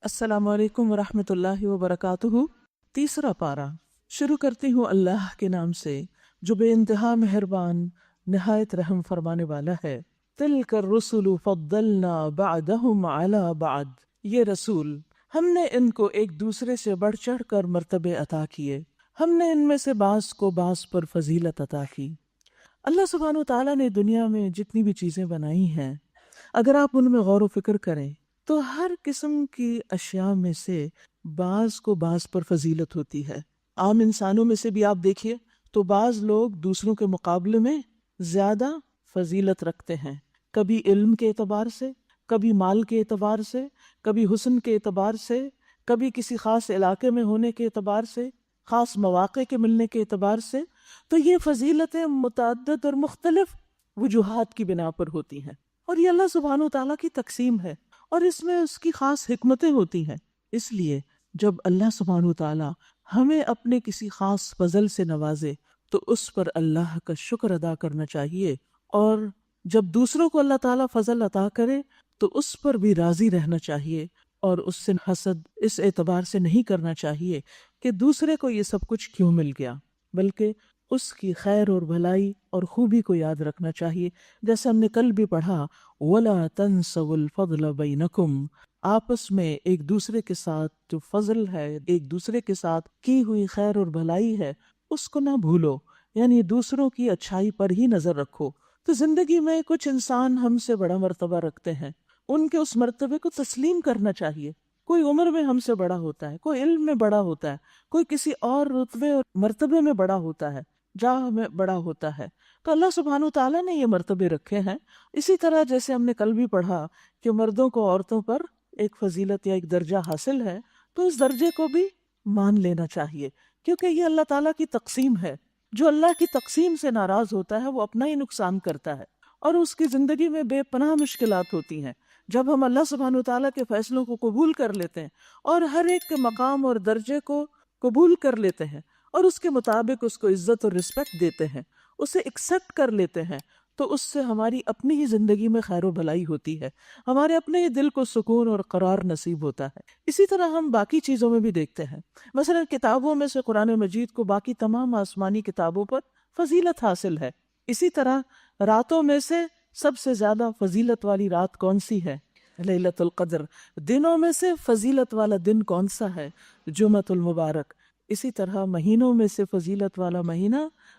السلام علیکم ورحمۃ اللہ وبرکاتہ۔ تیسرا پارہ شروع کرتی ہوں اللہ کے نام سے جو بے انتہا مہربان نہایت رحم فرمانے والا ہے۔ تلک الرسل فضلنا بعدهم علی بعد، یہ رسول ہم نے ان کو ایک دوسرے سے بڑھ چڑھ کر مرتبے عطا کیے، ہم نے ان میں سے بعض کو بعض پر فضیلت عطا کی۔ اللہ سبحانہ وتعالیٰ نے دنیا میں جتنی بھی چیزیں بنائی ہیں، اگر آپ ان میں غور و فکر کریں تو ہر قسم کی اشیاء میں سے بعض کو بعض پر فضیلت ہوتی ہے۔ عام انسانوں میں سے بھی آپ دیکھیے تو بعض لوگ دوسروں کے مقابلے میں زیادہ فضیلت رکھتے ہیں، کبھی علم کے اعتبار سے، کبھی مال کے اعتبار سے، کبھی حسن کے اعتبار سے، کبھی کسی خاص علاقے میں ہونے کے اعتبار سے، خاص مواقع کے ملنے کے اعتبار سے۔ تو یہ فضیلتیں متعدد اور مختلف وجوہات کی بنا پر ہوتی ہیں، اور یہ اللہ سبحانہ وتعالیٰ کی تقسیم ہے، اور اس میں اس کی خاص حکمتیں ہوتی ہیں۔ اس لیے جب اللہ سبحانہ وتعالیٰ ہمیں اپنے کسی خاص فضل سے نوازے تو اس پر اللہ کا شکر ادا کرنا چاہیے، اور جب دوسروں کو اللہ تعالیٰ فضل عطا کرے تو اس پر بھی راضی رہنا چاہیے، اور اس سے حسد اس اعتبار سے نہیں کرنا چاہیے کہ دوسرے کو یہ سب کچھ کیوں مل گیا، بلکہ اس کی خیر اور بھلائی اور خوبی کو یاد رکھنا چاہیے۔ جیسے ہم نے کل بھی پڑھا، وَلَا تَنْسَوُا الْفَضْلَ بَيْنَكُمْ، آپس میں ایک دوسرے کے ساتھ جو فضل ہے، ایک دوسرے کے ساتھ کی ہوئی خیر اور بھلائی ہے، اس کو نہ بھولو، یعنی دوسروں کی اچھائی پر ہی نظر رکھو۔ تو زندگی میں کچھ انسان ہم سے بڑا مرتبہ رکھتے ہیں، ان کے اس مرتبے کو تسلیم کرنا چاہیے۔ کوئی عمر میں ہم سے بڑا ہوتا ہے، کوئی علم میں بڑا ہوتا ہے، کوئی کسی اور رتبے اور مرتبے میں بڑا ہوتا ہے، جاہ میں بڑا ہوتا ہے، تو اللہ سبحانہ وتعالیٰ نے یہ مرتبے رکھے ہیں۔ اسی طرح جیسے ہم نے کل بھی پڑھا کہ مردوں کو عورتوں پر ایک فضیلت یا ایک درجہ حاصل ہے، تو اس درجے کو بھی مان لینا چاہیے، کیونکہ یہ اللہ تعالیٰ کی تقسیم ہے۔ جو اللہ کی تقسیم سے ناراض ہوتا ہے وہ اپنا ہی نقصان کرتا ہے، اور اس کی زندگی میں بے پناہ مشکلات ہوتی ہیں۔ جب ہم اللہ سبحانہ وتعالیٰ کے فیصلوں کو قبول کر لیتے ہیں اور ہر ایک کے مقام اور درجے کو قبول کر لیتے ہیں اور اس کے مطابق اس کو عزت اور رسپیکٹ دیتے ہیں، اسے ایکسیپٹ کر لیتے ہیں، تو اس سے ہماری اپنی ہی زندگی میں خیر و بھلائی ہوتی ہے، ہمارے اپنے ہی دل کو سکون اور قرار نصیب ہوتا ہے۔ اسی طرح ہم باقی چیزوں میں بھی دیکھتے ہیں، مثلا کتابوں میں سے قرآن مجید کو باقی تمام آسمانی کتابوں پر فضیلت حاصل ہے۔ اسی طرح راتوں میں سے سب سے زیادہ فضیلت والی رات کون سی ہے؟ لیلۃ القدر۔ دنوں میں سے فضیلت والا دن کون سا ہے؟ جمعۃ المبارک۔ اسی طرح مہینوں میں سے فضیلت والا مہینہ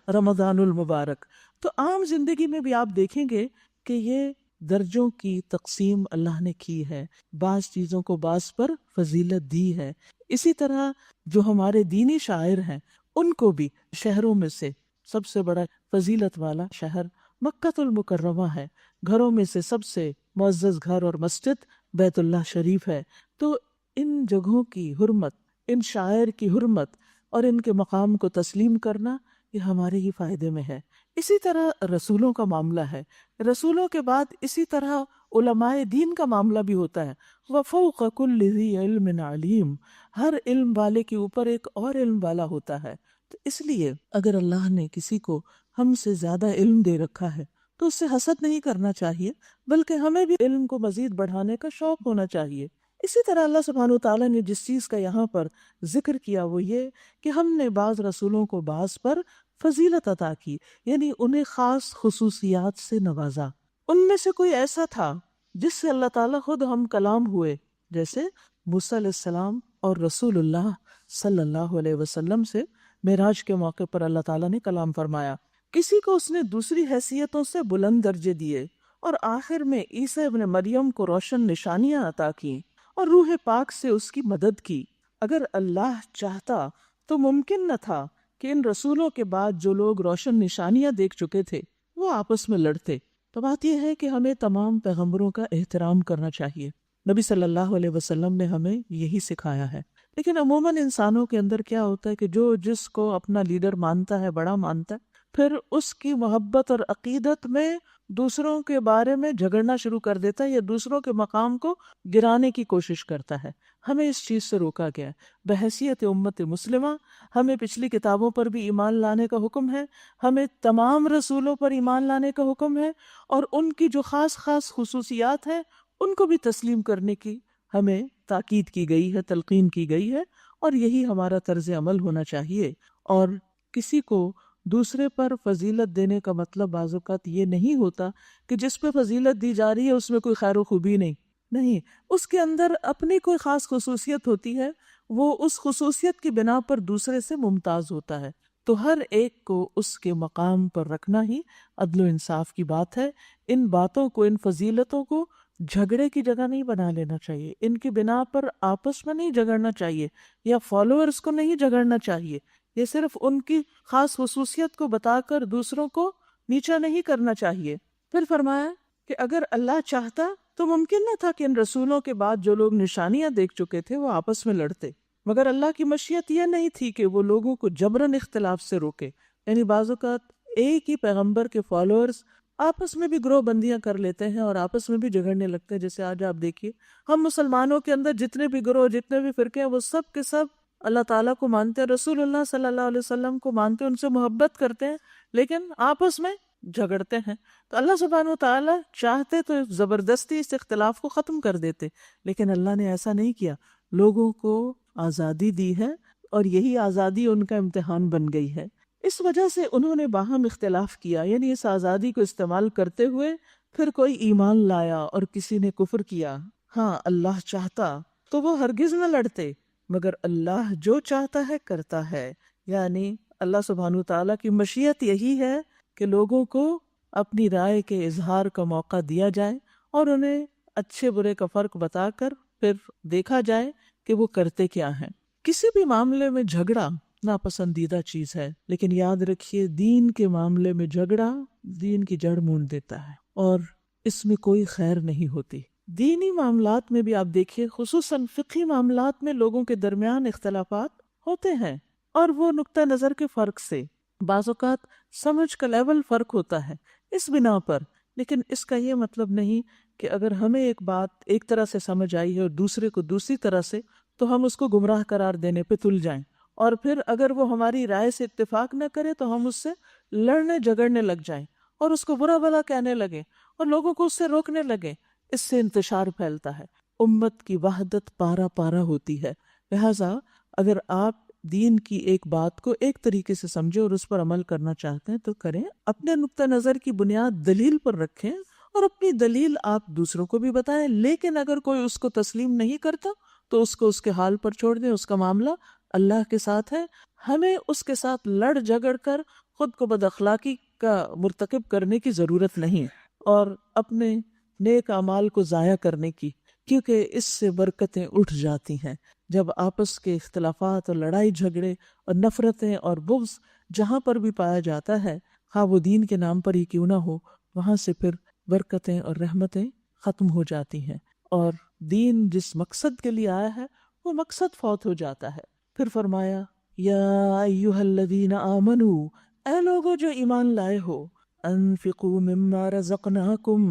رمضان المبارک۔ تو عام زندگی میں بھی آپ دیکھیں گے کہ یہ درجوں کی تقسیم اللہ نے کی ہے، بعض چیزوں کو بعض پر فضیلت دی ہے۔ اسی طرح جو ہمارے دینی شاعر ہیں ان کو بھی شہروں میں سے سب سے بڑا فضیلت والا شہر مکہ المکرمہ ہے، گھروں میں سے سب سے معزز گھر اور مسجد بیت اللہ شریف ہے۔ تو ان جگہوں کی حرمت، ان شاعر کی حرمت اور ان کے مقام کو تسلیم کرنا یہ ہمارے ہی فائدے میں ہے۔ اسی طرح رسولوں کا معاملہ ہے، رسولوں کے بعد اسی طرح علماء دین کا معاملہ بھی ہوتا ہے۔ وَفَوْقَ كُلِّ ذِي عِلْمٍ عَلِيمٍ، ہر علم والے کے اوپر ایک اور علم والا ہوتا ہے۔ تو اس لیے اگر اللہ نے کسی کو ہم سے زیادہ علم دے رکھا ہے تو اس سے حسد نہیں کرنا چاہیے، بلکہ ہمیں بھی علم کو مزید بڑھانے کا شوق ہونا چاہیے۔ اسی طرح اللہ سبحانہ وتعالیٰ نے جس چیز کا یہاں پر ذکر کیا وہ یہ کہ ہم نے بعض رسولوں کو بعض پر فضیلت عطا کی، یعنی انہیں خاص خصوصیات سے نوازا۔ ان میں سے کوئی ایسا تھا جس سے اللہ تعالیٰ خود ہم کلام ہوئے، جیسے موسیٰ علیہ السلام اور رسول اللہ صلی اللہ علیہ وسلم سے معراج کے موقع پر اللہ تعالیٰ نے کلام فرمایا۔ کسی کو اس نے دوسری حیثیتوں سے بلند درجے دیے، اور آخر میں عیسیٰ ابن مریم کو روشن نشانیاں عطا کی اور روح پاک سے اس کی مدد کی۔ اگر اللہ چاہتا تو ممکن نہ تھا کہ ان رسولوں کے بعد جو لوگ روشن نشانیاں دیکھ چکے تھے وہ آپس میں لڑتے۔ تو بات یہ ہے کہ ہمیں تمام پیغمبروں کا احترام کرنا چاہیے، نبی صلی اللہ علیہ وسلم نے ہمیں یہی سکھایا ہے۔ لیکن عموماً انسانوں کے اندر کیا ہوتا ہے کہ جو جس کو اپنا لیڈر مانتا ہے، بڑا مانتا ہے، پھر اس کی محبت اور عقیدت میں دوسروں کے بارے میں جھگڑنا شروع کر دیتا ہے یا دوسروں کے مقام کو گرانے کی کوشش کرتا ہے۔ ہمیں اس چیز سے روکا گیا ہے۔ بحیثیت امت مسلمہ ہمیں پچھلی کتابوں پر بھی ایمان لانے کا حکم ہے، ہمیں تمام رسولوں پر ایمان لانے کا حکم ہے، اور ان کی جو خاص خاص خصوصیات ہیں ان کو بھی تسلیم کرنے کی ہمیں تاکید کی گئی ہے، تلقین کی گئی ہے، اور یہی ہمارا طرز عمل ہونا چاہیے۔ اور کسی کو دوسرے پر فضیلت دینے کا مطلب بعض اوقات یہ نہیں ہوتا کہ جس پہ فضیلت دی جا رہی ہے اس میں کوئی خیر و خوبی نہیں، اس کے اندر اپنی کوئی خاص خصوصیت ہوتی ہے، وہ اس خصوصیت کی بنا پر دوسرے سے ممتاز ہوتا ہے۔ تو ہر ایک کو اس کے مقام پر رکھنا ہی عدل و انصاف کی بات ہے۔ ان باتوں کو، ان فضیلتوں کو جھگڑے کی جگہ نہیں بنا لینا چاہیے، ان کی بنا پر آپس میں نہیں جھگڑنا چاہیے، یا فالوورز کو نہیں جھگڑنا چاہیے۔ یہ صرف ان کی خاص خصوصیت کو بتا کر دوسروں کو نیچا نہیں کرنا چاہیے۔ پھر فرمایا کہ اگر اللہ چاہتا تو ممکن نہ تھا کہ ان رسولوں کے بعد جو لوگ نشانیاں دیکھ چکے تھے وہ آپس میں لڑتے، مگر اللہ کی مشیت یہ نہیں تھی کہ وہ لوگوں کو جبراً اختلاف سے روکے۔ یعنی بعض اوقات ایک ہی پیغمبر کے فالوورز آپس میں بھی گروہ بندیاں کر لیتے ہیں اور آپس میں بھی جھگڑنے لگتے ہیں۔ جیسے آج آپ دیکھیے، ہم مسلمانوں کے اندر جتنے بھی گروہ، جتنے بھی فرقے ہیں، وہ سب کے سب اللہ تعالیٰ کو مانتے ہیں، رسول اللہ صلی اللہ علیہ وسلم کو مانتے ہیں، ان سے محبت کرتے ہیں، لیکن آپس میں جھگڑتے ہیں۔ تو اللہ سبحانہ وتعالیٰ چاہتے تو زبردستی اس اختلاف کو ختم کر دیتے، لیکن اللہ نے ایسا نہیں کیا، لوگوں کو آزادی دی ہے، اور یہی آزادی ان کا امتحان بن گئی ہے۔ اس وجہ سے انہوں نے باہم اختلاف کیا، یعنی اس آزادی کو استعمال کرتے ہوئے پھر کوئی ایمان لایا اور کسی نے کفر کیا۔ ہاں، اللہ چاہتا تو وہ ہرگز نہ لڑتے، مگر اللہ جو چاہتا ہے کرتا ہے۔ یعنی اللہ سبحانہ تعالیٰ کی مشیت یہی ہے کہ لوگوں کو اپنی رائے کے اظہار کا موقع دیا جائے اور انہیں اچھے برے کا فرق بتا کر پھر دیکھا جائے کہ وہ کرتے کیا ہیں۔ کسی بھی معاملے میں جھگڑا ناپسندیدہ چیز ہے، لیکن یاد رکھیے دین کے معاملے میں جھگڑا دین کی جڑ مونڈ دیتا ہے اور اس میں کوئی خیر نہیں ہوتی۔ دینی معاملات میں بھی آپ دیکھیے، خصوصاً فقہی معاملات میں لوگوں کے درمیان اختلافات ہوتے ہیں، اور وہ نقطہ نظر کے فرق سے بعض اوقات سمجھ کا لیول فرق ہوتا ہے اس بنا پر، لیکن اس کا یہ مطلب نہیں کہ اگر ہمیں ایک بات ایک طرح سے سمجھ آئی ہے اور دوسرے کو دوسری طرح سے، تو ہم اس کو گمراہ قرار دینے پہ تل جائیں، اور پھر اگر وہ ہماری رائے سے اتفاق نہ کرے تو ہم اس سے لڑنے جھگڑنے لگ جائیں اور اس کو برا بھلا کہنے لگے اور لوگوں کو اس سے روکنے لگے۔ اس سے انتشار پھیلتا ہے، امت کی وحدت پارا پارا ہوتی ہے۔ لہٰذا اگر آپ دین کی ایک بات کو ایک طریقے سے سمجھیں اور اس پر عمل کرنا چاہتے ہیں تو کریں، اپنے نقطہ نظر کی بنیاد دلیل پر رکھیں اور اپنی دلیل آپ دوسروں کو بھی بتائیں، لیکن اگر کوئی اس کو تسلیم نہیں کرتا تو اس کو اس کے حال پر چھوڑ دیں، اس کا معاملہ اللہ کے ساتھ ہے۔ ہمیں اس کے ساتھ لڑ جھگڑ کر خود کو بد اخلاقی کا مرتکب کرنے کی ضرورت نہیں، اور اپنے نیک اعمال کو ضائع کرنے کی، کیونکہ اس سے برکتیں اٹھ جاتی ہیں۔ جب آپس کے اختلافات اور لڑائی جھگڑے اور نفرتیں اور بغض جہاں پر بھی پایا جاتا ہے، خواہ وہ دین کے نام پر ہی کیوں نہ ہو، وہاں سے پھر برکتیں اور رحمتیں ختم ہو جاتی ہیں، اور دین جس مقصد کے لیے آیا ہے وہ مقصد فوت ہو جاتا ہے۔ پھر فرمایا یا ایھا الذین آمنوا، اے لوگو جو ایمان لائے ہو، انفقوا مما رزقناکم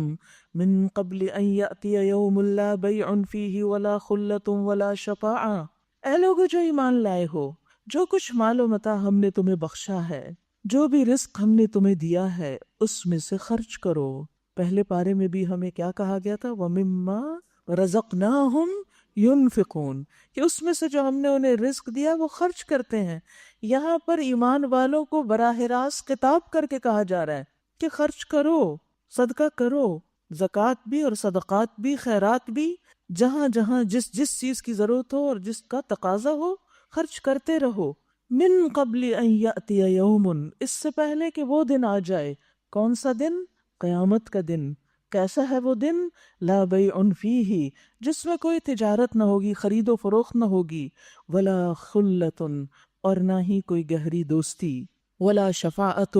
من قبل ان یأتی یوم لا بیع فیہ ولا خلۃ ولا شفاعہ۔ اے لوگو جو ایمان لائے ہو، جو کچھ مال و متاع ہم نے تمہیں بخشا ہے، جو بھی رزق ہم نے تمہیں دیا ہے، اس میں سے خرچ کرو۔ پہلے پارے میں بھی ہمیں کیا کہا گیا تھا؟ وَمِمَّا رَزَقْنَاهُمْ يُنْفِقُونَ، کہ اس میں سے جو ہم نے انہیں رزق دیا وہ خرچ کرتے ہیں۔ یہاں پر ایمان والوں کو براہ راست خطاب کر کے کہا جا رہا ہے کہ خرچ کرو، صدقہ کرو، زکوٰۃ بھی اور صدقات بھی، خیرات بھی، جہاں جہاں جس جس چیز کی ضرورت ہو اور جس کا تقاضا ہو خرچ کرتے رہو۔ من قبل ان یأتی یوم، اس سے پہلے کہ وہ دن آ جائے۔ کون سا دن؟ قیامت کا دن۔ کیسا ہے وہ دن؟ لا بیع فیہ، جس میں کوئی تجارت نہ ہوگی، خرید و فروخت نہ ہوگی، ولا خلۃ، اور نہ ہی کوئی گہری دوستی، ولا شفاعۃ،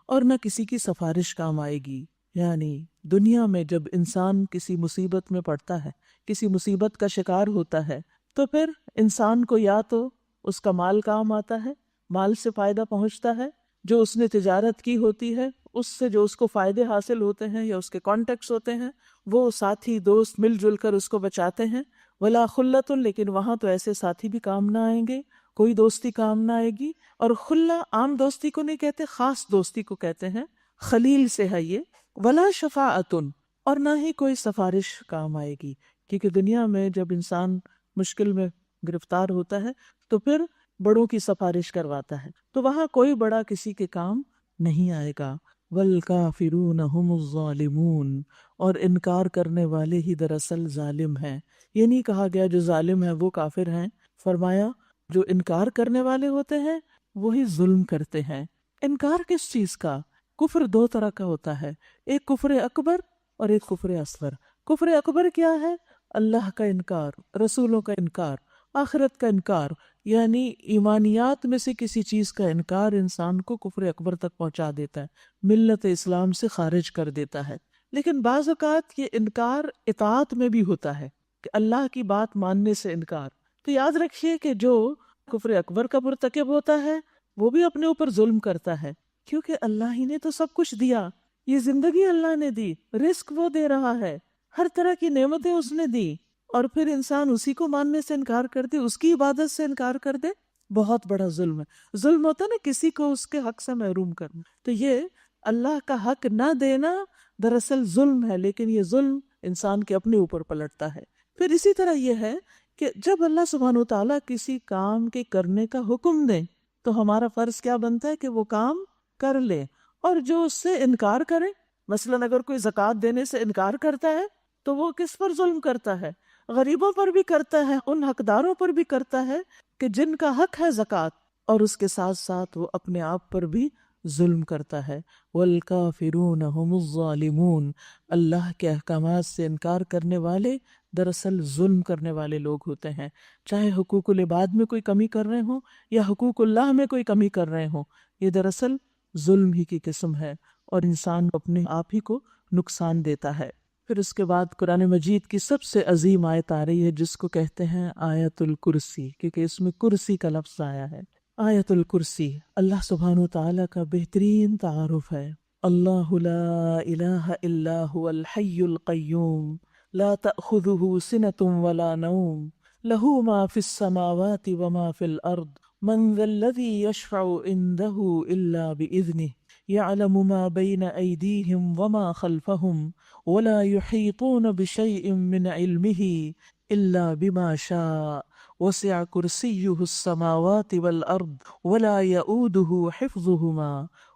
اور نہ کسی کی سفارش کام آئے گی۔ یعنی دنیا میں جب انسان کسی مصیبت میں پڑتا ہے، کسی مصیبت کا شکار ہوتا ہے، تو پھر انسان کو یا تو اس کا مال کام آتا ہے، مال سے فائدہ پہنچتا ہے، جو اس نے تجارت کی ہوتی ہے اس سے جو اس کو فائدے حاصل ہوتے ہیں یا اس کے کانٹیکٹس ہوتے ہیں، وہ ساتھی دوست مل جل کر اس کو بچاتے ہیں۔ ولا خلۃ، لیکن وہاں تو ایسے ساتھی بھی کام نہ آئیں گے، کوئی دوستی کام نہ آئے گی۔ اور خلہ عام دوستی کو نہیں کہتے، خاص دوستی کو کہتے ہیں، خلیل سے ہے یہ۔ ولا شفاعۃ، اور نہ ہی کوئی سفارش کام آئے گی۔ کیونکہ دنیا میں جب انسان مشکل میں گرفتار ہوتا ہے تو پھر بڑوں کی سفارش کرواتا ہے، تو وہاں کوئی بڑا کسی کے کام نہیں آئے گا۔ والکافرون هم الظالمون، اور انکار کرنے والے ہی دراصل ظالم ہیں۔ یہ نہیں کہا گیا جو ظالم ہے وہ کافر ہیں، فرمایا جو انکار کرنے والے ہوتے ہیں وہی ظلم کرتے ہیں۔ انکار کس چیز کا؟ کفر دو طرح کا ہوتا ہے، ایک کفر اکبر اور ایک کفر اصغر۔ کفر اکبر کیا ہے؟ اللہ کا انکار، رسولوں کا انکار، آخرت کا انکار، یعنی ایمانیات میں سے کسی چیز کا انکار انسان کو کفر اکبر تک پہنچا دیتا ہے، ملت اسلام سے خارج کر دیتا ہے۔ لیکن بعض اوقات یہ انکار اطاعت میں بھی ہوتا ہے کہ اللہ کی بات ماننے سے انکار۔ تو یاد رکھیے کہ جو کفر اکبر کا مرتکب ہوتا ہے وہ بھی اپنے اوپر ظلم کرتا ہے، کیونکہ اللہ ہی نے تو سب کچھ دیا، یہ زندگی اللہ نے دی، رزق وہ دے رہا ہے، ہر طرح کی نعمتیں اس نے دی، اور پھر انسان اسی کو ماننے سے انکار کر دے، اس کی عبادت سے انکار کر دے، بہت بڑا ظلم ہے۔ ظلم ہوتا ہے نا کسی کو اس کے حق سے محروم کرنا، تو یہ اللہ کا حق نہ دینا دراصل ظلم ہے، لیکن یہ ظلم انسان کے اپنے اوپر پلٹتا ہے۔ پھر اسی طرح یہ ہے کہ جب اللہ سبحانہ و تعالیٰ کسی کام کے کرنے کا حکم دے تو ہمارا فرض کیا بنتا ہے کہ وہ کام کر لے، اور جو اس سے انکار کرے، مثلاً اگر کوئی زکوٰۃ دینے سے انکار کرتا ہے تو وہ کس پر ظلم کرتا ہے؟ غریبوں پر بھی کرتا ہے، ان حقداروں پر بھی کرتا ہے کہ جن کا حق ہے زکوٰۃ، اور اس کے ساتھ ساتھ وہ اپنے آپ پر بھی ظلم کرتا ہے۔ والکافرون هم الظالمون، اللہ کے احکامات سے انکار کرنے والے دراصل ظلم کرنے والے لوگ ہوتے ہیں، چاہے حقوق العباد میں کوئی کمی کر رہے ہوں یا حقوق اللہ میں کوئی کمی کر رہے ہوں، یہ دراصل ظلم ہی کی قسم ہے اور انسان اپنے آپ ہی کو نقصان دیتا ہے۔ پھر اس کے بعد قرآن مجید کی سب سے عظیم آیت آ رہی ہے جس کو کہتے ہیں آیت الکرسی، کیونکہ اس میں کرسی کا لفظ آیا ہے۔ آیت الکرسی اللہ سبحانہ وتعالی کا بہترین تعارف ہے۔ اللہ لا الہ الا هو الحی القیوم لا تأخذہ سنۃ ولا نوم لہ ما فی السماوات وما فی الارض من ذا الذی یشفع عنده الا بإذنہ يعلم ما بين أيديهم وما خلفهم ولا يحيطون بشيء من علمه إلا بما شاء وسع كرسيه السماوات والأرض ولا يؤوده حفظهما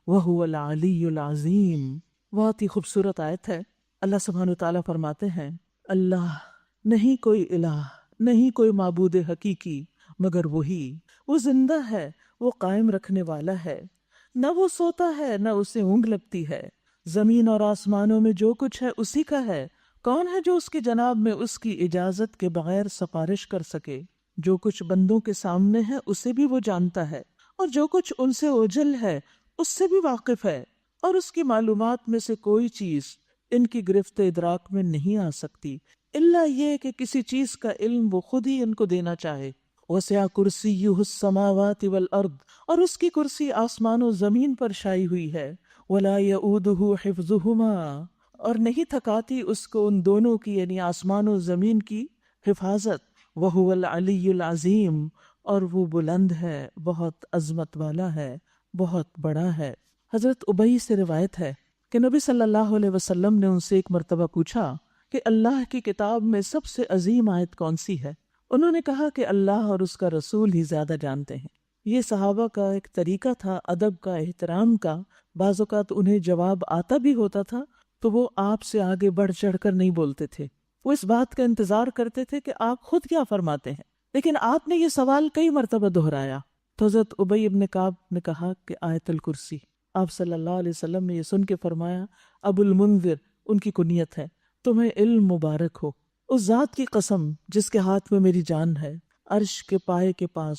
وهو العلي العظيم۔ بہت ہی خوبصورت آیت ہے۔ اللہ سبحانہ وتعالیٰ فرماتے ہیں اللہ نہیں کوئی الہ، نہیں کوئی معبود حقیقی مگر وہی، وہ زندہ ہے، وہ قائم رکھنے والا ہے، نہ وہ سوتا ہے نہ اسے اونگ لگتی ہے، زمین اور آسمانوں میں جو کچھ ہے اسی کا ہے، کون ہے جو اس کی جناب میں اس کی اجازت کے بغیر سفارش کر سکے؟ جو کچھ بندوں کے سامنے ہے اسے بھی وہ جانتا ہے، اور جو کچھ ان سے اوجھل ہے اس سے بھی واقف ہے، اور اس کی معلومات میں سے کوئی چیز ان کی گرفت ادراک میں نہیں آ سکتی الا یہ کہ کسی چیز کا علم وہ خود ہی ان کو دینا چاہے۔ وسع کرسیہ السماوات والارض، اور اس کی کرسی آسمان و زمین پر شائع ہوئی ہے۔ ولا یؤودہ حفظہما، اور نہیں تھکاتی اس کو ان دونوں کی یعنی آسمان و زمین کی حفاظت۔ وہو العلی العظیم، اور وہ بلند ہے، بہت عظمت والا ہے، بہت بڑا ہے۔ حضرت ابی سے روایت ہے کہ نبی صلی اللہ علیہ وسلم نے ان سے ایک مرتبہ پوچھا کہ اللہ کی کتاب میں سب سے عظیم آیت کون سی ہے؟ انہوں نے کہا کہ اللہ اور اس کا رسول ہی زیادہ جانتے ہیں۔ یہ صحابہ کا ایک طریقہ تھا ادب کا، احترام کا۔ بعض اوقات انہیں جواب آتا بھی ہوتا تھا تو وہ آپ سے آگے بڑھ چڑھ کر نہیں بولتے تھے، وہ اس بات کا انتظار کرتے تھے کہ آپ خود کیا فرماتے ہیں، لیکن آپ نے یہ سوال کئی مرتبہ دہرایا تو حضرت ابی ابن کعب نے کہا کہ آیت الکرسی۔ آپ صلی اللہ علیہ وسلم نے یہ سن کے فرمایا ابو المنذر ان کی کنیت ہے، تمہیں علم مبارک ہو، اس ذات کی قسم جس کے ہاتھ میں میری جان ہے، عرش کے پائے کے پاس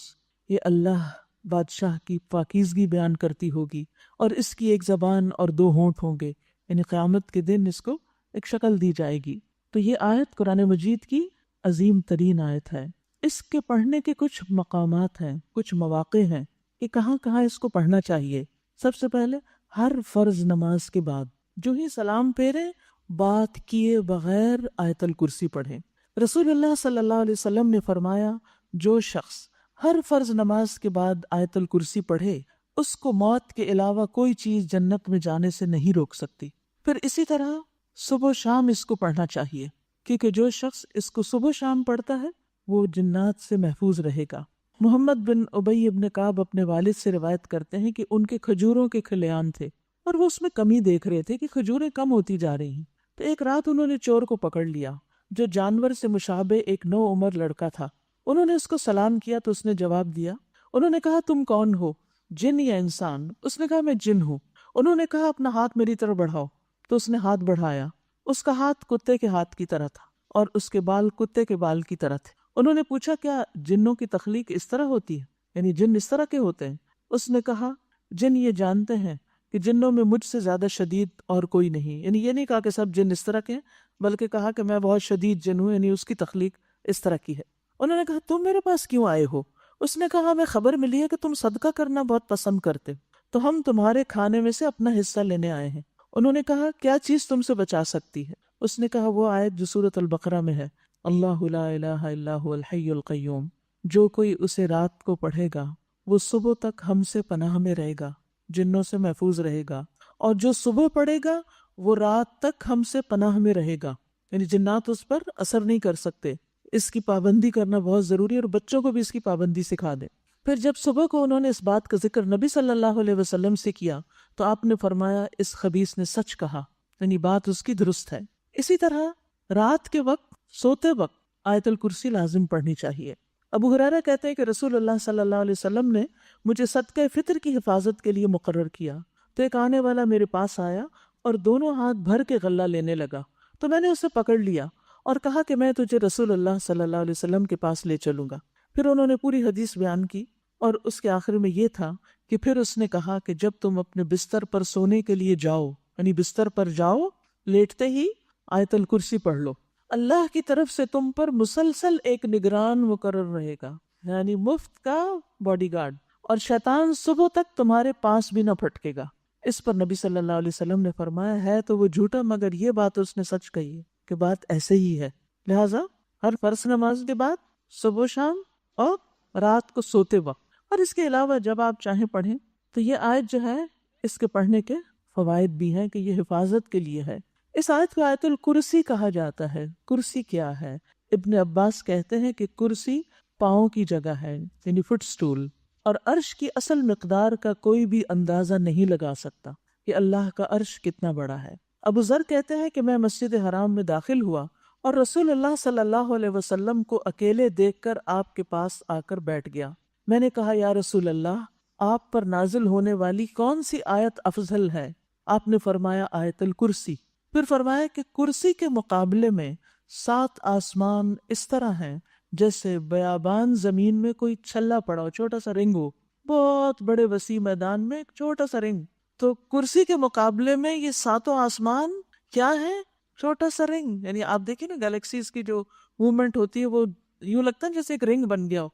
یہ اللہ بادشاہ کی پاکیزگی بیان کرتی ہوگی، اور اس کی ایک زبان اور دو ہونٹ ہوں گے، یعنی قیامت کے دن اس کو ایک شکل دی جائے گی۔ تو یہ آیت قرآن مجید کی عظیم ترین آیت ہے۔ اس کے پڑھنے کے کچھ مقامات ہیں، کچھ مواقع ہیں کہ کہاں کہاں اس کو پڑھنا چاہیے۔ سب سے پہلے ہر فرض نماز کے بعد جو ہی سلام پھیرے بات کیے بغیر آیت الکرسی پڑھیں۔ رسول اللہ صلی اللہ علیہ وسلم نے فرمایا جو شخص ہر فرض نماز کے بعد آیت الکرسی پڑھے اس کو موت کے علاوہ کوئی چیز جنت میں جانے سے نہیں روک سکتی۔ پھر اسی طرح صبح و شام اس کو پڑھنا چاہیے، کیونکہ جو شخص اس کو صبح شام پڑھتا ہے وہ جنات سے محفوظ رہے گا۔ محمد بن ابی ابن کعب اپنے والد سے روایت کرتے ہیں کہ ان کے کھجوروں کے کھلیان تھے اور وہ اس میں کمی دیکھ رہے تھے کہ کھجوریں کم ہوتی جا رہی ہیں۔ تو ایک رات انہوں نے چور کو پکڑ لیا جو جانور سے مشابہ ایک نو عمر لڑکا تھا۔ انہوں نے اس کو سلام کیا تو اس نے جواب دیا۔ انہوں نے کہا تم کون ہو، جن یا انسان؟ اس نے کہا میں جن ہوں۔ انہوں نے کہا اپنا ہاتھ میری طرف بڑھاؤ، تو اس نے ہاتھ بڑھایا۔ اس کا ہاتھ کتے کے ہاتھ کی طرح تھا اور اس کے بال کتے کے بال کی طرح تھے۔ انہوں نے پوچھا کیا جنوں کی تخلیق اس طرح ہوتی ہے، یعنی جن اس طرح کے ہوتے ہیں؟ اس نے کہا جن یہ جانتے ہیں کہ جنوں میں مجھ سے زیادہ شدید اور کوئی نہیں، یعنی یہ نہیں کہا کہ سب جن اس طرح کے ہیں، بلکہ کہا کہ میں بہت شدید جن ہوں، یعنی اس کی تخلیق اس طرح کی ہے۔ انہوں نے کہا تم میرے پاس کیوں آئے ہو؟ اس نے کہا ہمیں خبر ملی ہے کہ تم صدقہ کرنا بہت پسند کرتے، تو ہم تمہارے کھانے میں سے اپنا حصہ لینے آئے ہیں۔ انہوں نے کہا کیا چیز تم سے بچا سکتی ہے؟ اس نے کہا وہ آیت جو سورۃ البقرہ میں ہے، اللہ لا الہ الا هو الحی القیوم، جو کوئی اسے رات کو پڑھے گا وہ صبح تک ہم سے پناہ میں رہے گا، جنوں سے محفوظ رہے گا، اور جو صبح پڑھے گا وہ رات تک ہم سے پناہ میں رہے گا، یعنی جنات اس پر اثر نہیں کر سکتے۔ اس کی پابندی کرنا بہت ضروری ہے اور بچوں کو بھی اس کی پابندی سکھا دیں۔ پھر جب صبح کو انہوں نے اس بات کا ذکر نبی صلی اللہ علیہ وسلم سے کیا تو آپ نے فرمایا اس خبیث نے سچ کہا، یعنی بات اس کی درست ہے۔ اسی طرح رات کے وقت سوتے وقت آیت الکرسی لازم پڑھنی چاہیے۔ ابو ہریرہ کہتے ہیں کہ رسول اللہ صلی اللہ علیہ وسلم نے مجھے صدقہ فطر کی حفاظت کے لیے مقرر کیا، تو ایک آنے والا میرے پاس آیا اور دونوں ہاتھ بھر کے غلہ لینے لگا، تو میں نے اسے پکڑ لیا اور کہا کہ میں تجھے رسول اللہ صلی اللہ علیہ وسلم کے پاس لے چلوں گا۔ پھر انہوں نے پوری حدیث بیان کی اور اس کے آخر میں یہ تھا کہ پھر اس نے کہا کہ جب تم اپنے بستر پر سونے کے لیے جاؤ، یعنی بستر پر جاؤ، لیٹتے ہی آیت الکرسی پڑھ لو، اللہ کی طرف سے تم پر مسلسل ایک نگران مقرر رہے گا، یعنی مفت کا باڈی گارڈ، اور شیطان صبح تک تمہارے پاس بھی نہ پھٹکے گا۔ اس پر نبی صلی اللہ علیہ وسلم نے فرمایا ہے تو وہ جھوٹا مگر یہ بات اس نے سچ کہی ہے کہ بات ایسے ہی ہے۔ لہٰذا ہر فرض نماز کے بعد، صبح و شام، اور رات کو سوتے وقت، اور اس کے علاوہ جب آپ چاہیں پڑھیں، تو یہ آیت جو ہے اس کے پڑھنے کے فوائد بھی ہیں کہ یہ حفاظت کے لیے ہے۔ اس آیت کو آیت الکرسی کہا جاتا ہے۔ کرسی کیا ہے؟ ابن عباس کہتے ہیں کہ کرسی پاؤں کی جگہ ہے، یعنی فٹ سٹول، اور عرش کی اصل مقدار کا کوئی بھی اندازہ نہیں لگا سکتا کہ اللہ کا عرش کتنا بڑا ہے۔ ابو ذر کہتے ہیں کہ میں مسجد حرام میں داخل ہوا اور رسول اللہ صلی اللہ علیہ وسلم کو اکیلے دیکھ کر آپ کے پاس آ کر بیٹھ گیا۔ میں نے کہا یا رسول اللہ، آپ پر نازل ہونے والی کون سی آیت افضل ہے؟ آپ نے فرمایا آیت الکرسی۔ پھر فرمایا کہ کرسی کے مقابلے میں 7 آسمان اس طرح ہیں جیسے بیابان زمین میں کوئی چھلا پڑا ہو، چھوٹا سا رنگ ہو، بہت بڑے وسیع میدان میں ایک چھوٹا سا رنگ۔ تو کرسی کے مقابلے میں یہ 7 آسمان کیا ہے؟ چھوٹا سا رنگ۔ یعنی آپ دیکھیں نا گیلیکسیز کی جو موومنٹ ہوتی ہے وہ یوں لگتا ہے جیسے ایک رنگ بن گیا ہو۔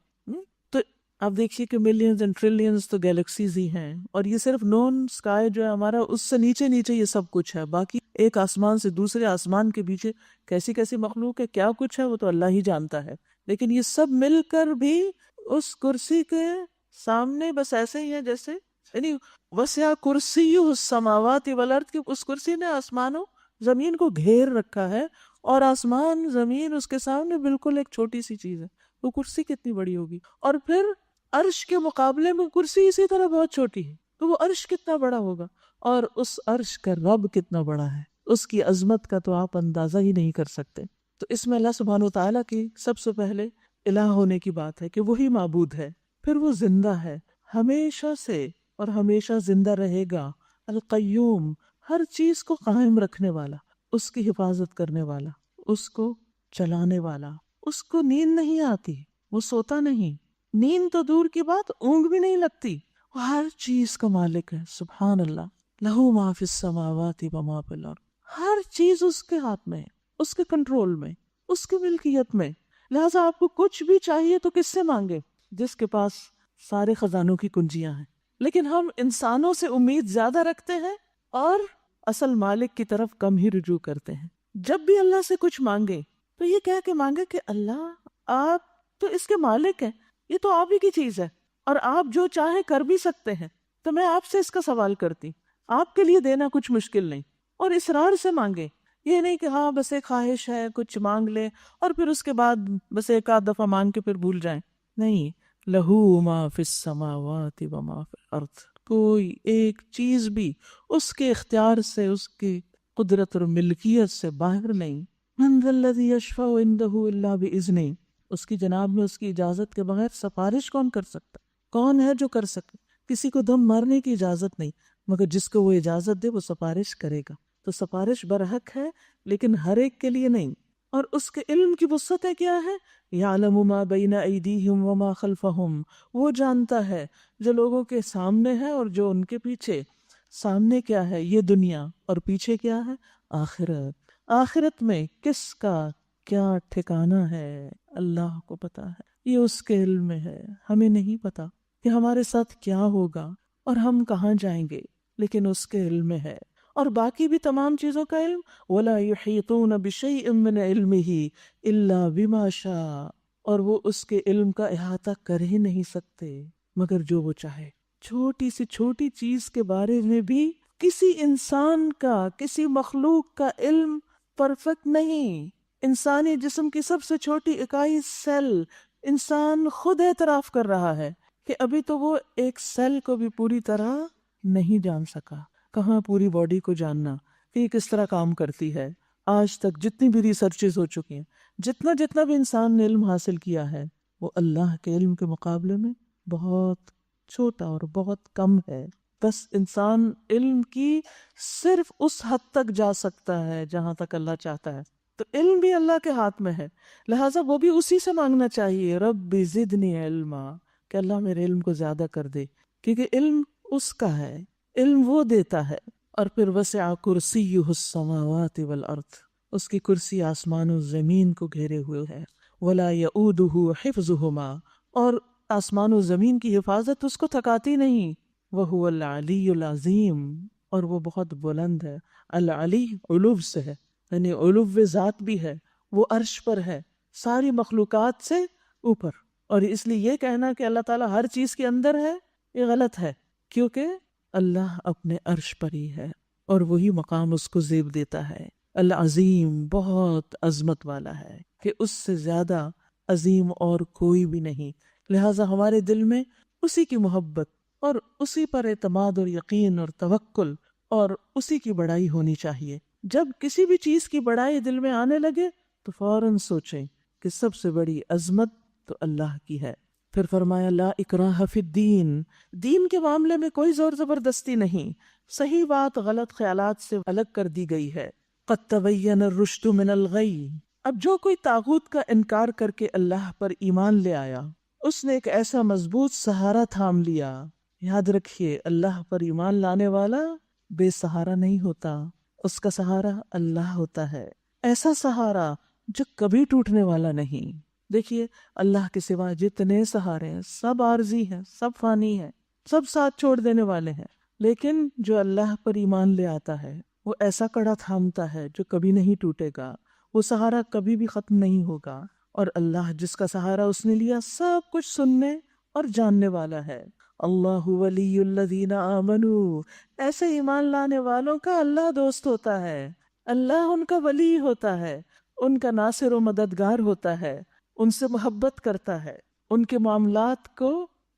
تو آپ دیکھیے کہ ملینز اینڈ ٹریلینز تو گیلیکسیز ہی ہیں، اور یہ صرف نون اسکائی جو ہے ہمارا، اس سے نیچے نیچے یہ سب کچھ ہے۔ باقی ایک آسمان سے دوسرے آسمان کے پیچھے کیسی کیسی مخلوق ہے، کیا کچھ ہے، وہ تو اللہ ہی جانتا ہے۔ لیکن یہ سب مل کر بھی اس کرسی کے سامنے بس ایسے ہی ہے جیسے، یعنی وسع کرسی السماوات والارض، کی اس کرسی نے آسمانوں زمین کو گھیر رکھا ہے، اور آسمان زمین اس کے سامنے بالکل ایک چھوٹی سی چیز ہے۔ وہ کرسی کتنی بڑی ہوگی؟ اور پھر عرش کے مقابلے میں کرسی اسی طرح بہت چھوٹی ہے، تو وہ عرش کتنا بڑا ہوگا، اور اس عرش کا رب کتنا بڑا ہے، اس کی عظمت کا تو آپ اندازہ ہی نہیں کر سکتے۔ تو اس میں اللہ سبحانہ وتعالیٰ کی سب سے پہلے الہ ہونے کی بات ہے کہ وہی معبود ہے، پھر وہ زندہ ہے ہمیشہ سے اور ہمیشہ زندہ رہے گا، القیوم، ہر چیز کو قائم رکھنے والا، اس کی حفاظت کرنے والا، اس کو چلانے والا۔ اس کو نیند نہیں آتی، وہ سوتا نہیں، نیند تو دور کی بات، اونگ بھی نہیں لگتی، وہ ہر چیز کا مالک ہے، سبحان اللہ، لہو ما فی السماوات و ما فی الارض، ہر چیز اس کے ہاتھ میں ہے، اس کے کنٹرول میں، اس کی ملکیت میں۔ لہٰذا آپ کو کچھ بھی چاہیے تو کس سے مانگے؟ جس کے پاس سارے خزانوں کی کنجیاں ہیں۔ لیکن ہم انسانوں سے امید زیادہ رکھتے ہیں اور اصل مالک کی طرف کم ہی رجوع کرتے ہیں۔ جب بھی اللہ سے کچھ مانگے تو یہ کہہ کے مانگے کہ اللہ آپ تو اس کے مالک ہیں، یہ تو آپ ہی کی چیز ہے، اور آپ جو چاہیں کر بھی سکتے ہیں، تو میں آپ سے اس کا سوال کرتی، آپ کے لیے دینا کچھ مشکل نہیں، اور اصرار سے مانگے یہ نہیں کہ ہاں بس ایک خواہش ہے کچھ مانگ لے اور پھر اس کے بعد بس ایک آدھ دفعہ مانگ کے پھر بھول جائیں. نہیں، لہو ما فی السماوات و ما فی الارض، کوئی ایک چیز بھی اس کے اختیار سے، اس کی قدرت اور ملکیت سے باہر نہیں. من ذا الذی یشفع عنده الا باذنہ، اس کی جناب میں اس کی اجازت کے بغیر سفارش کون کر سکتا؟ کون ہے جو کر سکے؟ کسی کو دم مارنے کی اجازت نہیں، مگر جس کو وہ اجازت دے وہ سفارش کرے گا. تو سفارش برحق ہے لیکن ہر ایک کے لیے نہیں. اور اس کے علم کی وسعتیں کیا ہے؟ یعلم ما بین ایدیہم وما خلفہم، وہ جانتا ہے جو لوگوں کے سامنے ہے اور جو ان کے پیچھے. سامنے کیا ہے؟ یہ دنیا، اور پیچھے کیا ہے؟ آخرت. آخرت میں کس کا کیا ٹھکانہ ہے اللہ کو پتا ہے، یہ اس کے علم میں ہے. ہمیں نہیں پتا کہ ہمارے ساتھ کیا ہوگا اور ہم کہاں جائیں گے، لیکن اس کے علم میں ہے. اور باقی بھی تمام چیزوں کا علم، وَلَا يُحِيطُونَ بِشَيْءٍ مِّنْ عِلْمِهِ إِلَّا بِمَا شَاءَ، اور وہ اس کے علم کا احاطہ کر ہی نہیں سکتے مگر جو وہ چاہے. چھوٹی سی چھوٹی چیز کے بارے میں بھی کسی انسان کا، کسی مخلوق کا علم پرفیکٹ نہیں. انسانی جسم کی سب سے چھوٹی اکائی سیل، انسان خود اعتراف کر رہا ہے کہ ابھی تو وہ ایک سیل کو بھی پوری طرح نہیں جان سکا. کہاں پوری باڈی کو جاننا کہ یہ کس طرح کام کرتی ہے. آج تک جتنی بھی ریسرچز ہو چکی ہیں، جتنا بھی انسان نے علم حاصل کیا ہے، وہ اللہ کے علم کے مقابلے میں بہت چھوٹا اور بہت کم ہے. بس انسان علم کی صرف اس حد تک جا سکتا ہے جہاں تک اللہ چاہتا ہے. تو علم بھی اللہ کے ہاتھ میں ہے، لہٰذا وہ بھی اسی سے مانگنا چاہیے، رب زدنی علما، کہ اللہ میرے علم کو زیادہ کر دے، کیونکہ علم اس کا ہے، علم وہ دیتا ہے. اور پھر وسع کرسیہ السماوات والارض، اس کی کرسی آسمان و زمین کو گھیرے ہوئے ہے. ولا یؤودہ حفظہما، اور آسمان و زمین کی حفاظت اس کو تھکاتی نہیں. وہو العلی العظیم، اور وہ بہت بلند ہے. العلی علو سے ہے، یعنی علو ذات بھی ہے، وہ عرش پر ہے، ساری مخلوقات سے اوپر. اور اس لیے یہ کہنا کہ اللہ تعالیٰ ہر چیز کے اندر ہے، یہ غلط ہے، کیونکہ اللہ اپنے عرش پر ہی ہے اور وہی مقام اس کو زیب دیتا ہے. العظیم، بہت عظمت والا ہے کہ اس سے زیادہ عظیم اور کوئی بھی نہیں. لہٰذا ہمارے دل میں اسی کی محبت اور اسی پر اعتماد اور یقین اور توکل اور اسی کی بڑائی ہونی چاہیے. جب کسی بھی چیز کی بڑائی دل میں آنے لگے تو فوراً سوچیں کہ سب سے بڑی عظمت تو اللہ کی ہے. پھر فرمایا لا اکراہ فی الدین، دین کے معاملے میں کوئی زور زبردستی نہیں، صحیح بات غلط خیالات سے الگ کر دی گئی ہے. قد تبین الرشد من الغی، اب جو کوئی طاغوت کا انکار کر کے اللہ پر ایمان لے آیا، اس نے ایک ایسا مضبوط سہارا تھام لیا. یاد رکھیے، اللہ پر ایمان لانے والا بے سہارا نہیں ہوتا، اس کا سہارا اللہ ہوتا ہے، ایسا سہارا جو کبھی ٹوٹنے والا نہیں. دیکھیے، اللہ کے سوا جتنے سہارے ہیں سب عارضی ہیں، سب فانی ہیں، سب ساتھ چھوڑ دینے والے ہیں. لیکن جو اللہ پر ایمان لے آتا ہے وہ ایسا کڑا تھامتا ہے جو کبھی نہیں ٹوٹے گا، وہ سہارا کبھی بھی ختم نہیں ہوگا. اور اللہ جس کا سہارا اس نے لیا سب کچھ سننے اور جاننے والا ہے. اللہ ولی الذین آمنوا، ایسے ایمان لانے والوں کا اللہ دوست ہوتا ہے، اللہ ان کا ولی ہوتا ہے، ان کا ناصر و مددگار ہوتا ہے، ان سے محبت کرتا ہے، ان کے معاملات کو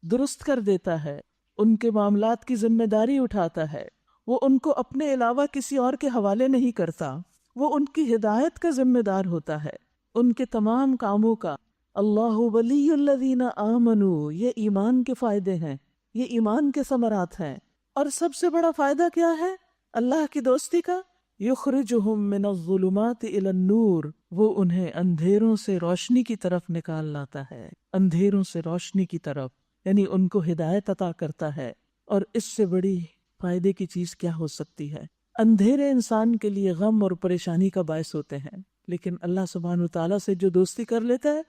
درست کر دیتا ہے، ان کے معاملات کی ذمہ داری اٹھاتا ہے. وہ ان کو اپنے علاوہ کسی اور کے حوالے نہیں کرتا، وہ ان کی ہدایت کا ذمہ دار ہوتا ہے، ان کے تمام کاموں کا. اللہ ولی الذین آمنوا، یہ ایمان کے فائدے ہیں، یہ ایمان کے ثمرات ہیں. اور سب سے بڑا فائدہ کیا ہے اللہ کی دوستی کا؟ یخرجہم من الظلمات الی النور، وہ انہیں اندھیروں سے روشنی کی طرف نکال لاتا ہے، اندھیروں سے روشنی کی طرف، یعنی ان کو ہدایت عطا کرتا ہے. اور اس سے بڑی فائدے کی چیز کیا ہو سکتی ہے؟ اندھیرے انسان کے لیے غم اور پریشانی کا باعث ہوتے ہیں، لیکن اللہ سبحانہ وتعالیٰ سے جو دوستی کر لیتا ہے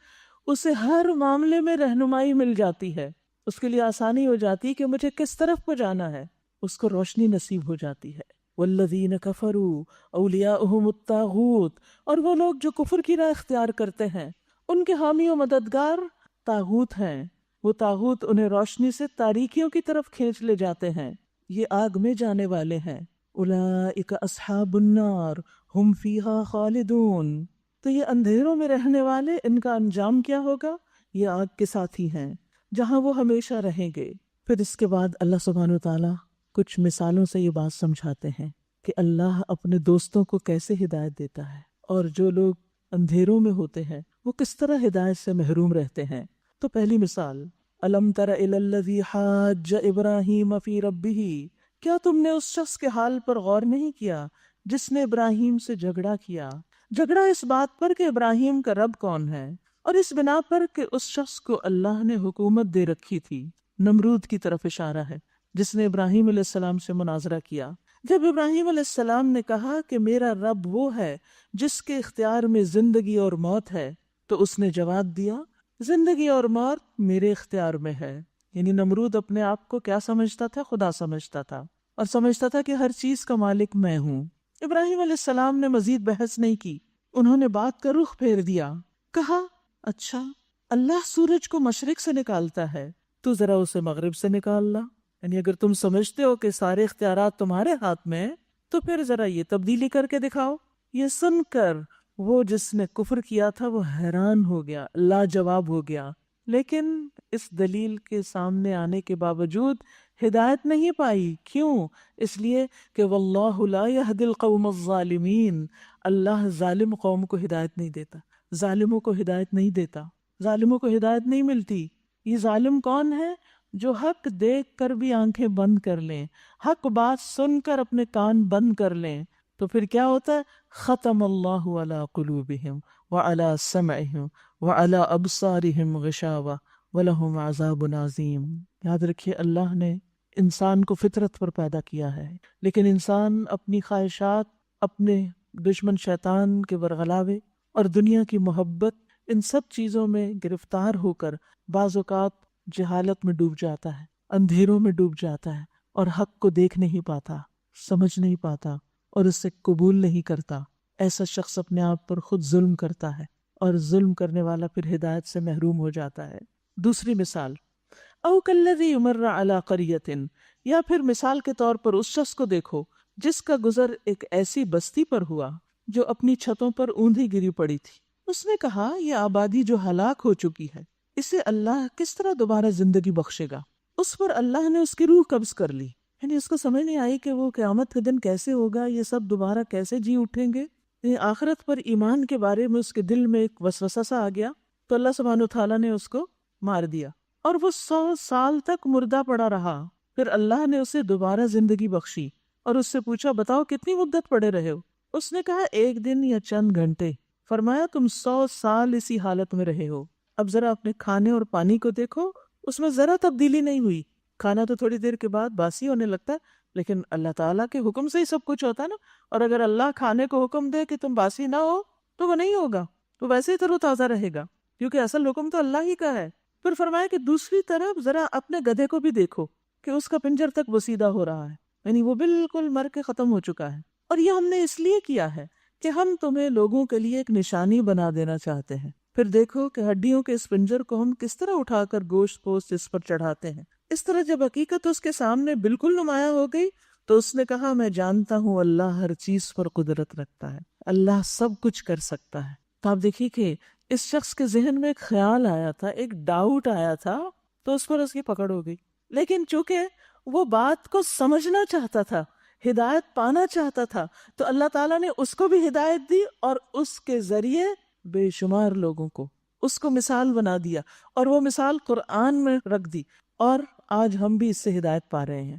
اسے ہر معاملے میں رہنمائی مل جاتی ہے، اس کے لیے آسانی ہو جاتی ہے کہ مجھے کس طرف کو جانا ہے، اس کو روشنی نصیب ہو جاتی ہے. والذین کفروا اولیاؤہم الطاغوت، اور وہ لوگ جو کفر کی راہ اختیار کرتے ہیں ان کے حامی و مددگار طاغوت ہیں، وہ طاغوت انہیں روشنی سے تاریکیوں کی طرف کھینچ لے جاتے ہیں، یہ آگ میں جانے والے ہیں. اولئک اصحاب النار ہم فیہا خالدون، تو یہ اندھیروں میں رہنے والے، ان کا انجام کیا ہوگا؟ یہ آگ کے ساتھی ہیں جہاں وہ ہمیشہ رہیں گے۔ پھر اس کے بعد اللہ سبحانہ وتعالیٰ کچھ مثالوں سے یہ بات سمجھاتے ہیں کہ اللہ اپنے دوستوں کو کیسے ہدایت دیتا ہے، اور جو لوگ اندھیروں میں ہوتے ہیں وہ کس طرح ہدایت سے محروم رہتے ہیں۔ تو پہلی مثال، الم تر الی الذی حاج ابراہیم فی ربہ، کیا تم نے اس شخص کے حال پر غور نہیں کیا جس نے ابراہیم سے جھگڑا کیا؟ جھگڑا اس بات پر کہ ابراہیم کا رب کون ہے، اور اس بنا پر کہ اس شخص کو اللہ نے حکومت دے رکھی تھی۔ نمرود کی طرف اشارہ ہے جس نے ابراہیم علیہ السلام سے مناظرہ کیا۔ جب ابراہیم علیہ السلام نے کہا کہ میرا رب وہ ہے جس کے اختیار میں زندگی اور موت ہے، تو اس نے جواب دیا زندگی اور موت میرے اختیار میں ہے۔ یعنی نمرود اپنے آپ کو کیا سمجھتا تھا؟ خدا سمجھتا تھا، اور سمجھتا تھا کہ ہر چیز کا مالک میں ہوں۔ ابراہیم علیہ السلام نے مزید بحث نہیں کی، انہوں نے بات کا رخ پھیر دیا، کہا اچھا اللہ سورج کو مشرق سے نکالتا ہے، تو ذرا اسے مغرب سے نکال لا۔ یعنی اگر تم سمجھتے ہو کہ سارے اختیارات تمہارے ہاتھ میں ہیں تو پھر ذرا یہ تبدیلی کر کے دکھاؤ۔ یہ سن کر وہ جس نے کفر کیا تھا وہ حیران ہو گیا، لاجواب ہو گیا، لیکن اس دلیل کے سامنے آنے کے باوجود ہدایت نہیں پائی۔ کیوں؟ اس لیے کہ واللہ لا یہدی القوم الظالمین، اللہ ظالم قوم کو ہدایت نہیں دیتا، ظالموں کو ہدایت نہیں دیتا، ظالموں کو ہدایت نہیں ملتی۔ یہ ظالم کون ہے؟ جو حق دیکھ کر بھی آنکھیں بند کر لیں، حق بات سن کر اپنے کان بند کر لیں، تو پھر کیا ہوتا ہے؟ ختم اللہ علی قلوبہم وعلی سمعہم وعلی ابصارہم غشاوہ وَلَهُمْ عَذَابٌ عَظِيمٌ۔ یاد رکھیے اللہ نے انسان کو فطرت پر پیدا کیا ہے، لیکن انسان اپنی خواہشات، اپنے دشمن شیطان کے ورغلاوے اور دنیا کی محبت، ان سب چیزوں میں گرفتار ہو کر بعض اوقات جہالت میں ڈوب جاتا ہے، اندھیروں میں ڈوب جاتا ہے، اور حق کو دیکھ نہیں پاتا، سمجھ نہیں پاتا، اور اسے قبول نہیں کرتا۔ ایسا شخص اپنے آپ پر خود ظلم کرتا ہے، اور ظلم کرنے والا پھر ہدایت سے محروم ہو جاتا ہے۔ دوسری مثال، او کالذی مر علی قریۃ، یا پھر مثال کے طور پر اس شخص کو دیکھو جس کا گزر ایک ایسی بستی پر ہوا جو اپنی چھتوں پر اوندھی گری پڑی تھی۔ اس نے کہا یہ آبادی جو ہلاک ہو چکی ہے، اسے اللہ کس طرح دوبارہ زندگی بخشے گا؟ اس پر اللہ نے اس کی روح قبض کر لی، یعنی اس کو سمجھ نہیں آئی کہ وہ قیامت کے دن کیسے ہوگا، یہ سب دوبارہ کیسے جی اٹھیں گے۔ یعنی آخرت پر ایمان کے بارے میں اس کے دل میں ایک وسوسہ سا آ گیا، تو اللہ سبحانہ وتعالیٰ نے اس کو مار دیا، اور وہ 100 سال تک مردہ پڑا رہا۔ پھر اللہ نے اسے دوبارہ زندگی بخشی اور اس سے پوچھا بتاؤ کتنی مدت پڑے رہے ہو؟ اس نے کہا 1 دن یا چند گھنٹے۔ فرمایا تم 100 سال اسی حالت میں رہے ہو، اب ذرا اپنے کھانے اور پانی کو دیکھو، اس میں ذرا تبدیلی نہیں ہوئی۔ کھانا تو تھوڑی دیر کے بعد باسی ہونے لگتا ہے، لیکن اللہ تعالیٰ کے حکم سے ہی سب کچھ ہوتا ہے نا، اور اگر اللہ کھانے کو حکم دے کہ تم باسی نہ ہو تو وہ نہیں ہوگا، تو ویسے ہی تر و تازہ رہے گا، کیونکہ اصل حکم تو اللہ ہی کا ہے۔ پھر فرمایا کہ دوسری طرف ذرا اپنے گدھے کو بھی دیکھو کہ اس کا پنجر تک بسیدہ ہو رہا ہے، یعنی وہ بالکل مر کے ختم ہو چکا ہے، اور یہ ہم نے اس لیے کیا ہے کہ ہم تمہیں لوگوں کے لیے ایک نشانی بنا دینا چاہتے ہیں۔ پھر دیکھو کہ ہڈیوں کے اس پنجر کو ہم کس طرح اٹھا کر گوشت پوست اس پر چڑھاتے ہیں۔ اس طرح جب حقیقت اس کے سامنے بالکل نمایاں ہو گئی تو اس نے کہا میں جانتا ہوں اللہ ہر چیز پر قدرت رکھتا ہے، اللہ سب کچھ کر سکتا ہے۔ تو آپ دیکھیے کہ اس شخص کے ذہن میں ایک خیال آیا تھا، ایک ڈاؤٹ آیا تھا، تو اس پر اس کی پکڑ ہو گئی، لیکن چونکہ وہ بات کو سمجھنا چاہتا تھا، ہدایت پانا چاہتا تھا، تو اللہ تعالیٰ نے اس کو بھی ہدایت دی اور اس کے ذریعے بے شمار لوگوں کو اس کو مثال بنا دیا، اور وہ مثال قرآن میں رکھ دی، اور آج ہم بھی اس سے ہدایت پا رہے ہیں۔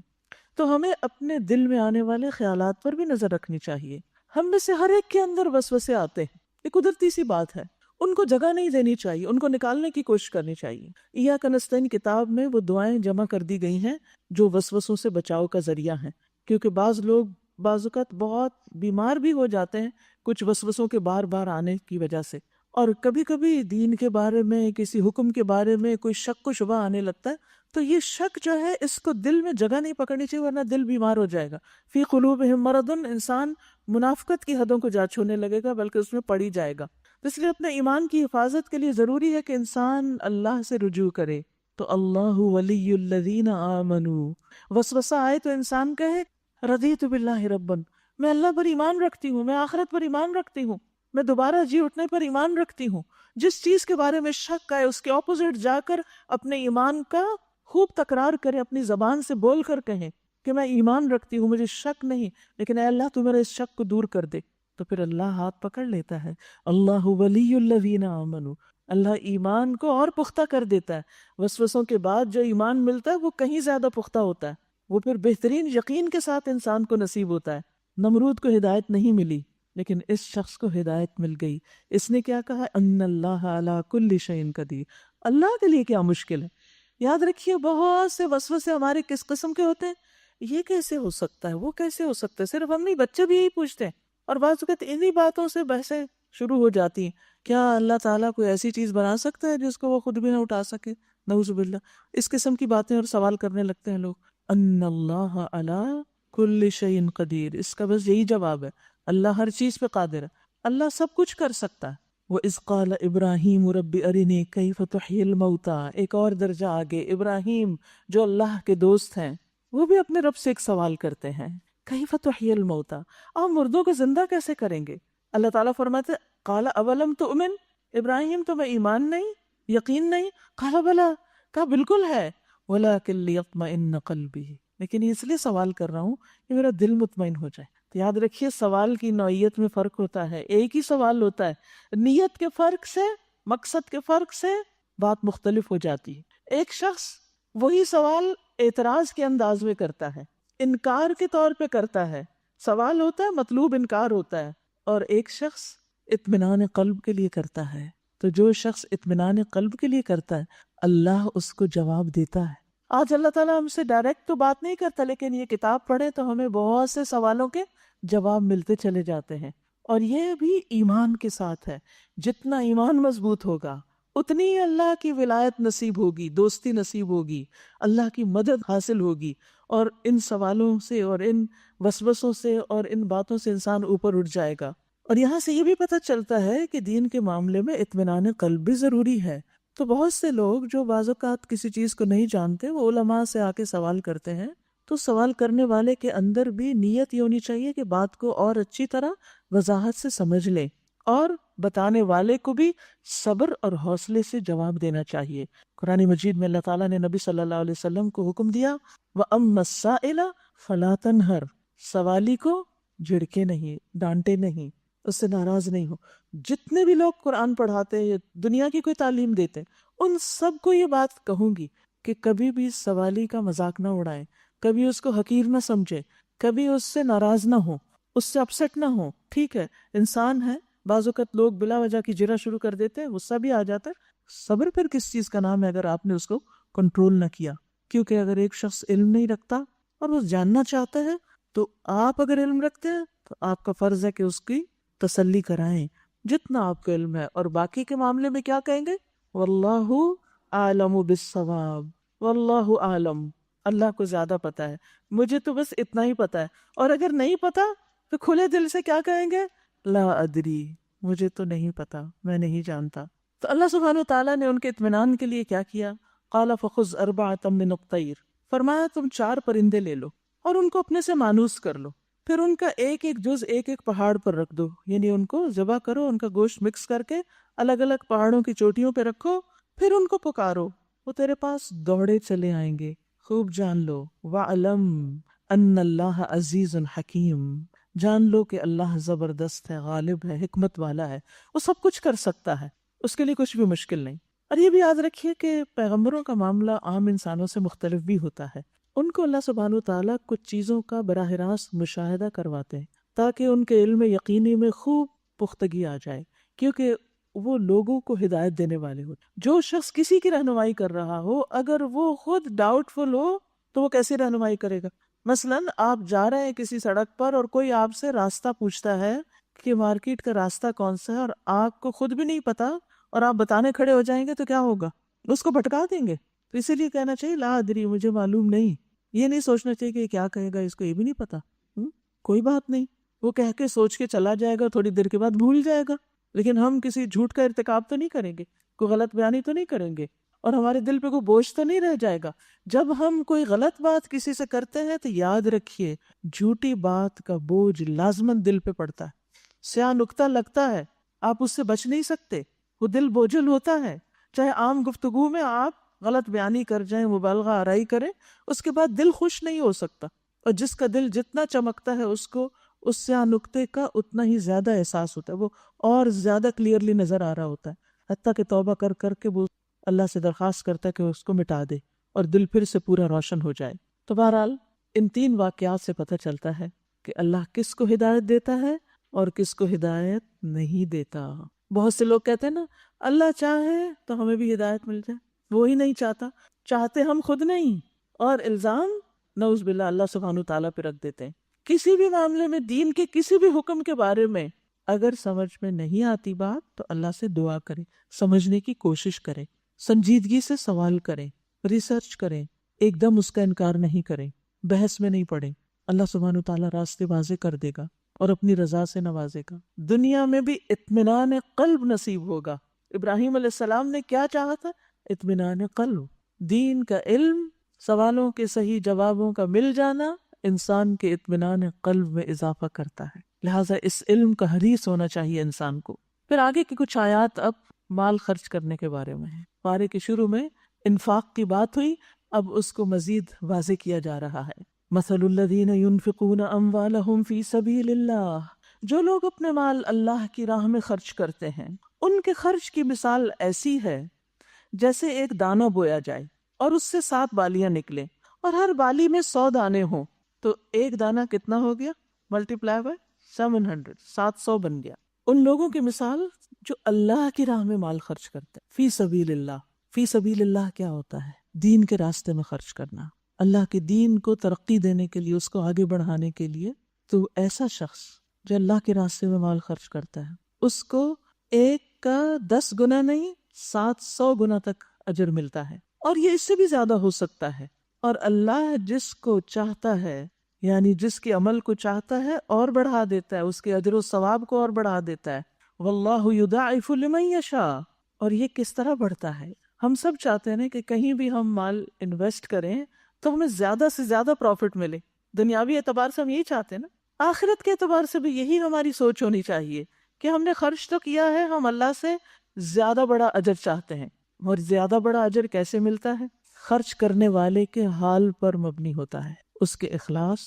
تو ہمیں اپنے دل میں آنے والے خیالات پر بھی نظر رکھنی چاہیے۔ ہم میں سے ہر ایک کے اندر وسوسے آتے ہیں، یہ قدرتی سی بات ہے، ان کو جگہ نہیں دینی چاہیے، ان کو نکالنے کی کوشش کرنی چاہیے۔ ایاک نستعین کتاب میں وہ دعائیں جمع کر دی گئی ہیں جو وسوسوں سے بچاؤ کا ذریعہ ہیں، کیونکہ بعض لوگ بعض اوقات بہت بیمار بھی ہو جاتے ہیں کچھ وسوسوں کے بار بار آنے کی وجہ سے، اور کبھی کبھی دین کے بارے میں، کسی حکم کے بارے میں کوئی شک و شبہ آنے لگتا ہے، تو یہ شک جو ہے اس کو دل میں جگہ نہیں پکڑنی چاہیے، ورنہ دل بیمار ہو جائے گا۔ فی قلوبہم مرض، انسان منافقت کی حدوں کو جا چھونے لگے گا، بلکہ اس میں پڑ ہی جائے گا۔ اس لیے اپنے ایمان کی حفاظت کے لیے ضروری ہے کہ انسان اللہ سے رجوع کرے۔ تو اللہ ولی الذین آمنوا، وسوسہ آئے تو انسان کہے رضیت باللہ ربا، میں اللہ پر ایمان رکھتی ہوں، میں آخرت پر ایمان رکھتی ہوں، میں دوبارہ جی اٹھنے پر ایمان رکھتی ہوں. جس چیز کے بارے میں شک ہے اس کے اپوزٹ جا کر اپنے ایمان کا خوب تکرار کریں، اپنی زبان سے بول کر کہیں کہ میں ایمان رکھتی ہوں، مجھے شک نہیں، لیکن اے اللہ تو میرے اس شک کو دور کر دے. تو پھر اللہ ہاتھ پکڑ لیتا ہے. اللہ ولی الذین آمنوا، اللہ ایمان کو اور پختہ کر دیتا ہے. وسوسوں کے بعد جو ایمان ملتا ہے وہ کہیں زیادہ پختہ ہوتا ہے، وہ پھر بہترین یقین کے ساتھ انسان کو نصیب ہوتا ہے. نمرود کو ہدایت نہیں ملی لیکن اس شخص کو ہدایت مل گئی. اس نے کیا کہا؟ ان اللہ علی کل شیء قدیر. اللہ کے لیے کیا مشکل ہے؟ یاد رکھیے بہت سے وسوسے ہمارے کس قسم کے ہوتے ہیں؟ یہ کیسے ہو سکتا ہے، وہ کیسے ہو سکتا ہے. صرف ہم نہیں، بچے بھی یہی پوچھتے ہیں، اور بعض اوقات انہی باتوں سے بحثیں شروع ہو جاتی ہیں. کیا اللہ تعالیٰ کوئی ایسی چیز بنا سکتا ہے جس کو وہ خود بھی نہ اٹھا سکے؟ نعوذ باللہ. اس قسم کی باتیں اور سوال کرنے لگتے ہیں لوگ. ان اللہ علی کل شیء قدیر، اس کا بس یہی جواب ہے، اللہ ہر چیز پہ قادر ہے، اللہ سب کچھ کر سکتا ہے. وَإِذْ قَالَ إِبْرَاهِيمُ رَبِّ أَرِنِي كَيْفَ تُحْيِي الْمَوْتَى. ایک اور درجہ آگے ابراہیم جو اللہ کے دوست ہیں وہ بھی اپنے رب سے ایک سوال کرتے ہیں، کیف تحیی الموتى، آپ مردوں کو زندہ کیسے کریں گے؟ اللہ تعالیٰ فرماتے قال اولم تؤمن، ابراہیم تمہیں ایمان نہیں، یقین نہیں؟ قال بلا، کہا بالکل ہے، ولکن لیطمئن قلبی، لیکن اس لیے سوال کر رہا ہوں کہ میرا دل مطمئن ہو جائے. تو یاد رکھیے سوال کی نوعیت میں فرق ہوتا ہے، ایک ہی سوال ہوتا ہے، نیت کے فرق سے، مقصد کے فرق سے بات مختلف ہو جاتی ہے. ایک شخص وہی سوال اعتراض کے انداز میں کرتا ہے، انکار کے طور پہ کرتا ہے، سوال ہوتا ہے مطلوب انکار ہوتا ہے، اور ایک شخص اطمینان قلب کے لیے کرتا ہے. تو جو شخص اطمینان قلب کے لیے کرتا ہے اللہ اس کو جواب دیتا ہے. آج اللہ تعالیٰ ہم سے ڈائریکٹ تو بات نہیں کرتا، لیکن یہ کتاب پڑھیں تو ہمیں بہت سے سوالوں کے جواب ملتے چلے جاتے ہیں. اور یہ بھی ایمان کے ساتھ ہے. جتنا ایمان مضبوط ہوگا اتنی ہی اللہ کی ولایت نصیب ہوگی، دوستی نصیب ہوگی، اللہ کی مدد حاصل ہوگی، اور ان سوالوں سے اور ان وسوسوں سے اور ان باتوں سے انسان اوپر اٹھ جائے گا. اور یہاں سے یہ بھی پتہ چلتا ہے کہ دین کے معاملے میں اطمینان قلب بھی ضروری ہے. تو بہت سے لوگ جو بعض اوقات کسی چیز کو نہیں جانتے وہ علماء سے آ کے سوال کرتے ہیں، تو سوال کرنے والے کے اندر بھی نیت یہ ہونی چاہیے کہ بات کو اور اچھی طرح وضاحت سے سمجھ لے، اور بتانے والے کو بھی صبر اور حوصلے سے جواب دینا چاہیے. قرآن مجید میں اللہ تعالیٰ نے نبی صلی اللہ علیہ وسلم کو حکم دیا وَأَمَّا السَّائِلَ فَلَا تَنْهَرْ، سوالی کو جھڑکے نہیں، ڈانٹے نہیں، اس سے ناراض نہیں ہو. جتنے بھی لوگ قرآن پڑھاتے ہیں، دنیا کی کوئی تعلیم دیتے، ان سب کو یہ بات کہوں گی کہ کبھی بھی سوالی کا مذاق نہ اڑائیں، کبھی اس کو حقیر نہ سمجھے، کبھی اس سے ناراض نہ ہو، اس سے اپسٹ نہ ہو. ٹھیک ہے انسان ہے، بعض اوقات لوگ بلا وجہ کی جرا شروع کر دیتے ہیں، غصہ بھی آ جاتا ہے. صبر پھر کس چیز کا نام ہے اگر آپ نے اس کو کنٹرول نہ کیا؟ کیونکہ اگر ایک شخص علم نہیں رکھتا اور وہ جاننا چاہتا ہے تو آپ اگر علم رکھتے ہیں تو آپ کا فرض ہے کہ اس کی تسلی کرائیں جتنا آپ کو علم ہے. اور باقی کے معاملے میں کیا کہیں گے؟ واللہ اعلم بالصواب، واللہ اعلم، اللہ کو زیادہ پتا ہے، مجھے تو بس اتنا ہی پتا ہے. اور اگر نہیں پتا تو کھلے دل سے کیا کہیں گے؟ لا ادری، مجھے تو نہیں پتا، میں نہیں جانتا. تو اللہ سبحانہ وتعالیٰ نے ان کے اطمینان کے لیے کیا کیا؟ قال فخذ اربعۃ من الطیر، فرمایا تم 4 پرندے لے لو اور ان کو اپنے سے مانوس کر لو، پھر ان کا ایک ایک جز ایک ایک پہاڑ پر رکھ دو، یعنی ان کو ذبح کرو، ان کا گوشت مکس کر کے الگ الگ پہاڑوں کی چوٹیوں پہ رکھو، پھر ان کو پکارو، وہ تیرے پاس دوڑے چلے آئیں گے. خوب جان لو وَعْلَمْ أَنَّ اللَّهَ عَزِيزٌ حَكِيمٌ، جان لو کہ اللہ زبردست ہے، غالب ہے، حکمت والا ہے، وہ سب کچھ کر سکتا ہے، اس کے لیے کچھ بھی مشکل نہیں. اور یہ بھی یاد رکھیے کہ پیغمبروں کا معاملہ عام انسانوں سے مختلف بھی ہوتا ہے. ان کو اللہ سبحانہ وتعالیٰ کچھ چیزوں کا براہ راست مشاہدہ کرواتے ہیں تاکہ ان کے علم یقینی میں خوب پختگی آ جائے، کیونکہ وہ لوگوں کو ہدایت دینے والے ہو. جو شخص کسی کی رہنمائی کر رہا ہو اگر وہ خود ڈاؤٹ فل ہو تو وہ کیسے رہنمائی کرے گا؟ مثلاً آپ جا رہے ہیں کسی سڑک پر اور کوئی آپ سے راستہ پوچھتا ہے کہ مارکیٹ کا راستہ کون سا ہے، اور آپ کو خود بھی نہیں پتا اور آپ بتانے کھڑے ہو جائیں گے تو کیا ہوگا؟ اس کو بھٹکا دیں گے. تو اسی لیے کہنا چاہیے لا ادری، مجھے معلوم نہیں. یہ نہیں سوچنا چاہیے کہ کیا کہے گا، اس کو یہ بھی نہیں پتا. کوئی بات نہیں، وہ کہہ کے سوچ کے چلا جائے گا، تھوڑی دیر کے بعد بھول جائے گا. لیکن ہم کسی جھوٹ کا ارتکاب تو نہیں کریں گے، کوئی غلط بیانی تو نہیں کریں گے. اور ہمارے دل پہ کوئی بوجھ تو نہیں رہ جائے گا. جب ہم کوئی غلط بات کسی سے کرتے ہیں تو یاد رکھیے جھوٹی بات کا بوجھ لازماً دل پہ پڑتا ہے. سیاہ نکتہ لگتا ہے، آپ اس سے بچ نہیں سکتے، وہ دل بوجھل ہوتا ہے. چاہے عام گفتگو میں آپ غلط بیانی کر جائیں، مبالغہ آرائی کریں، اس کے بعد دل خوش نہیں ہو سکتا. اور جس کا دل جتنا چمکتا ہے اس کو اس سیاہ نکتے کا اتنا ہی زیادہ احساس ہوتا ہے، وہ اور زیادہ کلیئرلی نظر آ رہا ہوتا ہے، حتیٰ کہ توبہ کر کر کے وہ اللہ سے درخواست کرتا ہے کہ اس کو مٹا دے اور دل پھر سے پورا روشن ہو جائے. تو بہرحال ان 3 واقعات سے پتہ چلتا ہے کہ اللہ کس کو ہدایت دیتا ہے اور کس کو ہدایت نہیں دیتا. بہت سے لوگ کہتے ہیں نا اللہ چاہے تو ہمیں بھی ہدایت مل جائے، وہی نہیں چاہتا، چاہتے ہم خود نہیں، اور الزام نعوذ باللہ اللہ سبحانہ تعالیٰ پہ رکھ دیتے ہیں. کسی بھی معاملے میں، دین کے کسی بھی حکم کے بارے میں اگر سمجھ میں نہیں آتی بات تو اللہ سے دعا کریں، سمجھنے کی کوشش کریں، سنجیدگی سے سوال کریں، ریسرچ کریں، ایک دم اس کا انکار نہیں کریں، بحث میں نہیں پڑیں. اللہ سبحانہ تعالیٰ راستے واضح کر دے گا اور اپنی رضا سے نوازے گا. دنیا میں بھی اطمینان قلب نصیب ہوگا. ابراہیم علیہ السلام نے کیا چاہا تھا؟ اطمینان قلب. دین کا علم، سوالوں کے صحیح جوابوں کا مل جانا انسان کے اطمینان قلب میں اضافہ کرتا ہے. لہٰذا اس علم کا حریص ہونا چاہیے انسان کو. پھر آگے کی کچھ آیات اب مال خرچ کرنے کے بارے میں ہیں. پارے کے شروع میں انفاق کی بات ہوئی، اب اس کو مزید واضح کیا جا رہا ہے. مثل الذین ينفقون اموالهم فی سبیل اللہ، جو لوگ اپنے مال اللہ کی راہ میں خرچ کرتے ہیں ان کے خرچ کی مثال ایسی ہے جیسے ایک دانہ بویا جائے اور اس سے 7 بالیاں نکلیں اور ہر بالی میں 100 دانے ہوں، تو ایک دانہ کتنا ہو گیا؟ ملٹیپلائی بائی 700، 700 بن گیا. ان لوگوں کی مثال جو اللہ کی راہ میں مال خرچ کرتے ہیں. فی سبیل اللہ، فی سبیل اللہ کیا ہوتا ہے؟ دین کے راستے میں خرچ کرنا، اللہ کے دین کو ترقی دینے کے لیے، اس کو آگے بڑھانے کے لیے. تو ایسا شخص جو اللہ کے راستے میں مال خرچ کرتا ہے اس کو ایک کا 10 گنا نہیں 700 گنا تک اجر ملتا ہے، اور یہ اس سے بھی زیادہ ہو سکتا ہے. اور اللہ جس کو چاہتا ہے، یعنی جس کے عمل کو چاہتا ہے اور بڑھا دیتا ہے، اس کے اجر و ثواب کو اور بڑھا دیتا ہے. واللہ یضاعف لمن یشاء. اور یہ کس طرح بڑھتا ہے؟ ہم سب چاہتے ہیں کہ کہیں بھی ہم مال انویسٹ کریں تو ہمیں زیادہ سے زیادہ پروفٹ ملے. دنیاوی اعتبار سے ہم یہی چاہتے ہیں نا، آخرت کے اعتبار سے بھی یہی ہماری سوچ ہونی چاہیے کہ ہم نے خرچ تو کیا ہے، ہم اللہ سے زیادہ بڑا اجر چاہتے ہیں. اور زیادہ بڑا اجر کیسے ملتا ہے؟ خرچ کرنے والے کے حال پر مبنی ہوتا ہے، اس کے اخلاص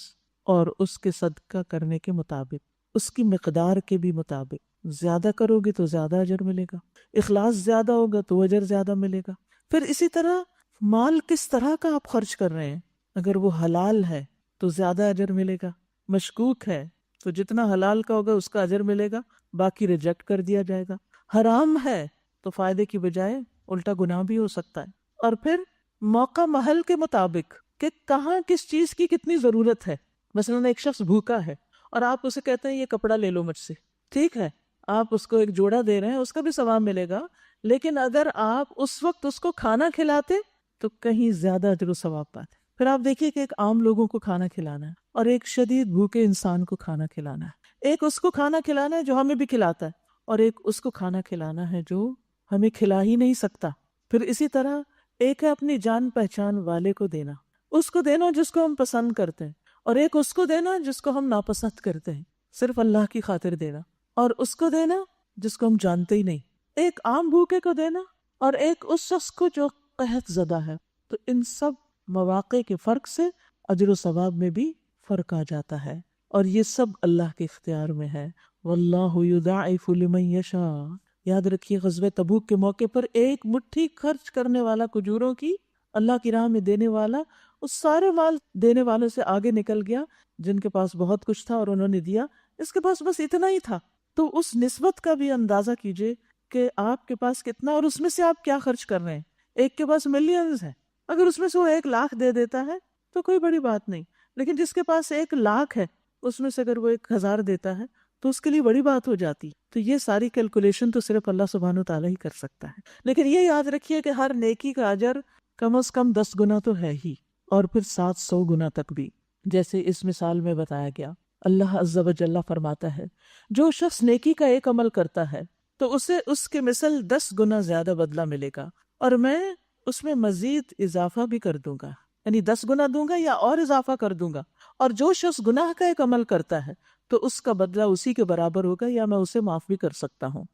اور اس کے صدقہ کرنے کے مطابق، اس کی مقدار کے بھی مطابق. زیادہ کرو گے تو زیادہ اجر ملے گا، اخلاص زیادہ ہوگا تو اجر زیادہ ملے گا. پھر اسی طرح مال کس طرح کا آپ خرچ کر رہے ہیں، اگر وہ حلال ہے تو زیادہ اجر ملے گا، مشکوک ہے تو جتنا حلال کا ہوگا اس کا اجر ملے گا، باقی ریجیکٹ کر دیا جائے گا. حرام ہے تو فائدے کی بجائے الٹا گناہ بھی ہو سکتا ہے. اور پھر موقع محل کے مطابق کہ کہاں کس چیز کی کتنی ضرورت ہے. مثلاً ایک شخص بھوکا ہے اور آپ اسے کہتے ہیں یہ کپڑا لے لو مجھ سے، ٹھیک ہے، آپ اس کو ایک جوڑا دے رہے ہیں، اس کا بھی ثواب ملے گا، لیکن اگر آپ اس وقت اس کو کھانا کھلاتے تو کہیں زیادہ اجر و ثواب پاتے. پھر آپ دیکھیے کہ ایک عام لوگوں کو کھانا کھلانا ہے اور ایک شدید بھوکے انسان کو کھانا کھلانا ہے. ایک اس کو کھانا کھلانا ہے جو ہمیں بھی کھلاتا ہے، اور ایک اس کو کھانا کھلانا ہے جو ہمیں کھلا ہی نہیں سکتا. پھر اسی طرح ایک ہے اپنی جان پہچان والے کو دینا، اس کو دینا جس کو ہم پسند کرتے ہیں، اور ایک اس کو دینا جس کو ہم ناپسند کرتے ہیں، صرف اللہ کی خاطر دینا. اور اس کو دینا جس کو ہم جانتے ہی نہیں، ایک عام بھوکے کو دینا اور ایک اس شخص کو جو قحط زدہ ہے. تو ان سب مواقع کے فرق سے اجر و ثواب میں بھی فرق آ جاتا ہے، اور یہ سب اللہ کے اختیار میں ہے. واللہ یضاعف لمن یشاء. یاد رکھیے غزوہ تبوک کے موقع پر ایک مٹھی خرچ کرنے والا، کھجوروں کی اللہ کی راہ میں دینے والا، اس سارے مال دینے والوں سے آگے نکل گیا جن کے پاس بہت کچھ تھا اور انہوں نے دیا، اس کے پاس بس اتنا ہی تھا. تو اس نسبت کا بھی اندازہ کیجئے کہ آپ کے پاس کتنا، اور اس میں سے آپ کیا خرچ کر رہے ہیں. ایک کے پاس ملینز ہے، اگر اس میں سے وہ 1 لاکھ دے دیتا ہے تو کوئی بڑی بات نہیں، لیکن جس کے پاس 1 لاکھ ہے اس میں سے اگر وہ 1000 دیتا ہے تو اس کے لیے بڑی بات ہو جاتی. تو یہ ساری کیلکولیشن تو صرف اللہ سبحانہ تعالیٰ ہی کر سکتا ہے. لیکن یہ یاد رکھیے کہ ہر نیکی کا اجر کم از کم 10 گنا تو ہے ہی، اور پھر 700 گنا تک بھی، جیسے اس مثال میں بتایا گیا. اللہ عز و جل فرماتا ہے جو شخص نیکی کا ایک عمل کرتا ہے تو اسے اس کے مثل 10 گنا زیادہ بدلہ ملے گا، اور میں اس میں مزید اضافہ بھی کر دوں گا، یعنی 10 گنا دوں گا یا اور اضافہ کر دوں گا، اور جو شخص گناہ کا ایک عمل کرتا ہے تو اس کا بدلہ اسی کے برابر ہوگا، یا میں اسے معاف بھی کر سکتا ہوں۔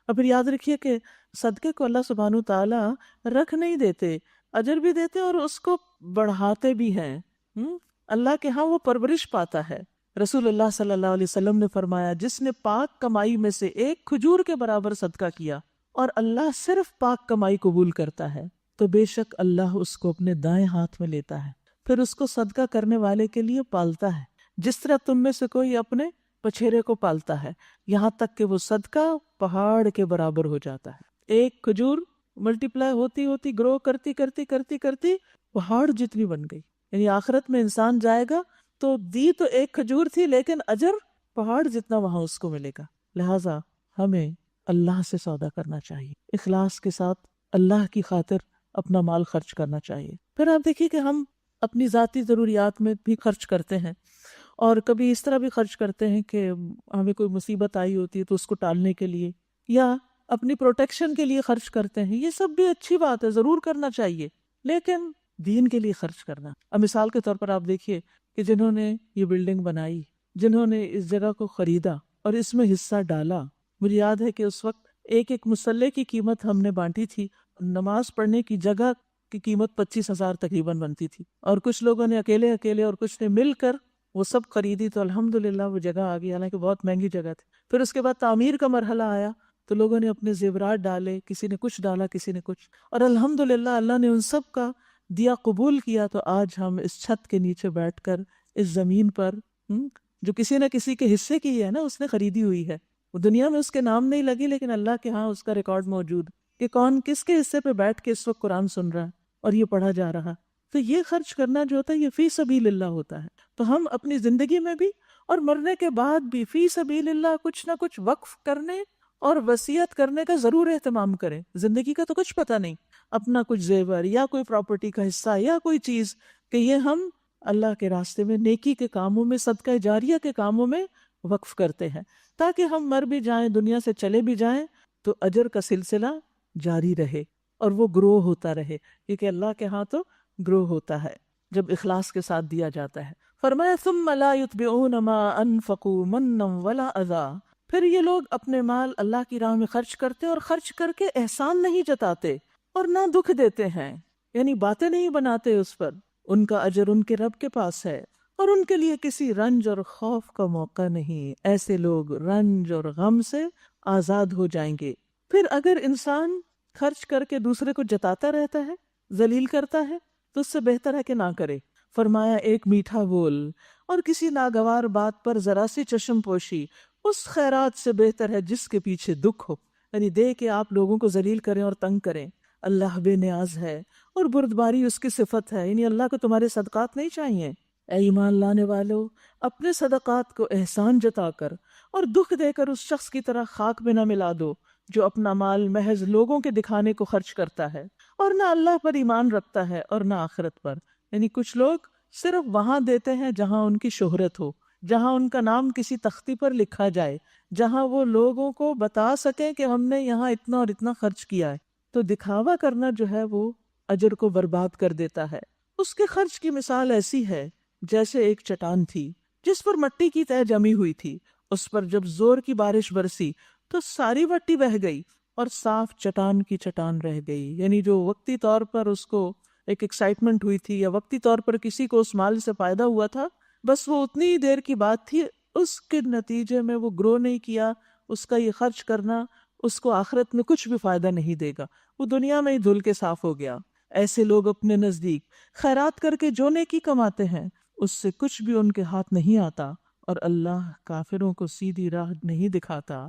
اور پھر یاد رکھیے کہ صدقے کو اللہ سبحانہ تعالیٰ رکھ نہیں دیتے، اجر بھی دیتے اور اس کو بڑھاتے بھی ہیں۔ اللہ کے ہاں وہ پرورش پاتا ہے۔ رسول اللہ صلی اللہ علیہ وسلم نے فرمایا، جس نے پاک کمائی میں سے ایک کھجور کے برابر صدقہ کیا اور اللہ صرف پاک کمائی قبول کرتا ہے تو بے شک اللہ اس کو اپنے دائیں ہاتھ میں لیتا ہے، پھر اس کو صدقہ کرنے والے کے لیے پالتا ہے، جس طرح تم میں سے کوئی اپنے پچھیرے کو پالتا ہے، یہاں تک کہ وہ صدقہ پہاڑ کے برابر ہو جاتا ہے۔ ایک کھجور ملٹیپلائی ہوتی ہوتی گرو کرتی کرتی کرتی کرتی پہاڑ جتنی بن گئی، یعنی آخرت میں انسان جائے گا تو دی تو ایک کھجور تھی لیکن اجر پہاڑ جتنا وہاں اس کو ملے گا۔ لہٰذا ہمیں اللہ سے سودا کرنا چاہیے، اخلاص کے ساتھ اللہ کی خاطر اپنا مال خرچ کرنا چاہیے۔ پھر آپ دیکھیے کہ ہم اپنی ذاتی ضروریات میں بھی خرچ کرتے ہیں، اور کبھی اس طرح بھی خرچ کرتے ہیں کہ ہمیں کوئی مصیبت آئی ہوتی ہے تو اس کو ٹالنے کے لیے یا اپنی پروٹیکشن کے لیے خرچ کرتے ہیں۔ یہ سب بھی اچھی بات ہے، ضرور کرنا چاہیے، لیکن دین کے لیے خرچ کرنا۔ اب مثال کے طور پر آپ دیکھیے کہ جنہوں نے یہ بلڈنگ بنائی، جنہوں نے اس جگہ کو خریدا اور اس میں حصہ ڈالا، مجھے یاد ہے کہ اس وقت ایک مسلح کی قیمت ہم نے بانٹی تھی، نماز پڑھنے کی جگہ کی قیمت 25,000 تقریباً بنتی تھی، اور کچھ لوگوں نے اکیلے اور کچھ نے مل کر وہ سب خریدی، تو الحمدللہ وہ جگہ آ گئی، حالانکہ بہت مہنگی جگہ تھی۔ پھر اس کے بعد تعمیر کا مرحلہ آیا تو لوگوں نے اپنے زیورات ڈالے، کسی نے کچھ ڈالا، کسی نے کچھ، اور الحمدللہ اللہ نے ان سب کا دیا قبول کیا، تو آج ہم اس چھت کے نیچے بیٹھ کر اس زمین پر جو کسی نہ کسی کے حصے کی ہے نا، اس نے خریدی ہوئی ہے، وہ دنیا میں اس کے نام نہیں لگی لیکن اللہ کے ہاں اس کا ریکارڈ موجود کہ کون کس کے حصے پہ بیٹھ کے اس وقت قرآن سن رہا ہے اور یہ پڑھا جا رہا۔ تو یہ خرچ کرنا جو ہوتا ہے یہ فی سبیل اللہ ہوتا ہے۔ تو ہم اپنی زندگی میں بھی اور مرنے کے بعد بھی فی سبیل اللہ کچھ نہ کچھ وقف کرنے اور وصیت کرنے کا ضرور اہتمام کریں۔ زندگی کا تو کچھ پتہ نہیں، اپنا کچھ زیور یا کوئی پراپرٹی کا حصہ یا کوئی چیز کہ یہ ہم اللہ کے راستے میں، نیکی کے کاموں میں، صدقہ جاریہ کے کاموں میں وقف کرتے ہیں، تاکہ ہم مر بھی جائیں، دنیا سے چلے بھی جائیں تو اجر کا سلسلہ جاری رہے اور وہ گرو ہوتا رہے، کیونکہ اللہ کے ہاں تو گرو ہوتا ہے جب اخلاص کے ساتھ دیا جاتا ہے۔ فرمایا ثم لا يتبعون ما انفقوا منا ولا اذى، پھر یہ لوگ اپنے مال اللہ کی راہ میں خرچ کرتے اور خرچ کر کے احسان نہیں جتاتے اور نہ دکھ دیتے ہیں، یعنی باتیں نہیں بناتے اس پر، ان کا اجر ان کے رب کے پاس ہے اور ان کے لیے کسی رنج اور خوف کا موقع نہیں، ایسے لوگ رنج اور غم سے آزاد ہو جائیں گے۔ پھر اگر انسان خرچ کر کے دوسرے کو جتاتا رہتا ہے، ذلیل کرتا ہے، تو اس سے بہتر ہے کہ نہ کرے۔ فرمایا ایک میٹھا بول اور کسی ناگوار بات پر ذرا سی چشم پوشی اس خیرات سے بہتر ہے جس کے پیچھے دکھ ہو، یعنی دے کہ آپ لوگوں کو ذلیل کریں اور تنگ کریں۔ اللہ بے نیاز ہے اور بردباری اس کی صفت ہے، یعنی اللہ کو تمہارے صدقات نہیں چاہیے۔ اے ایمان لانے والو، اپنے صدقات کو احسان جتا کر اور دکھ دے کر اس شخص کی طرح خاک میں نہ ملا دو جو اپنا مال محض لوگوں کے دکھانے کو خرچ کرتا ہے اور نہ اللہ پر ایمان رکھتا ہے اور نہ آخرت پر۔ یعنی کچھ لوگ صرف وہاں دیتے ہیں جہاں ان کی شہرت ہو، جہاں ان کا نام کسی تختی پر لکھا جائے، جہاں وہ لوگوں کو بتا سکیں کہ ہم نے یہاں اتنا اور اتنا خرچ کیا ہے۔ تو دکھاوا کرنا جو ہے وہ اجر کو برباد کر دیتا ہے۔ اس کے خرچ کی مثال ایسی ہے جیسے ایک چٹان تھی جس پر مٹی کی تہ جمی ہوئی تھی، اس پر جب زور کی بارش برسی تو ساری مٹی بہہ گئی اور صاف چٹان کی چٹان رہ گئی۔ یعنی جو وقتی طور پر اس کو ایک ایکسائٹمنٹ ہوئی تھی یا وقتی طور پر کسی کو اس مال سے فائدہ ہوا تھا، بس وہ اتنی ہی دیر کی بات تھی، اس کے نتیجے میں وہ گرو نہیں کیا۔ اس کا یہ خرچ کرنا اس کو آخرت میں کچھ بھی فائدہ نہیں دے گا، وہ دنیا میں ہی دھل کے صاف ہو گیا۔ ایسے لوگ اپنے نزدیک خیرات کر کے جو نیکی کماتے ہیں اس سے کچھ بھی ان کے ہاتھ نہیں آتا، اور اللہ کافروں کو سیدھی راہ نہیں دکھاتا۔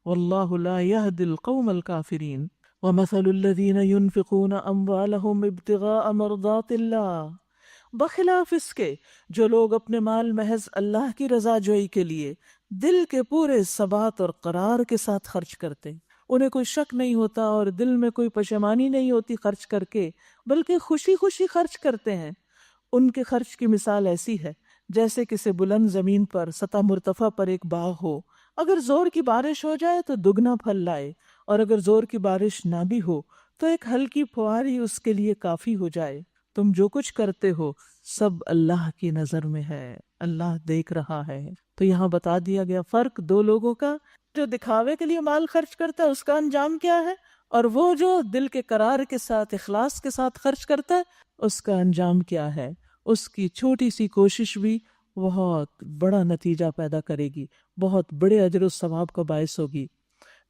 واللہ لا يهدي القوم الكافرین ومثل الذین ينفقون اموالهم ابتغاء مرضات اللہ، بخلاف اس کے جو لوگ اپنے مال محض اللہ کی رضا جوئی کے لیے دل کے پورے ثبات اور قرار کے ساتھ خرچ کرتے، انہیں کوئی شک نہیں ہوتا اور دل میں کوئی پشیمانی نہیں ہوتی خرچ کر کے، بلکہ خوشی خوشی خرچ کرتے ہیں، ان کے خرچ کی مثال ایسی ہے جیسے کسی بلند زمین پر سطح مرتفع پر ایک باغ ہو، اگر زور کی بارش ہو جائے تو دگنا پھل لائے، اور اگر زور کی بارش نہ بھی ہو تو ایک ہلکی پھوار ہی اس کے لیے کافی ہو جائے۔ تم جو کچھ کرتے ہو سب اللہ کی نظر میں ہے، اللہ دیکھ رہا ہے۔ تو یہاں بتا دیا گیا فرق دو لوگوں کا، جو دکھاوے کے لیے مال خرچ کرتا ہے اس کا انجام کیا ہے، اور وہ جو دل کے قرار کے ساتھ اخلاص کے ساتھ خرچ کرتا ہے اس کا انجام کیا ہے۔ اس کی چھوٹی سی کوشش بھی بہت بڑا نتیجہ پیدا کرے گی، بہت بڑے اجر و ثواب کا باعث ہوگی۔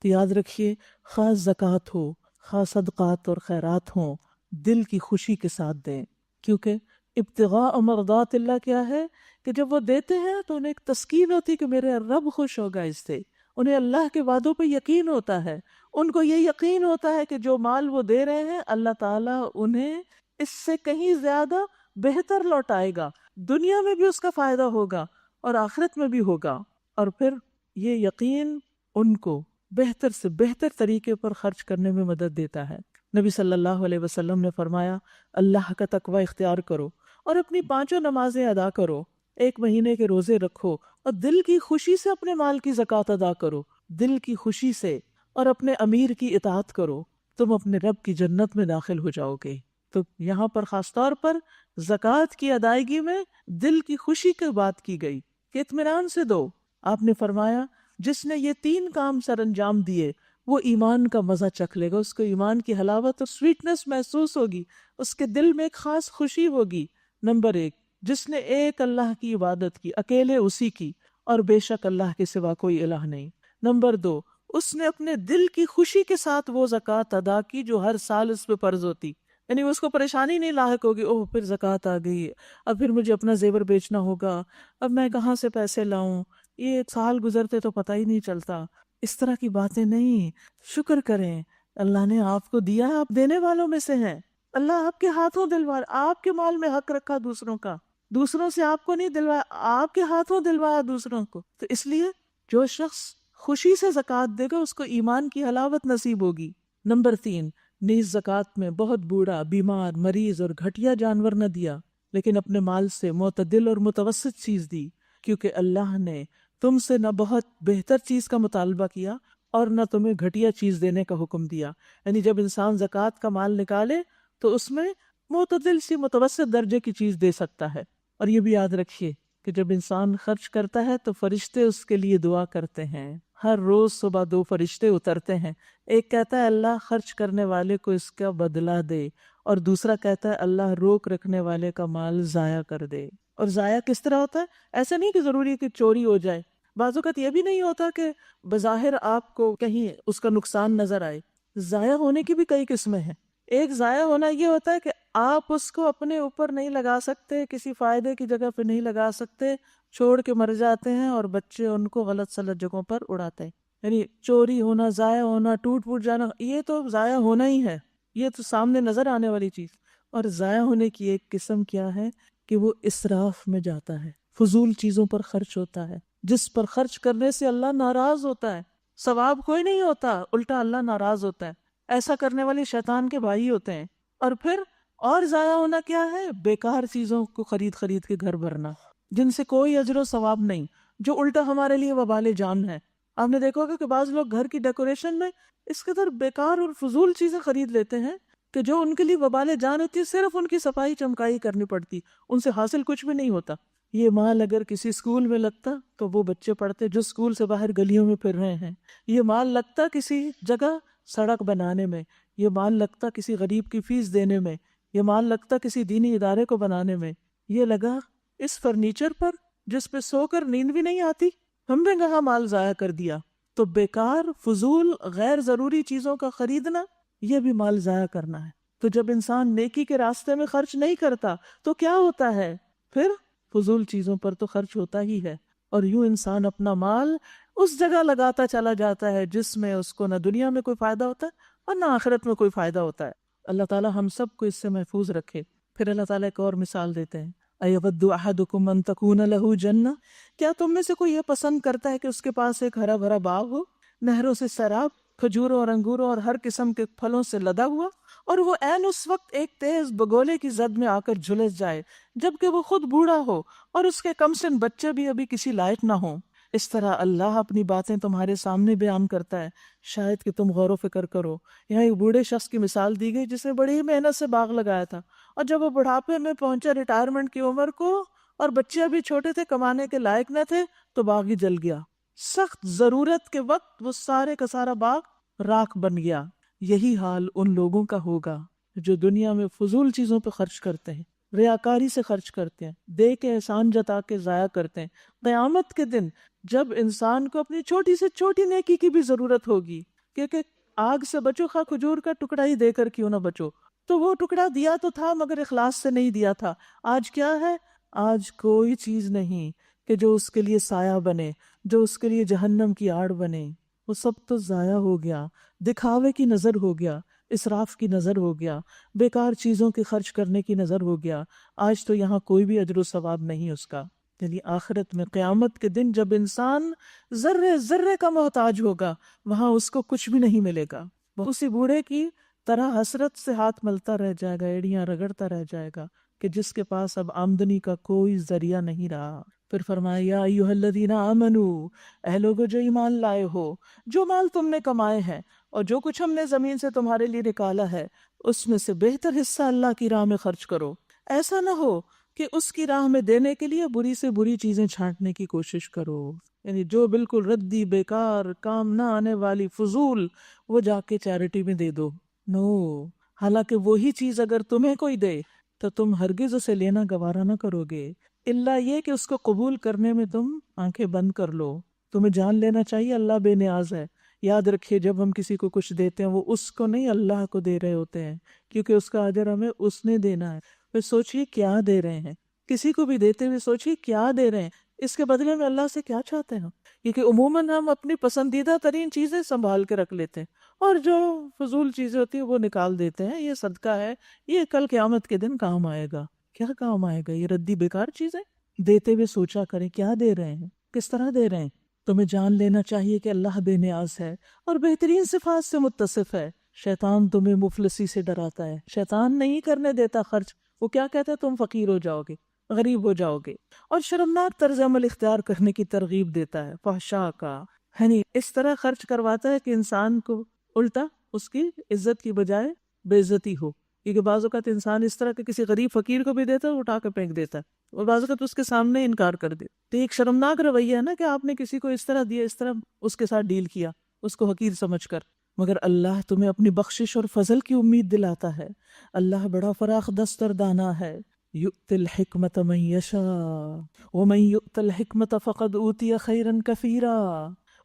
تو یاد رکھیے، خاص زکوٰۃ ہو، خاص صدقات اور خیرات ہوں، دل کی خوشی کے ساتھ دیں، کیونکہ ابتغاء مرضات اللہ کیا ہے کہ جب وہ دیتے ہیں تو انہیں ایک تسکین ہوتی کہ میرے رب خوش ہوگا اس سے، انہیں اللہ کے وعدوں پہ یقین ہوتا ہے، ان کو یہ یقین ہوتا ہے کہ جو مال وہ دے رہے ہیں اللہ تعالیٰ انہیں اس سے کہیں زیادہ بہتر لوٹائے گا، دنیا میں بھی اس کا فائدہ ہوگا اور آخرت میں بھی ہوگا، اور پھر یہ یقین ان کو بہتر سے بہتر طریقے پر خرچ کرنے میں مدد دیتا ہے۔ نبی صلی اللہ علیہ وسلم نے فرمایا، اللہ کا تقوی اختیار کرو اور اپنی 5 نمازیں ادا کرو، 1 مہینے کے روزے رکھو اور دل کی خوشی سے اپنے مال کی زکوٰۃ ادا کرو، دل کی خوشی سے، اور اپنے امیر کی اطاعت کرو، تم اپنے رب کی جنت میں داخل ہو جاؤ گے۔ تو یہاں پر خاص طور پر زکوٰۃ کی ادائیگی میں دل کی خوشی کی بات کی گئی کہ اطمینان سے دو۔ آپ نے فرمایا جس نے یہ 3 کام سر انجام دیے وہ ایمان کا مزہ چکھ لے گا، اس کو ایمان کی حلاوت اور سویٹنس محسوس ہوگی، اس کے دل میں ایک خاص خوشی ہوگی۔ نمبر 1، جس نے ایک اللہ کی عبادت کی، اکیلے اسی کی، اور بے شک اللہ کے سوا کوئی الہ نہیں۔ نمبر 2، اس نے اپنے دل کی خوشی کے ساتھ وہ زکوٰۃ ادا کی جو ہر سال اس پہ فرض ہوتی، یعنی اس کو پریشانی نہیں لاحق ہوگی، اوہ پھر زکوٰۃ آ گئی، اب پھر مجھے اپنا زیور بیچنا ہوگا، اب میں کہاں سے پیسے لاؤں، یہ سال گزرتے تو پتہ ہی نہیں چلتا۔ اس طرح کی باتیں نہیں، شکر کریں، اللہ نے آپ کو دیا ہے، آپ دینے والوں میں سے ہیں، اللہ آپ کے ہاتھوں دلوایا، آپ کے مال میں حق رکھا دوسروں کا، دوسروں سے آپ کو نہیں دلوایا، آپ کے ہاتھوں دلوایا دوسروں کو۔ تو اس لیے جو شخص خوشی سے زکوٰۃ دے گا اس کو ایمان کی حلاوت نصیب ہوگی۔ نمبر 3، نیز زکوٰۃ میں بہت بوڑھا، بیمار، مریض اور گھٹیا جانور نہ دیا، لیکن اپنے مال سے معتدل اور متوسط چیز دی، کیونکہ اللہ نے تم سے نہ بہت بہتر چیز کا مطالبہ کیا اور نہ تمہیں گھٹیا چیز دینے کا حکم دیا۔ یعنی جب انسان زکوٰۃ کا مال نکالے تو اس میں معتدل سی متوسط درجے کی چیز دے سکتا ہے۔ اور یہ بھی یاد رکھیے کہ جب انسان خرچ کرتا ہے تو فرشتے اس کے لیے دعا کرتے ہیں، ہر روز صبح 2 فرشتے اترتے ہیں، ایک کہتا ہے اللہ خرچ کرنے والے کو اس کا بدلہ دے، اور دوسرا کہتا ہے اللہ روک رکھنے والے کا مال ضائع کر دے۔ اور ضائع کس طرح ہوتا ہے؟ ایسا نہیں کہ ضروری ہے کہ چوری ہو جائے، بعض اوقات یہ بھی نہیں ہوتا کہ بظاہر آپ کو کہیں اس کا نقصان نظر آئے۔ ضائع ہونے کی بھی کئی قسمیں ہیں۔ ایک ضائع ہونا یہ ہوتا ہے کہ آپ اس کو اپنے اوپر نہیں لگا سکتے، کسی فائدے کی جگہ پہ نہیں لگا سکتے، چھوڑ کے مر جاتے ہیں اور بچے ان کو غلط سلط جگہوں پر اڑاتے ہیں۔ یعنی چوری ہونا، ضائع ہونا، ٹوٹ پھوٹ جانا، یہ تو ضائع ہونا ہی ہے، یہ تو سامنے نظر آنے والی چیز۔ اور ضائع ہونے کی ایک قسم کیا ہے کہ وہ اسراف میں جاتا ہے، فضول چیزوں پر خرچ ہوتا ہے، جس پر خرچ کرنے سے اللہ ناراض ہوتا ہے، ثواب کوئی نہیں ہوتا، الٹا اللہ ناراض ہوتا ہے۔ ایسا کرنے والے شیطان کے بھائی ہوتے ہیں۔ اور پھر اور ضائع ہونا کیا ہے؟ بیکار چیزوں کو خرید کے گھر بھرنا، جن سے کوئی اجر و ثواب نہیں، جو الٹا ہمارے لیے وبال جان ہے۔ آپ نے دیکھا ہوگا کہ بعض لوگ گھر کی ڈیکوریشن میں اس قدر بیکار اور فضول چیزیں خرید لیتے ہیں کہ جو ان کے لیے وبال جان ہوتی ہے، صرف ان کی صفائی چمکائی کرنی پڑتی، ان سے حاصل کچھ بھی نہیں ہوتا۔ یہ مال اگر کسی اسکول میں لگتا تو وہ بچے پڑھتے جو اسکول سے باہر گلیوں میں پھر رہے ہیں، یہ مال لگتا کسی جگہ سڑک بنانے میں، یہ مال لگتا کسی غریب کی فیس دینے میں، یہ مال لگتا کسی دینی ادارے کو بنانے میں، یہ لگا اس فرنیچر پر جس پہ سو کر نیند بھی نہیں آتی، ہم نے کہاں مال ضائع کر دیا۔ تو بیکار، فضول، غیر ضروری چیزوں کا خریدنا یہ بھی مال ضائع کرنا ہے۔ تو جب انسان نیکی کے راستے میں خرچ نہیں کرتا تو کیا ہوتا ہے؟ پھر فضول چیزوں پر تو خرچ ہوتا ہی ہے، اور یوں انسان اپنا مال اس جگہ لگاتا چلا جاتا ہے جس میں اس کو نہ دنیا میں کوئی فائدہ ہوتا ہے اور نہ آخرت میں کوئی فائدہ ہوتا ہے۔ اللہ تعالیٰ ہم سب کو اس سے محفوظ رکھے۔ پھر اللہ تعالیٰ ایک اور مثال دیتے ہیں، اَيَوَدُّ أَحَدُكُمْ أَن تَكُونَ لَهُ جَنَّةٌ، کیا تم میں سے کوئی یہ پسند کرتا ہے کہ اس کے پاس ایک ہرا بھرا باغ ہو، نہروں سے سیراب، کھجوروں اور انگوروں اور ہر قسم کے پھلوں سے لدا ہوا، اور وہ عین اس وقت ایک تیز بگولے کی زد میں آ کر جھلس جائے جبکہ وہ خود بوڑھا ہو اور اس کے کم سن بچے بھی ابھی کسی لائق نہ ہوں، اس طرح اللہ اپنی باتیں تمہارے سامنے بیان کرتا ہے، شاید کہ تم غور و فکر کرو۔ یہاں ایک بوڑھے شخص کی مثال دی گئی جس نے بڑی ہی محنت سے باغ لگایا تھا، اور جب وہ بڑھاپے میں پہنچا ریٹائرمنٹ کی عمر کو اور بچے ابھی چھوٹے تھے، کمانے کے لائق نہ تھے، تو باغ ہی جل گیا۔ سخت ضرورت کے وقت وہ سارے کا سارا باغ راکھ بن گیا۔ یہی حال ان لوگوں کا ہوگا جو دنیا میں فضول چیزوں پہ خرچ کرتے ہیں، ریاکاری سے خرچ کرتے ہیں، دے کے احسان جتا کے ضائع کرتے ہیں۔ قیامت کے دن جب انسان کو اپنی چھوٹی سے چھوٹی نیکی کی بھی ضرورت ہوگی، کیونکہ آگ سے بچو خواہ کھجور کا ٹکڑا ہی دے کر کیوں نہ بچو، تو وہ ٹکڑا دیا تو تھا مگر اخلاص سے نہیں دیا تھا۔ آج کیا ہے؟ آج کوئی چیز نہیں کہ جو اس کے لیے سایہ بنے، جو اس کے لیے جہنم کی آڑ بنے۔ وہ سب تو ضائع ہو گیا، دکھاوے کی نظر ہو گیا، اسراف کی نظر ہو گیا، بیکار چیزوں کے خرچ کرنے کی نظر ہو گیا۔ آج تو یہاں کوئی بھی اجر و ثواب نہیں اس کا۔ یعنی آخرت میں قیامت کے دن جب انسان ذرے ذرے کا محتاج ہوگا، وہاں اس کو کچھ بھی نہیں ملے گا۔ وہ اسی بوڑھے کی طرح حسرت سے ہاتھ ملتا رہ جائے گا، ایڑیاں رگڑتا رہ جائے گا کہ جس کے پاس اب آمدنی کا کوئی ذریعہ نہیں رہا۔ پھر فرمایا یا ایھا الذین آمنوا، اے لوگو جو ایمان لائے ہو، جو مال تم نے کمائے ہیں اور جو کچھ ہم نے زمین سے تمہارے لیے نکالا ہے، اس میں سے بہتر حصہ اللہ کی راہ میں خرچ کرو۔ ایسا نہ ہو کہ اس کی راہ میں دینے کے لیے بری سے بری چیزیں چھانٹنے کی کوشش کرو، یعنی جو بالکل ردی، بیکار، کام نہ آنے والی، فضول، وہ جا کے چیریٹی میں دے دو۔ نو، حالانکہ وہی چیز اگر تمہیں کوئی دے تو تم ہرگز اسے لینا گوارا نہ کرو گے، الا یہ کہ اس کو قبول کرنے میں تم آنکھیں بند کر لو۔ تمہیں جان لینا چاہیے اللہ بے نیاز ہے۔ یاد رکھیے جب ہم کسی کو کچھ دیتے ہیں وہ اس کو نہیں اللہ کو دے رہے ہوتے ہیں، کیونکہ اس کا اجر ہمیں اس نے دینا ہے۔ پھر سوچئے کیا دے رہے ہیں، کسی کو بھی دیتے ہوئے سوچئے کیا دے رہے ہیں، اس کے بدلے میں اللہ سے کیا چاہتے ہیں ہم؟ کیونکہ عموماً ہم اپنی پسندیدہ ترین چیزیں سنبھال کے رکھ لیتے ہیں اور جو فضول چیزیں ہوتی ہیں وہ نکال دیتے ہیں۔ یہ صدقہ ہے، یہ کل قیامت کے دن کام آئے گا۔ کیا کام آئے گا؟ یہ ردی بیکار چیزیں دیتے ہوئے سوچا کریں کیا دے رہے ہیں، کس طرح دے رہے ہیں۔ تمہیں جان لینا چاہیے کہ اللہ بے نیاز ہے اور بہترین صفات سے متصف ہے۔ شیطان تمہیں مفلسی سے ڈراتا ہے، شیطان نہیں کرنے دیتا خرچ۔ وہ کیا کہتا ہے؟ تم فقیر ہو جاؤ گے، غریب ہو جاؤ گے، اور شرمناک طرز عمل اختیار کرنے کی ترغیب دیتا ہے، فحشاء کا، یعنی اس طرح خرچ کرواتا ہے کہ انسان کو الٹا اس کی عزت کی بجائے بے عزتی ہو۔ کیونکہ بعض اوقات انسان اس طرح کے کسی غریب فقیر کو بھی دیتا ہے، اٹھا کے پھینک دیتا ہے، اور بعض اوقات اس کے سامنے انکار کر دے۔ تو ایک شرمناک رویہ ہے نا کہ آپ نے کسی کو اس طرح دیا، اس طرح اس کے ساتھ ڈیل کیا، اس کو حقیر سمجھ کر۔ مگر اللہ تمہیں اپنی بخشش اور فضل کی امید دلاتا ہے۔ اللہ بڑا فراخ دست اور دانا ہے۔ یؤتی الحکمت من یشاء ومن یؤت الحکمت فقد اوتی خیرا کثیرا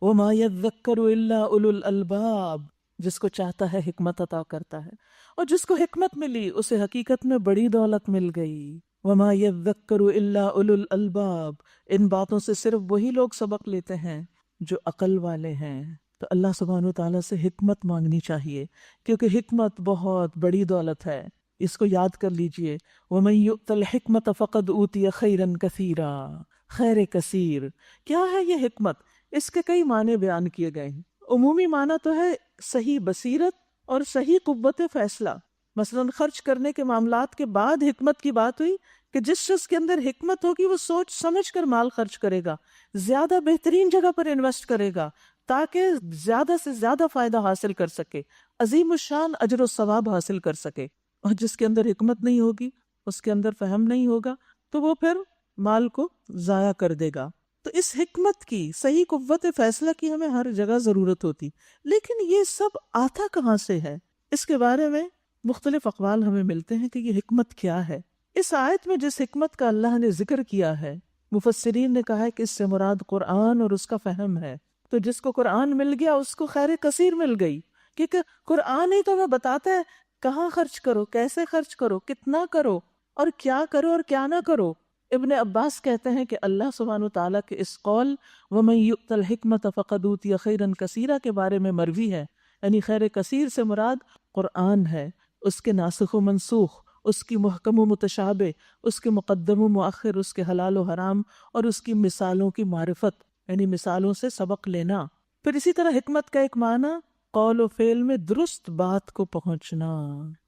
وما یذکر الا اولو الالباب۔ جس کو چاہتا ہے حکمت عطا کرتا ہے، اور جس کو حکمت ملی اسے حقیقت میں بڑی دولت مل گئی۔ وما یذکر الا اولو الالباب، ان باتوں سے صرف وہی لوگ سبق لیتے ہیں جو عقل والے ہیں۔ تو اللہ سبحانہ وتعالیٰ سے حکمت مانگنی چاہیے، کیونکہ حکمت بہت بڑی دولت ہے۔ اس کو یاد کر لیجئے، وَمَن يُؤْتَ الْحِكْمَةَ فَقَدْ أُوتِيَ خَيْرًا كَثِيرًا۔ خیر کثیر کیا ہے یہ حکمت؟ اس کے کئی معنی بیان کیے گئے ہیں۔ عمومی معنی تو ہے صحیح بصیرت اور صحیح قوت فیصلہ۔ مثلا خرچ کرنے کے معاملات کے بعد حکمت کی بات ہوئی کہ جس شخص کے اندر حکمت ہوگی وہ سوچ سمجھ کر مال خرچ کرے گا، زیادہ بہترین جگہ پر انویسٹ کرے گا تاکہ زیادہ سے زیادہ فائدہ حاصل کر سکے، عظیم الشان اجر و ثواب حاصل کر سکے۔ اور جس کے اندر حکمت نہیں ہوگی، اس کے اندر فہم نہیں ہوگا، تو وہ پھر مال کو ضائع کر دے گا۔ تو اس حکمت کی، صحیح قوت فیصلہ کی ہمیں ہر جگہ ضرورت ہوتی، لیکن یہ سب آتا کہاں سے ہے؟ اس کے بارے میں مختلف اقوال ہمیں ملتے ہیں کہ یہ حکمت کیا ہے۔ اس آیت میں جس حکمت کا اللہ نے ذکر کیا ہے، مفسرین نے کہا ہے کہ اس سے مراد قرآن اور اس کا فہم ہے۔ تو جس کو قرآن مل گیا اس کو خیر کثیر مل گئی، کیونکہ قرآن ہی تو ہمیں بتاتا ہے کہاں خرچ کرو، کیسے خرچ کرو، کتنا کرو، اور کیا نہ کرو۔ ابن عباس کہتے ہیں کہ اللہ سبحانہ وتعالیٰ کے اس قول وَمَن يُؤْتَ الْحِكْمَةَ فَقَدْ أُوتِيَ خَيْرًا كَثِيرًا کے بارے میں مروی ہے، یعنی خیر کثیر سے مراد قرآن ہے، اس کے ناسخ و منسوخ، اس کی محکم و متشابہ، اس کے مقدم و مؤخر، اس کے حلال و حرام، اور اس کی مثالوں کی معرفت، یعنی مثالوں سے سبق لینا۔ پھر اسی طرح حکمت کا ایک معنی قول و فعل میں درست بات کو پہنچنا،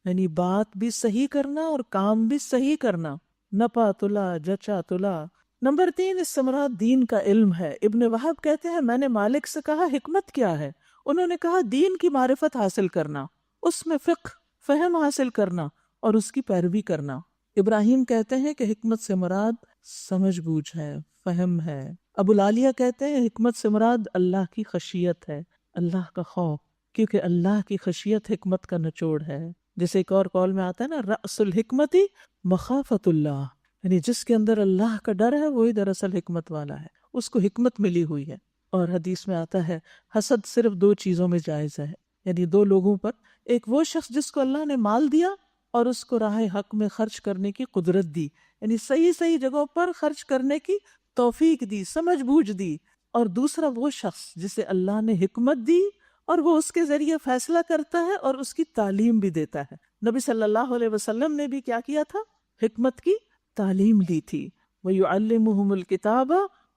یعنی بات بھی صحیح کرنا اور کام بھی صحیح کرنا، نپا تلا جچا تلا، نمبر 3، اس سے مراد دین کا علم ہے۔ ابن وہب کہتے ہیں میں نے مالک سے کہا حکمت کیا ہے؟ انہوں نے کہا دین کی معرفت حاصل کرنا، اس میں فقہ فہم حاصل کرنا اور اس کی پیروی کرنا۔ ابراہیم کہتے ہیں کہ حکمت سے مراد سمجھ بوجھ ہے، فہم ہے۔ ابو العالیہ کہتے ہیں حکمت سے مراد اللہ کی خشیت ہے، اللہ کا خوف، کیونکہ اللہ کی خشیت حکمت کا نچوڑ ہے۔ جیسے ایک اور قول میں آتا ہے نا، رأس الحکمتی مخافت اللہ، یعنی جس کے اندر اللہ کا ڈر ہے وہی دراصل حکمت والا ہے، اس کو حکمت ملی ہوئی ہے۔ اور حدیث میں آتا ہے حسد صرف 2 چیزوں میں جائز ہے، یعنی 2 لوگوں پر، ایک وہ شخص جس کو اللہ نے مال دیا اور اس کو راہ حق میں خرچ کرنے کی قدرت دی، یعنی صحیح جگہوں پر خرچ کرنے کی توفیق دی، سمجھ بوجھ دی، اور دوسرا وہ شخص جسے اللہ نے حکمت دی اور وہ اس کے ذریعے فیصلہ کرتا ہے اور اس کی تعلیم بھی دیتا ہے۔ نبی صلی اللہ علیہ وسلم نے بھی کیا کیا تھا؟ حکمت کی تعلیم لی تھی۔ وَيُعَلِّمُهُمُ الْكِتَابَ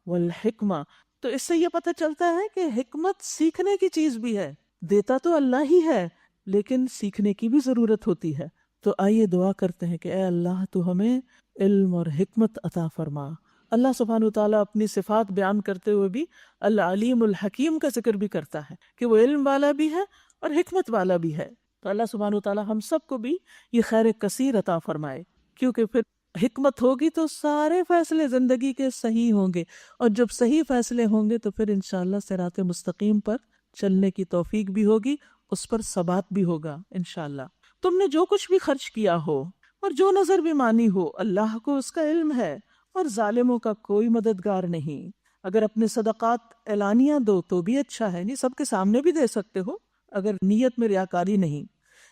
وَالْحِكْمَةَ۔ تو اس سے یہ پتہ چلتا ہے کہ حکمت سیکھنے کی چیز بھی ہے، دیتا تو اللہ ہی ہے لیکن سیکھنے کی بھی ضرورت ہوتی ہے۔ تو آئیے دعا کرتے ہیں کہ اے اللہ تو ہمیں علم اور حکمت عطا فرما۔ اللہ سبحانہ وتعالیٰ اپنی صفات بیان کرتے ہوئے بھی العلیم الحکیم کا ذکر بھی کرتا ہے کہ وہ علم والا بھی ہے اور حکمت والا بھی ہے۔ تو اللہ سبحانہ وتعالیٰ ہم سب کو بھی یہ خیر کثیر عطا فرمائے، کیونکہ پھر حکمت ہوگی تو سارے فیصلے زندگی کے صحیح ہوں گے، اور جب صحیح فیصلے ہوں گے تو پھر انشاءاللہ صراط مستقیم پر چلنے کی توفیق بھی ہوگی، اس پر ثبات بھی ہوگا انشاءاللہ۔ تم نے جو کچھ بھی خرچ کیا ہو اور جو نظر بھی مانی ہو، اللہ کو اس کا علم ہے، اور ظالموں کا کوئی مددگار نہیں۔ اگر اپنے صدقات اعلانیہ دو تو بھی اچھا ہے، نہیں سب کے سامنے بھی دے سکتے ہو اگر نیت میں ریاکاری نہیں،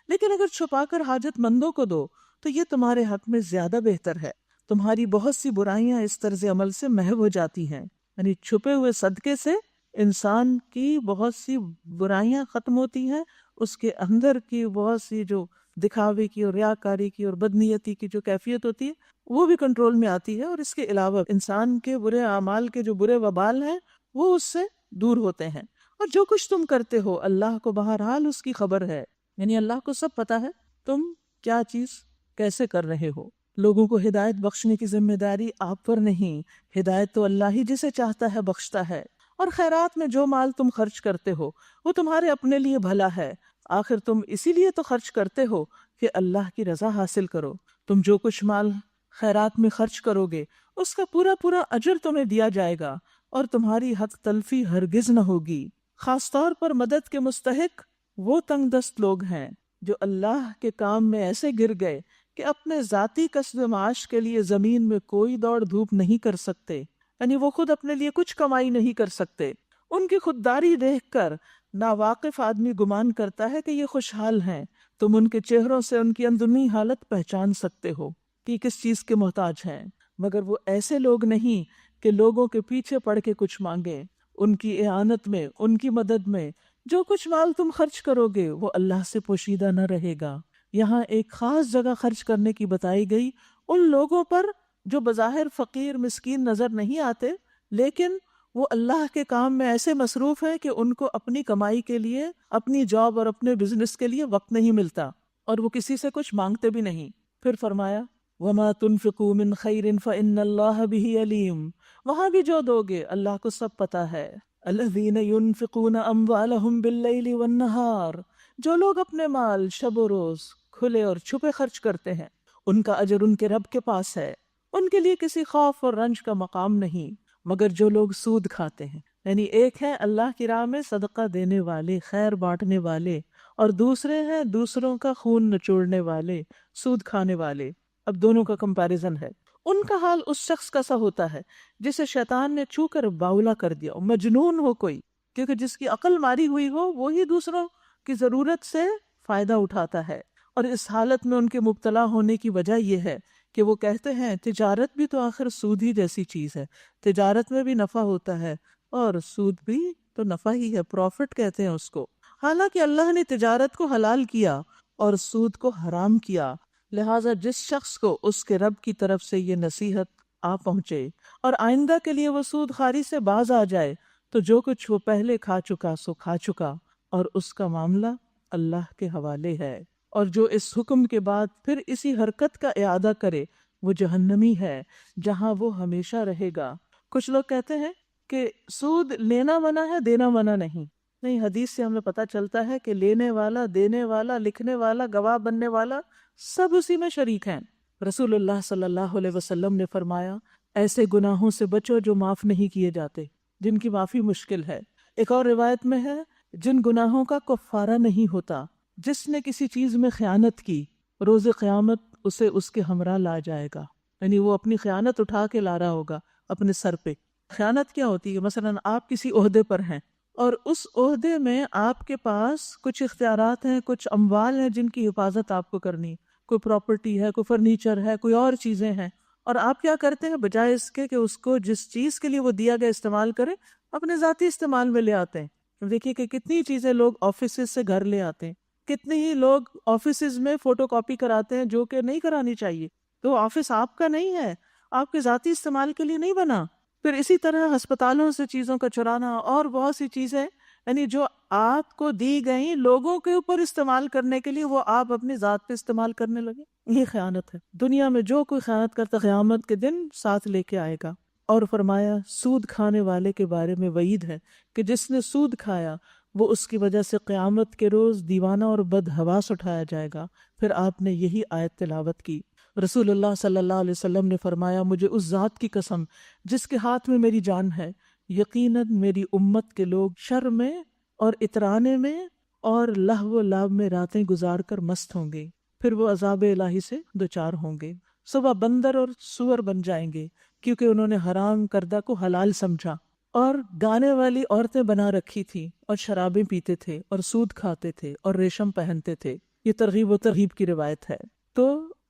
لیکن اگر چھپا کر حاجت مندوں کو دو تو یہ تمہارے حق میں زیادہ بہتر ہے۔ تمہاری بہت سی برائیاں اس طرز عمل سے محو ہو جاتی ہیں، یعنی چھپے ہوئے صدقے سے انسان کی بہت سی برائیاں ختم ہوتی ہیں، اس کے اندر کی بہت سی جو دکھاوے کی اور ریاکاری کی اور بدنیتی کی جو کیفیت ہوتی ہے وہ بھی کنٹرول میں آتی ہے، اور اس کے علاوہ انسان کے برے اعمال کے جو برے وبال ہیں وہ اس سے دور ہوتے ہیں۔ اور جو کچھ تم کرتے ہو اللہ کو بہرحال اس کی خبر ہے، یعنی اللہ کو سب پتا ہے تم کیا چیز کیسے کر رہے ہو۔ لوگوں کو ہدایت بخشنے کی ذمہ داری آپ پر نہیں، ہدایت تو اللہ ہی جسے چاہتا ہے بخشتا ہے۔ اور خیرات میں جو مال تم خرچ کرتے ہو وہ تمہارے اپنے لیے بھلا ہے، آخر تم اسی لیے تو خرچ کرتے ہو کہ اللہ کی رضا حاصل کرو۔ تم جو کچھ مال خیرات میں خرچ کرو گے اس کا پورا اجر تمہیں دیا جائے گا، اور تمہاری حق تلفی ہرگز نہ ہوگی۔ خاص طور پر مدد کے مستحق وہ تنگ دست لوگ ہیں جو اللہ کے کام میں ایسے گر گئے کہ اپنے ذاتی کسب معاش کے لیے زمین میں کوئی دوڑ دھوپ نہیں کر سکتے، یعنی وہ خود اپنے لیے کچھ کمائی نہیں کر سکتے۔ ان کی خودداری دیکھ کر ناواقف آدمی گمان کرتا ہے کہ یہ خوشحال ہیں۔ تم ان کے چہروں سے ان کی اندرونی حالت پہچان سکتے ہو کہ کس چیز کے محتاج ہیں، مگر وہ ایسے لوگ نہیں کہ لوگوں کے پیچھے پڑ کے کچھ مانگیں۔ ان کی اعانت میں، ان کی مدد میں جو کچھ مال تم خرچ کرو گے وہ اللہ سے پوشیدہ نہ رہے گا۔ یہاں ایک خاص جگہ خرچ کرنے کی بتائی گئی ان لوگوں پر جو بظاہر فقیر مسکین نظر نہیں آتے، لیکن وہ اللہ کے کام میں ایسے مصروف ہیں کہ ان کو اپنی کمائی کے لیے، اپنی جاب اور اپنے بزنس کے لیے وقت نہیں ملتا، اور وہ کسی سے کچھ مانگتے بھی نہیں۔ پھر فرمایا وَمَا تُنْفِقُوا مِنْ خَيْرٍ فَإِنَّ اللَّهَ بِهِ عَلِيمٌ، وہاں بھی جو دو گے اللہ کو سب پتا ہے۔ الَّذِينَ يُنْفِقُونَ أَمْوَالَهُمْ بِاللَّيْلِ وَالنَّهَارِ، جو لوگ اپنے مال شب و روز کھلے اور چھپے خرچ کرتے ہیں ان کا اجر ان کے رب کے پاس ہے، ان کے لیے کسی خوف اور رنج کا مقام نہیں۔ مگر جو لوگ سود کھاتے ہیں، یعنی ایک ہے اللہ کی راہ میں صدقہ دینے والے، خیر بانٹنے والے، اور دوسرے ہیں دوسروں کا خون نچوڑنے والے، سود کھانے والے۔ اب دونوں کا کمپیریزن ہے۔ ان کا حال اس شخص کا سا ہوتا ہے جسے شیطان نے چھو کر باولا کر دیا، مجنون ہو کوئی، کیونکہ جس کی عقل ماری ہوئی ہو وہی دوسروں کی ضرورت سے فائدہ اٹھاتا ہے۔ اور اس حالت میں ان کے مبتلا ہونے کی وجہ یہ ہے کہ وہ کہتے ہیں تجارت بھی تو آخر سود ہی جیسی چیز ہے، تجارت میں بھی نفع ہوتا ہے اور سود بھی تو نفع ہی ہے، پروفٹ کہتے ہیں اس کو۔ حالانکہ اللہ نے تجارت کو حلال کیا اور سود کو حرام کیا، لہٰذا جس شخص کو اس کے رب کی طرف سے یہ نصیحت آ پہنچے اور آئندہ کے لیے وہ سود خواری سے باز آ جائے تو جو کچھ وہ پہلے کھا چکا سو کھا چکا، اور اس کا معاملہ اللہ کے حوالے ہے۔ اور جو اس حکم کے بعد پھر اسی حرکت کا اعادہ کرے وہ جہنمی ہے جہاں وہ ہمیشہ رہے گا۔ کچھ لوگ کہتے ہیں کہ سود لینا منع ہے، دینا منع نہیں۔ نہیں، حدیث سے ہمیں پتہ چلتا ہے کہ لینے والا، دینے والا، لکھنے والا، گواہ بننے والا سب اسی میں شریک ہیں۔ رسول اللہ صلی اللہ علیہ وسلم نے فرمایا ایسے گناہوں سے بچو جو معاف نہیں کیے جاتے، جن کی معافی مشکل ہے۔ ایک اور روایت میں ہے جن گناہوں کا کفارہ نہیں ہوتا، جس نے کسی چیز میں خیانت کی روز قیامت اسے اس کے ہمراہ لا جائے گا، یعنی وہ اپنی خیانت اٹھا کے لا رہا ہوگا اپنے سر پہ۔ خیانت کیا ہوتی ہے؟ مثلا آپ کسی عہدے پر ہیں اور اس عہدے میں آپ کے پاس کچھ اختیارات ہیں، کچھ اموال ہیں جن کی حفاظت آپ کو کرنی، کوئی پراپرٹی ہے، کوئی فرنیچر ہے، کوئی اور چیزیں ہیں، اور آپ کیا کرتے ہیں بجائے اس کے کہ اس کو جس چیز کے لیے وہ دیا گیا استعمال کریں، اپنے ذاتی استعمال میں لے آتے ہیں۔ دیکھیے کہ کتنی چیزیں لوگ آفیسز سے گھر لے آتے ہیں، کتنے ہی لوگ آفیسز میں فوٹو کاپی کراتے ہیں جو کہ نہیں کرانی چاہیے، تو آفس آپ کا نہیں ہے، آپ کے ذاتی استعمال کے لیے نہیں بنا۔ پھر اسی طرح ہسپتالوں سے چیزوں کا چرانا اور بہت سی چیزیں، یعنی جو آپ کو دی گئیں لوگوں کے اوپر استعمال کرنے کے لیے، وہ آپ اپنی ذات پہ استعمال کرنے لگے، یہ خیانت ہے۔ دنیا میں جو کوئی خیانت کرتا قیامت کے دن ساتھ لے کے آئے گا۔ اور فرمایا سود کھانے والے کے بارے میں وعید ہے کہ جس نے سود کھایا وہ اس کی وجہ سے قیامت کے روز دیوانہ اور بدحواس اٹھایا جائے گا۔ پھر آپ نے یہی آیت تلاوت کی۔ رسول اللہ صلی اللہ علیہ وسلم نے فرمایا مجھے اس ذات کی قسم جس کے ہاتھ میں میری جان ہے، یقیناً میری امت کے لوگ شر میں اور اترانے میں اور لہو و لعب میں راتیں گزار کر مست ہوں گے، پھر وہ عذاب الہی سے دوچار ہوں گے۔ صبح بندر اور سور بن جائیں گے کیونکہ انہوں نے حرام کردہ کو حلال سمجھا، اور گانے والی عورتیں بنا رکھی تھی، اور شرابیں پیتے تھے، اور سود کھاتے تھے، اور ریشم پہنتے تھے۔ یہ ترغیب و ترہیب کی روایت ہے۔ تو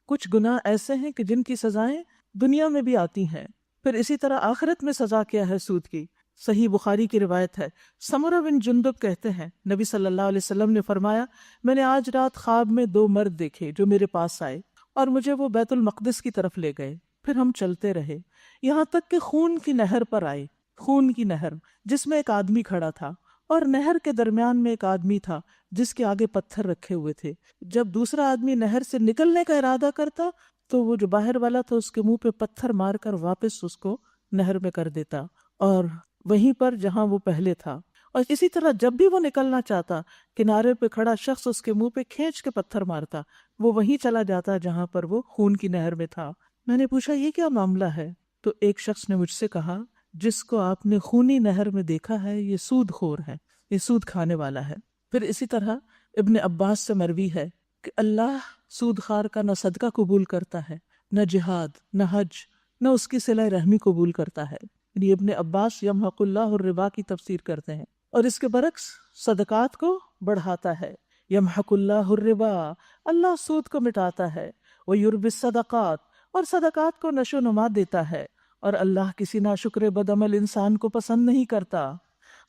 کچھ گناہ ایسے ہیں کہ جن کی سزائیں دنیا میں بھی آتی ہیں، پھر اسی طرح آخرت میں سزا کیا ہے سود کی؟ صحیح بخاری کی روایت ہے، سمرہ بن جندب کہتے ہیں نبی صلی اللہ علیہ وسلم نے فرمایا میں نے آج رات خواب میں 2 مرد دیکھے جو میرے پاس آئے اور مجھے وہ بیت المقدس کی طرف لے گئے، پھر ہم چلتے رہے یہاں تک کہ خون کی نہر پر آئے، خون کی نہر جس میں ایک آدمی کھڑا تھا اور نہر کے درمیان میں ایک آدمی تھا جس کے آگے پتھر رکھے ہوئے تھے۔ جب دوسرا آدمی نہر سے نکلنے کا ارادہ کرتا تو وہ جو باہر والا تھا اس کے منہ پہ پتھر مار کر واپس اس کو نہر میں کر دیتا، اور وہیں پر جہاں وہ پہلے تھا۔ اور اسی طرح جب بھی وہ نکلنا چاہتا کنارے پہ کھڑا شخص اس کے منہ پہ کھینچ کے پتھر مارتا، وہ وہیں چلا جاتا جہاں پر وہ خون کی نہر میں تھا۔ میں نے پوچھا یہ کیا معاملہ ہے؟ تو ایک شخص نے مجھ سے کہا جس کو آپ نے خونی نہر میں دیکھا ہے یہ سود خور ہے، یہ سود کھانے والا ہے۔ پھر اسی طرح ابن عباس سے مروی ہے کہ اللہ سود خار کا نہ صدقہ قبول کرتا ہے، نہ جہاد، نہ حج، نہ اس کی صلہ رحمی قبول کرتا ہے۔ یعنی ابن عباس یمحق اللہ الربا کی تفسیر کرتے ہیں، اور اس کے برعکس صدقات کو بڑھاتا ہے۔ یمحق اللہ الربا، اللہ سود کو مٹاتا ہے، ویربی الصدقات، اور صدقات کو نشو و نما دیتا ہے، اور اللہ کسی ناشکر بدعمل انسان کو پسند نہیں کرتا۔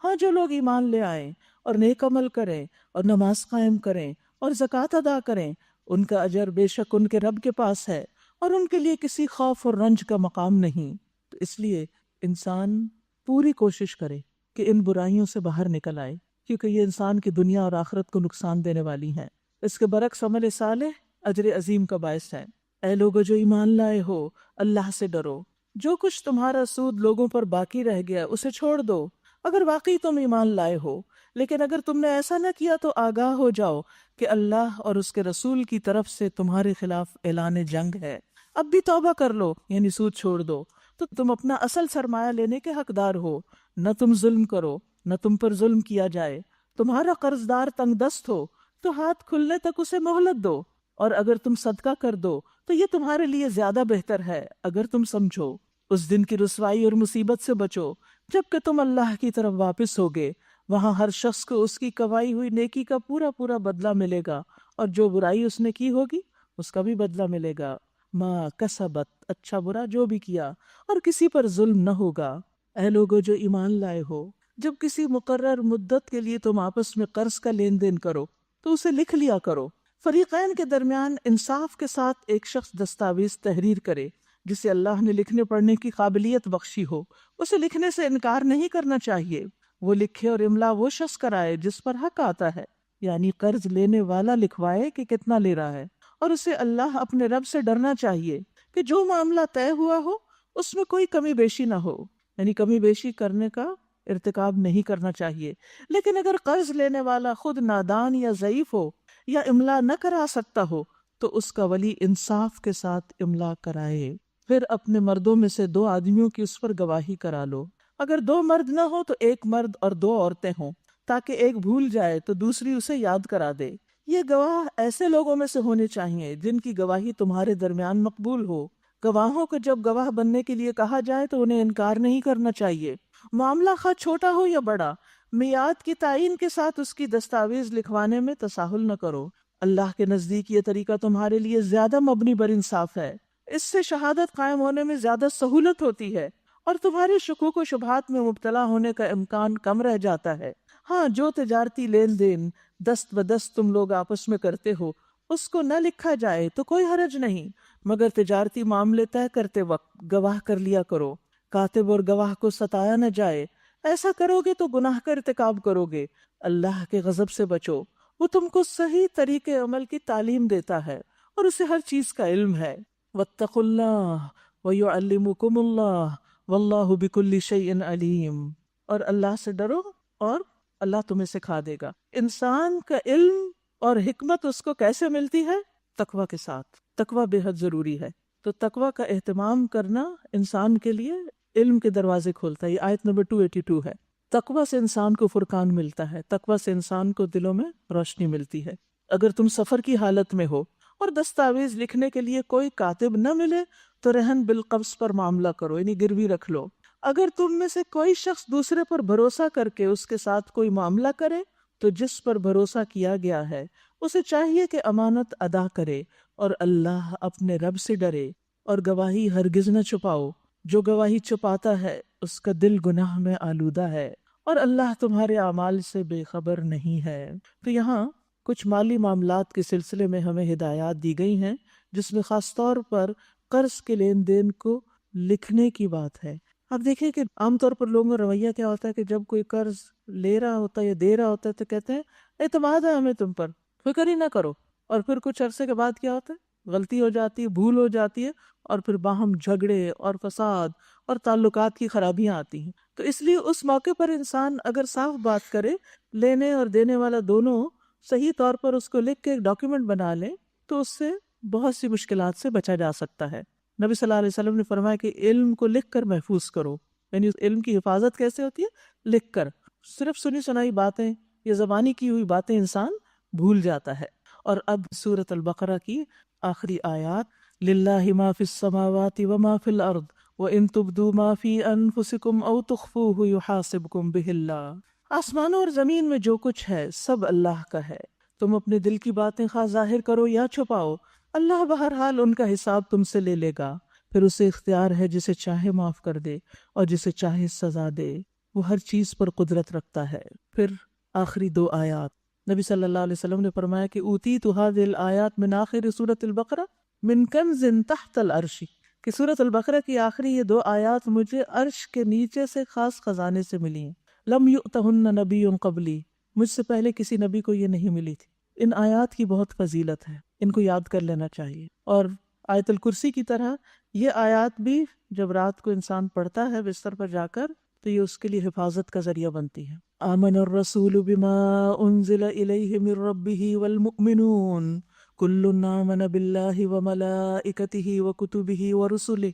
ہاں جو لوگ ایمان لے آئیں اور نیک عمل کریں اور نماز قائم کریں اور زکوٰۃ ادا کریں، ان کا اجر بے شک ان کے رب کے پاس ہے، اور ان کے لیے کسی خوف اور رنج کا مقام نہیں۔ تو اس لیے انسان پوری کوشش کرے کہ ان برائیوں سے باہر نکل آئے، کیونکہ یہ انسان کی دنیا اور آخرت کو نقصان دینے والی ہیں۔ اس کے برعکس عمل صالح اجر عظیم کا باعث ہے۔ اے لوگو جو ایمان لائے ہو، اللہ سے ڈرو، جو کچھ تمہارا سود لوگوں پر باقی رہ گیا اسے چھوڑ دو، اگر واقعی تم ایمان لائے ہو۔ لیکن اگر تم نے ایسا نہ کیا تو آگاہ ہو جاؤ کہ اللہ اور اس کے رسول کی طرف سے تمہارے خلاف اعلان جنگ ہے۔ اب بھی توبہ کر لو، یعنی سود چھوڑ دو، تو تم اپنا اصل سرمایہ لینے کے حقدار ہو۔ نہ تم ظلم کرو، نہ تم پر ظلم کیا جائے۔ تمہارا قرض دار تنگ دست ہو تو ہاتھ کھلنے تک اسے مہلت دو، اور اگر تم صدقہ کر دو تو یہ تمہارے لیے زیادہ بہتر ہے اگر تم سمجھو۔ اس دن کی رسوائی اور مصیبت سے بچو جب کہ تم اللہ کی طرف واپس ہوگے، وہاں ہر شخص کو اس کی کمائی ہوئی نیکی کا پورا پورا بدلہ ملے گا، اور جو برائی اس نے کی ہوگی اس کا بھی بدلہ ملے گا۔ ما کسبت، اچھا برا جو بھی کیا، اور کسی پر ظلم نہ ہوگا۔ اے لوگو جو ایمان لائے ہو، جب کسی مقرر مدت کے لیے تم آپس میں قرض کا لین دین کرو تو اسے لکھ لیا کرو۔ فریقین کے درمیان انصاف کے ساتھ ایک شخص دستاویز تحریر کرے جسے اللہ نے لکھنے پڑھنے کی قابلیت بخشی ہو، اسے لکھنے سے انکار نہیں کرنا چاہیے۔ وہ لکھے اور املا وہ شخص کرائے جس پر حق آتا ہے، یعنی قرض لینے والا لکھوائے کہ کتنا لے رہا ہے، اور اسے اللہ اپنے رب سے ڈرنا چاہیے کہ جو معاملہ طے ہوا ہو اس میں کوئی کمی بیشی نہ ہو، یعنی کمی بیشی کرنے کا ارتکاب نہیں کرنا چاہیے۔ لیکن اگر قرض لینے والا خود نادان یا ضعیف ہو یا املا نہ کرا سکتا ہو تو اس کا ولی انصاف کے ساتھ املا کرائے، پھر اپنے مردوں میں سے 2 آدمیوں کی اس پر گواہی کرا لو۔ اگر 2 مرد نہ ہو تو 1 مرد اور 2 عورتیں ہوں، تاکہ ایک بھول جائے تو دوسری اسے یاد کرا دے۔ یہ گواہ ایسے لوگوں میں سے ہونے چاہیے جن کی گواہی تمہارے درمیان مقبول ہو۔ گواہوں کو جب گواہ بننے کے لیے کہا جائے تو انہیں انکار نہیں کرنا چاہیے۔ معاملہ خواہ چھوٹا ہو یا بڑا، میعاد کی تعین کے ساتھ اس کی دستاویز لکھوانے میں تساہل نہ کرو۔ اللہ کے نزدیک یہ طریقہ تمہارے لیے زیادہ مبنی بر انصاف ہے۔ اس سے شہادت قائم ہونے میں زیادہ سہولت ہوتی ہے اور تمہارے شکوک و شبہات میں مبتلا ہونے کا امکان کم رہ جاتا ہے۔ ہاں، جو تجارتی لین دین دست بدست تم لوگ آپس میں کرتے ہو اس کو نہ لکھا جائے تو کوئی حرج نہیں، مگر تجارتی معاملے طے کرتے وقت گواہ کر لیا کرو۔ کاتب اور گواہ کو ستایا نہ جائے، ایسا کرو گے تو گناہ کا ارتکاب کرو گے۔ اللہ کے غضب سے بچو، وہ تم کو صحیح طریقے عمل کی تعلیم دیتا ہے اور اسے ہر چیز کا علم ہے۔ واتقوا اللہ ویعلمکم اللہ واللہ بکل شیء علیم، اور اللہ سے ڈرو اور اللہ تمہیں سکھا دے گا۔ انسان کا علم اور حکمت اس کو کیسے ملتی ہے؟ تقوی کے ساتھ۔ تقوی بے حد ضروری ہے، تو تقوی کا اہتمام کرنا انسان کے لیے علم کے دروازے کھولتا ہے۔ یہ آیت نمبر 282 ہے۔ تقوی سے انسان کو فرقان ملتا ہے، تقوی سے انسان کو دلوں میں روشنی ملتی ہے۔ اگر تم سفر کی حالت میں ہو اور دستاویز لکھنے کے لیے کوئی کاتب نہ ملے تو رہن بالقبض پر معاملہ کرو، یعنی گروی رکھ لو۔ اگر تم میں سے کوئی شخص دوسرے پر بھروسہ کر کے اس کے ساتھ کوئی معاملہ کرے تو جس پر بھروسہ کیا گیا ہے اسے چاہیے کہ امانت ادا کرے اور اللہ اپنے رب سے ڈرے، اور گواہی ہرگز نہ چھپاؤ۔ جو گواہی چھپاتا ہے اس کا دل گناہ میں آلودہ ہے اور اللہ تمہارے اعمال سے بے خبر نہیں ہے۔ تو یہاں کچھ مالی معاملات کے سلسلے میں ہمیں ہدایات دی گئی ہیں، جس میں خاص طور پر قرض کے لین دین کو لکھنے کی بات ہے۔ آپ دیکھیں کہ عام طور پر لوگوں کا رویہ کیا ہوتا ہے کہ جب کوئی قرض لے رہا ہوتا ہے یا دے رہا ہوتا ہے تو کہتے ہیں اعتماد ہے ہمیں تم پر، فکر ہی نہ کرو، اور پھر کچھ عرصے کے بعد کیا ہوتا ہے؟ غلطی ہو جاتی ہے، بھول ہو جاتی ہے، اور پھر باہم جھگڑے اور فساد اور تعلقات کی خرابیاں آتی ہیں۔ تو اس لیے اس موقع پر انسان اگر صاف بات کرے، لینے اور دینے والا دونوں صحیح طور پر اس کو لکھ کے ایک ڈاکیومنٹ بنا لیں تو اس سے بہت سی مشکلات سے بچا جا سکتا ہے۔ نبی صلی اللہ علیہ وسلم نے فرمایا کہ علم کو لکھ کر محفوظ کرو، یعنی اس علم کی حفاظت کیسے ہوتی ہے؟ لکھ کر۔ صرف سنی سنائی باتیں یا زبانی کی ہوئی باتیں انسان بھول جاتا ہے۔ اور اب سورۃ البقرہ کی آخری آیات، للہ ما فی السماوات وما فی الارض وان تبدوا ما فی انفسکم او تخفوہ یحاسبکم بہ اللہ۔ آسمانوں اور زمین میں جو کچھ ہے سب اللہ کا ہے، تم اپنے دل کی باتیں خواہ ظاہر کرو یا چھپاؤ، اللہ بہرحال ان کا حساب تم سے لے لے گا۔ پھر اسے اختیار ہے جسے چاہے معاف کر دے اور جسے چاہے سزا دے، وہ ہر چیز پر قدرت رکھتا ہے۔ پھر آخری 2 آیات، نبی صلی اللہ علیہ وسلم نے فرمایا کہ اوتیت هذه الآیات من آخر سورۃ البقرہ من کنز تحت العرش، کہ سورۃ البقرہ کی آخری یہ 2 آیات مجھے عرش کے نیچے سے خاص خزانے سے ملی ہیں۔ لم یؤتہن نبی قبلی، مجھ سے پہلے کسی نبی کو یہ نہیں ملی تھی۔ ان آیات کی بہت فضیلت ہے، ان کو یاد کر لینا چاہیے۔ اور آیت الکرسی کی طرح یہ آیات بھی جب رات کو انسان پڑھتا ہے بستر پر جا کر تو یہ اس کے لیے حفاظت کا ذریعہ بنتی ہے۔ آمن الرسول بما انزل الیہ من ربہ والمؤمنون کل آمن باللہ وملائکتہ وکتبہ ورسلہ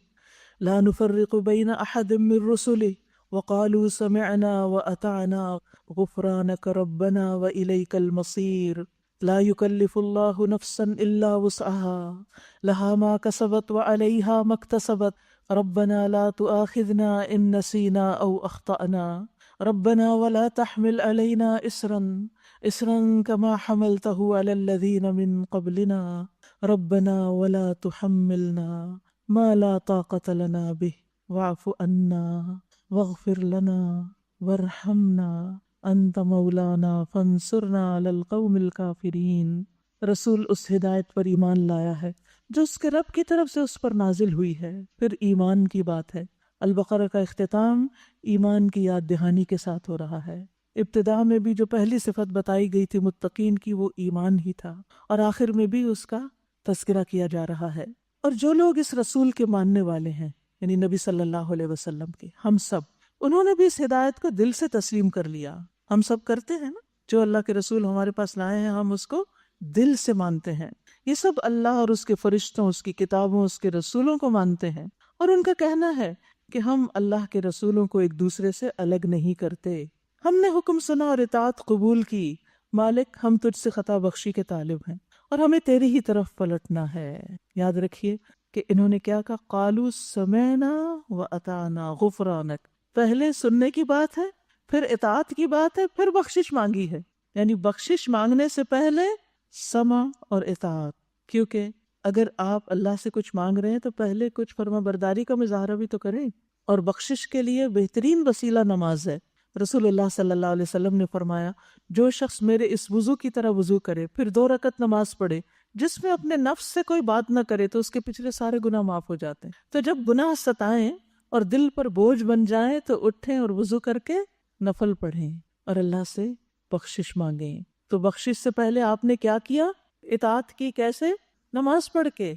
لا نفرق بین احد من رسلہ وقالوا سمعنا واطعنا غفرانک ربنا والیک المصیر۔ لا يكلف الله نفسا الا وسعها لها ما كسبت وعليها ما اكتسبت ربنا لا تؤاخذنا ان نسينا او اخطأنا ربنا ولا تحمل علينا اسرا كما حملته على الذين من قبلنا ربنا ولا تحملنا ما لا طاقة لنا به واعف عنا واغفر لنا وارحمنا انت مولانا فانصرنا علی القوم الکافرین۔ رسول اس ہدایت پر ایمان لایا ہے جو اس کے رب کی طرف سے اس پر نازل ہوئی ہے۔ پھر ایمان کی بات ہے۔ البقرہ کا اختتام ایمان کی یاد دہانی کے ساتھ ہو رہا ہے۔ ابتدا میں بھی جو پہلی صفت بتائی گئی تھی متقین کی وہ ایمان ہی تھا، اور آخر میں بھی اس کا تذکرہ کیا جا رہا ہے۔ اور جو لوگ اس رسول کے ماننے والے ہیں یعنی نبی صلی اللہ علیہ وسلم کے، ہم سب، انہوں نے بھی اس ہدایت کو دل سے تسلیم کر لیا۔ ہم سب کرتے ہیں نا، جو اللہ کے رسول ہمارے پاس لائے ہیں ہم اس کو دل سے مانتے ہیں۔ یہ سب اللہ اور اس کے فرشتوں، اس کی کتابوں، اس کے رسولوں کو مانتے ہیں، اور ان کا کہنا ہے کہ ہم اللہ کے رسولوں کو ایک دوسرے سے الگ نہیں کرتے۔ ہم نے حکم سنا اور اطاعت قبول کی، مالک ہم تجھ سے خطا بخشی کے طالب ہیں اور ہمیں تیری ہی طرف پلٹنا ہے۔ یاد رکھیے کہ انہوں نے کیا کہا، قالوا سمعنا واطعنا غفرانک، پہلے سننے کی بات ہے، پھر اطاعت کی بات ہے، پھر بخشش مانگی ہے، یعنی بخشش مانگنے سے پہلے سمع اور اطاعت، کیونکہ اگر آپ اللہ سے کچھ مانگ رہے ہیں تو پہلے کچھ فرما برداری کا مظاہرہ بھی تو کریں، اور بخشش کے لیے بہترین وسیلہ نماز ہے۔ رسول اللہ صلی اللہ علیہ وسلم نے فرمایا، جو شخص میرے اس وضو کی طرح وضو کرے، پھر 2 رکعت نماز پڑھے جس میں اپنے نفس سے کوئی بات نہ کرے، تو اس کے پچھلے سارے گناہ معاف ہو جاتے ہیں۔ تو جب گناہ ستائیں اور دل پر بوجھ بن جائیں تو اٹھیں اور وضو کر کے نفل پڑھیں اور اللہ سے بخشش مانگیں۔ تو بخشش سے پہلے آپ نے کیا کیا؟ اطاعت کی۔ کیسے؟ نماز پڑھ کے،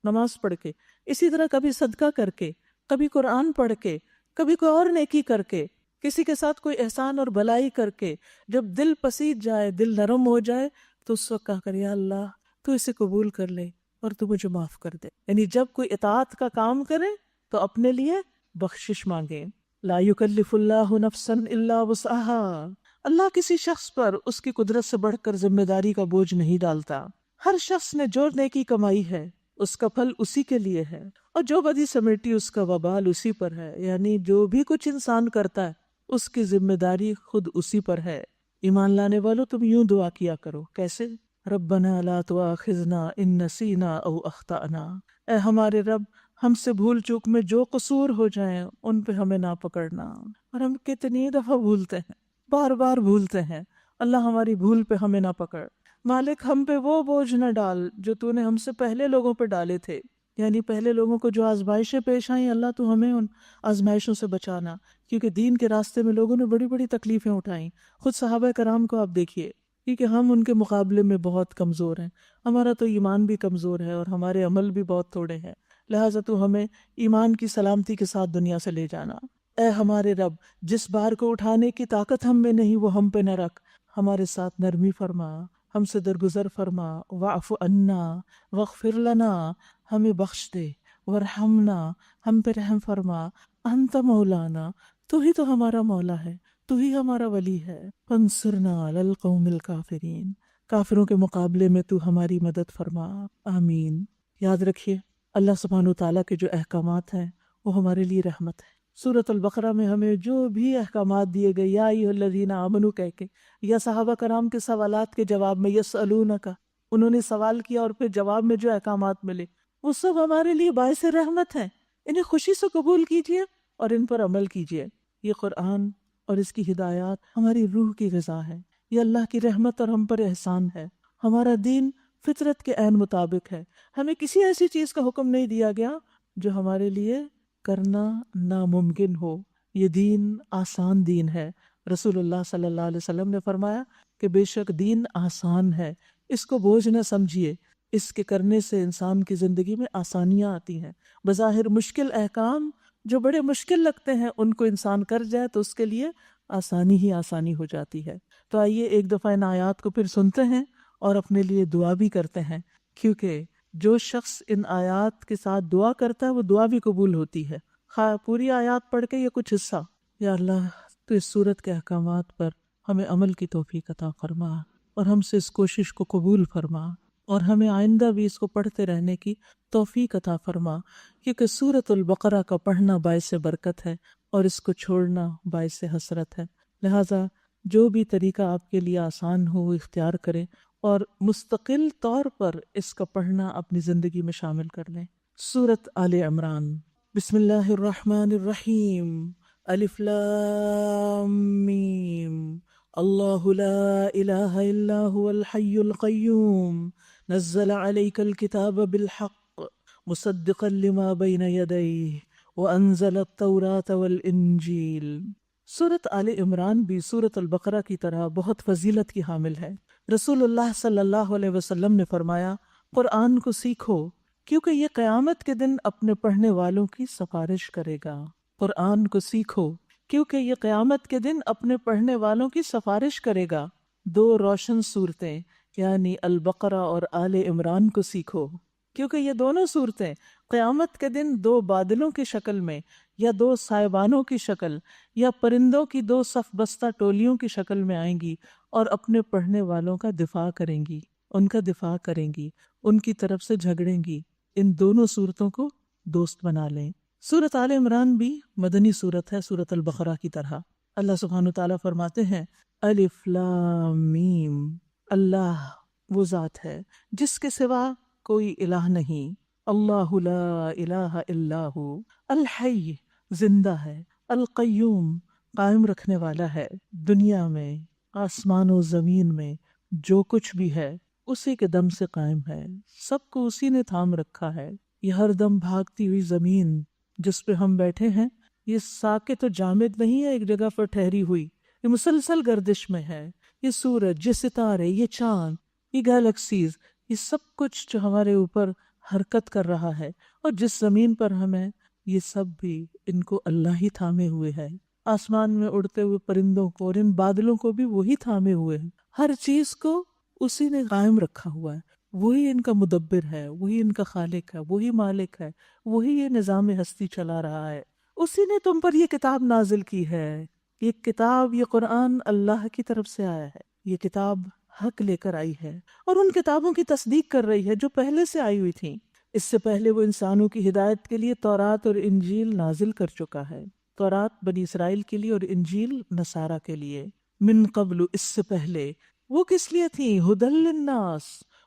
نماز پڑھ کے، اسی طرح کبھی صدقہ کر کے، کبھی قرآن پڑھ کے، کبھی کوئی اور نیکی کر کے، کسی کے ساتھ کوئی احسان اور بھلائی کر کے۔ جب دل پسیج جائے، دل نرم ہو جائے، تو اس وقت کہا کر، یا اللہ تو اسے قبول کر لے اور تو مجھے معاف کر دے۔ یعنی جب کوئی اطاعت کا کام کرے تو اپنے لیے بخشش مانگے۔ لا یکلف اللہ نفسا الا وسعها، اللہ کسی شخص پر اس کی قدرت سے بڑھ کر ذمہ داری کا بوجھ نہیں ڈالتا۔ ہر شخص نے جو نیکی کمائی ہے اس کا پھل اسی کے لیے ہے، اور جو بدی سمیٹی اس کا وبال اسی پر ہے۔ یعنی جو بھی کچھ انسان کرتا ہے اس کی ذمہ داری خود اسی پر ہے۔ ایمان لانے والوں، تم یوں دعا کیا کرو۔ کیسے؟ ربنا لا تؤاخذنا ان نسینا او اخطأنا، اے ہمارے رب، ہم سے بھول چوک میں جو قصور ہو جائیں ان پہ ہمیں نہ پکڑنا۔ اور ہم کتنی دفعہ بھولتے ہیں، بار بار بھولتے ہیں۔ اللہ ہماری بھول پہ ہمیں نہ پکڑ۔ مالک ہم پہ وہ بوجھ نہ ڈال جو تو نے ہم سے پہلے لوگوں پہ ڈالے تھے، یعنی پہلے لوگوں کو جو آزمائشیں پیش آئیں، اللہ تو ہمیں ان آزمائشوں سے بچانا، کیونکہ دین کے راستے میں لوگوں نے بڑی بڑی تکلیفیں اٹھائیں۔ خود صحابہ کرام کو آپ دیکھیے، کیونکہ ہم ان کے مقابلے میں بہت کمزور ہیں، ہمارا تو ایمان بھی کمزور ہے اور ہمارے عمل بھی بہت تھوڑے ہیں، لہٰذا تو ہمیں ایمان کی سلامتی کے ساتھ دنیا سے لے جانا۔ اے ہمارے رب، جس بار کو اٹھانے کی طاقت ہم میں نہیں وہ ہم پہ نہ رکھ، ہمارے ساتھ نرمی فرما، ہم سے درگزر فرما، واعف عنا واغفر لنا، ہمیں بخش دے، ورحمنا، ہم پہ رحم فرما، انت مولانا، تو ہی تو ہمارا مولا ہے، تو ہی ہمارا ولی ہے، فانصرنا علی القوم الکافرین، کافروں کے مقابلے میں تو ہماری مدد فرما، آمین۔ یاد رکھیے اللہ سبحانہ وتعالیٰ کے جو احکامات ہیں وہ ہمارے لیے رحمت ہے۔ سورۃ البقرہ میں ہمیں جو بھی احکامات دیے گئے، یا ایھا الذین آمنوا کہہ کے، یا صحابہ کرام کے سوالات کے جواب میں یسألونک، انہوں نے سوال کیا اور پھر جواب میں جو احکامات ملے وہ سب ہمارے لیے باعث رحمت ہیں۔ انہیں خوشی سے قبول کیجیے اور ان پر عمل کیجیے۔ یہ قرآن اور اس کی ہدایات ہماری روح کی غذا ہے، یہ اللہ کی رحمت اور ہم پر احسان ہے۔ ہمارا دین فطرت کے عین مطابق ہے، ہمیں کسی ایسی چیز کا حکم نہیں دیا گیا جو ہمارے لیے کرنا ناممکن ہو۔ یہ دین آسان دین ہے۔ رسول اللہ صلی اللہ علیہ وسلم نے فرمایا کہ بے شک دین آسان ہے، اس کو بوجھ نہ سمجھیے، اس کے کرنے سے انسان کی زندگی میں آسانیاں آتی ہیں۔ بظاہر مشکل احکام جو بڑے مشکل لگتے ہیں ان کو انسان کر جائے تو اس کے لیے آسانی ہی آسانی ہو جاتی ہے۔ تو آئیے ایک دفعہ ان آیات کو پھر سنتے ہیں اور اپنے لیے دعا بھی کرتے ہیں، کیونکہ جو شخص ان آیات کے ساتھ دعا کرتا ہے وہ دعا بھی قبول ہوتی ہے، خواہ پوری آیات پڑھ کے یا کچھ حصہ۔ یا اللہ تو اس صورت کے احکامات پر ہمیں عمل کی توفیق عطا فرما اور ہم سے اس کوشش کو قبول فرما، اور ہمیں آئندہ بھی اس کو پڑھتے رہنے کی توفیق عطا فرما، کیونکہ سورۃ البقرہ کا پڑھنا باعث برکت ہے اور اس کو چھوڑنا باعث حسرت ہے۔ لہٰذا جو بھی طریقہ آپ کے لیے آسان ہو وہ اختیار کریں اور مستقل طور پر اس کا پڑھنا اپنی زندگی میں شامل کر لیں۔ سورۃ آل عمران۔ بسم اللہ الرحمن الرحیم۔ الف لام میم۔ اللہ لا الہ الا هو الحی القیوم نزل علیک الکتاب بالحق مصدقا لما بین یدیہ وانزل التوراۃ والانجیل۔ سورۃ آل عمران بھی سورۃ البقرہ کی طرح بہت فضیلت کی حامل ہے۔ رسول اللہ صلی اللہ علیہ وسلم نے فرمایا، قرآن کو سیکھو، کیونکہ یہ قیامت کے دن اپنے پڑھنے والوں کی سفارش کرے گا۔ قرآن کو سیکھو کیونکہ یہ قیامت کے دن اپنے پڑھنے والوں کی سفارش کرے گا۔ دو روشن صورتیں یعنی البقرہ اور آل عمران کو سیکھو کیونکہ یہ دونوں صورتیں قیامت کے دن دو بادلوں کی شکل میں یا دو سائبانوں کی شکل یا پرندوں کی دو صف بستہ ٹولیوں کی شکل میں آئیں گی اور اپنے پڑھنے والوں کا دفاع کریں گی، ان کا دفاع کریں گی، ان کی طرف سے جھگڑیں گی۔ ان دونوں صورتوں کو دوست بنا لیں۔ سورۃ آل عمران بھی مدنی سورت ہے سورۃ البقرہ کی طرح۔ اللہ سبحانہ وتعالیٰ فرماتے ہیں الف لام میم، اللہ وہ ذات ہے جس کے سوا کوئی الہ نہیں، اللہ لا الہ الا ہو، الحی زندہ ہے، القیوم قائم رکھنے والا ہے، دنیا میں آسمان و زمین میں جو کچھ بھی ہے اسی کے دم سے قائم ہے، سب کو اسی نے تھام رکھا ہے۔ یہ ہر دم بھاگتی ہوئی زمین جس پہ ہم بیٹھے ہیں یہ ساکت و جامد نہیں ہے ایک جگہ پر ٹھہری ہوئی، یہ مسلسل گردش میں ہے۔ یہ سورج، یہ ستارے، یہ چاند، یہ گیلیکسیز، یہ سب کچھ جو ہمارے اوپر حرکت کر رہا ہے اور جس زمین پر ہمیں، یہ سب بھی ان کو اللہ ہی تھامے ہوئے ہے۔ آسمان میں اڑتے ہوئے پرندوں کو اور ان بادلوں کو بھی وہی تھامے ہوئے ہیں، ہر چیز کو اسی نے قائم رکھا ہوا ہے، وہی ان کا مدبر ہے، وہی ان کا خالق ہے، وہی مالک ہے، وہی یہ نظام ہستی چلا رہا ہے۔ اسی نے تم پر یہ کتاب نازل کی ہے، یہ کتاب، یہ قرآن اللہ کی طرف سے آیا ہے، یہ کتاب حق لے کر آئی ہے اور ان کتابوں کی تصدیق کر رہی ہے جو پہلے سے آئی ہوئی تھیں۔ اس سے پہلے وہ انسانوں کی ہدایت کے لیے تورات اور انجیل نازل کر چکا ہے، تورات بنی اسرائیل کے لیے اور انجیل نصارہ کے لیے۔ من قبل، اس سے پہلے وہ کس لیے تھی؟ ہدی للناس،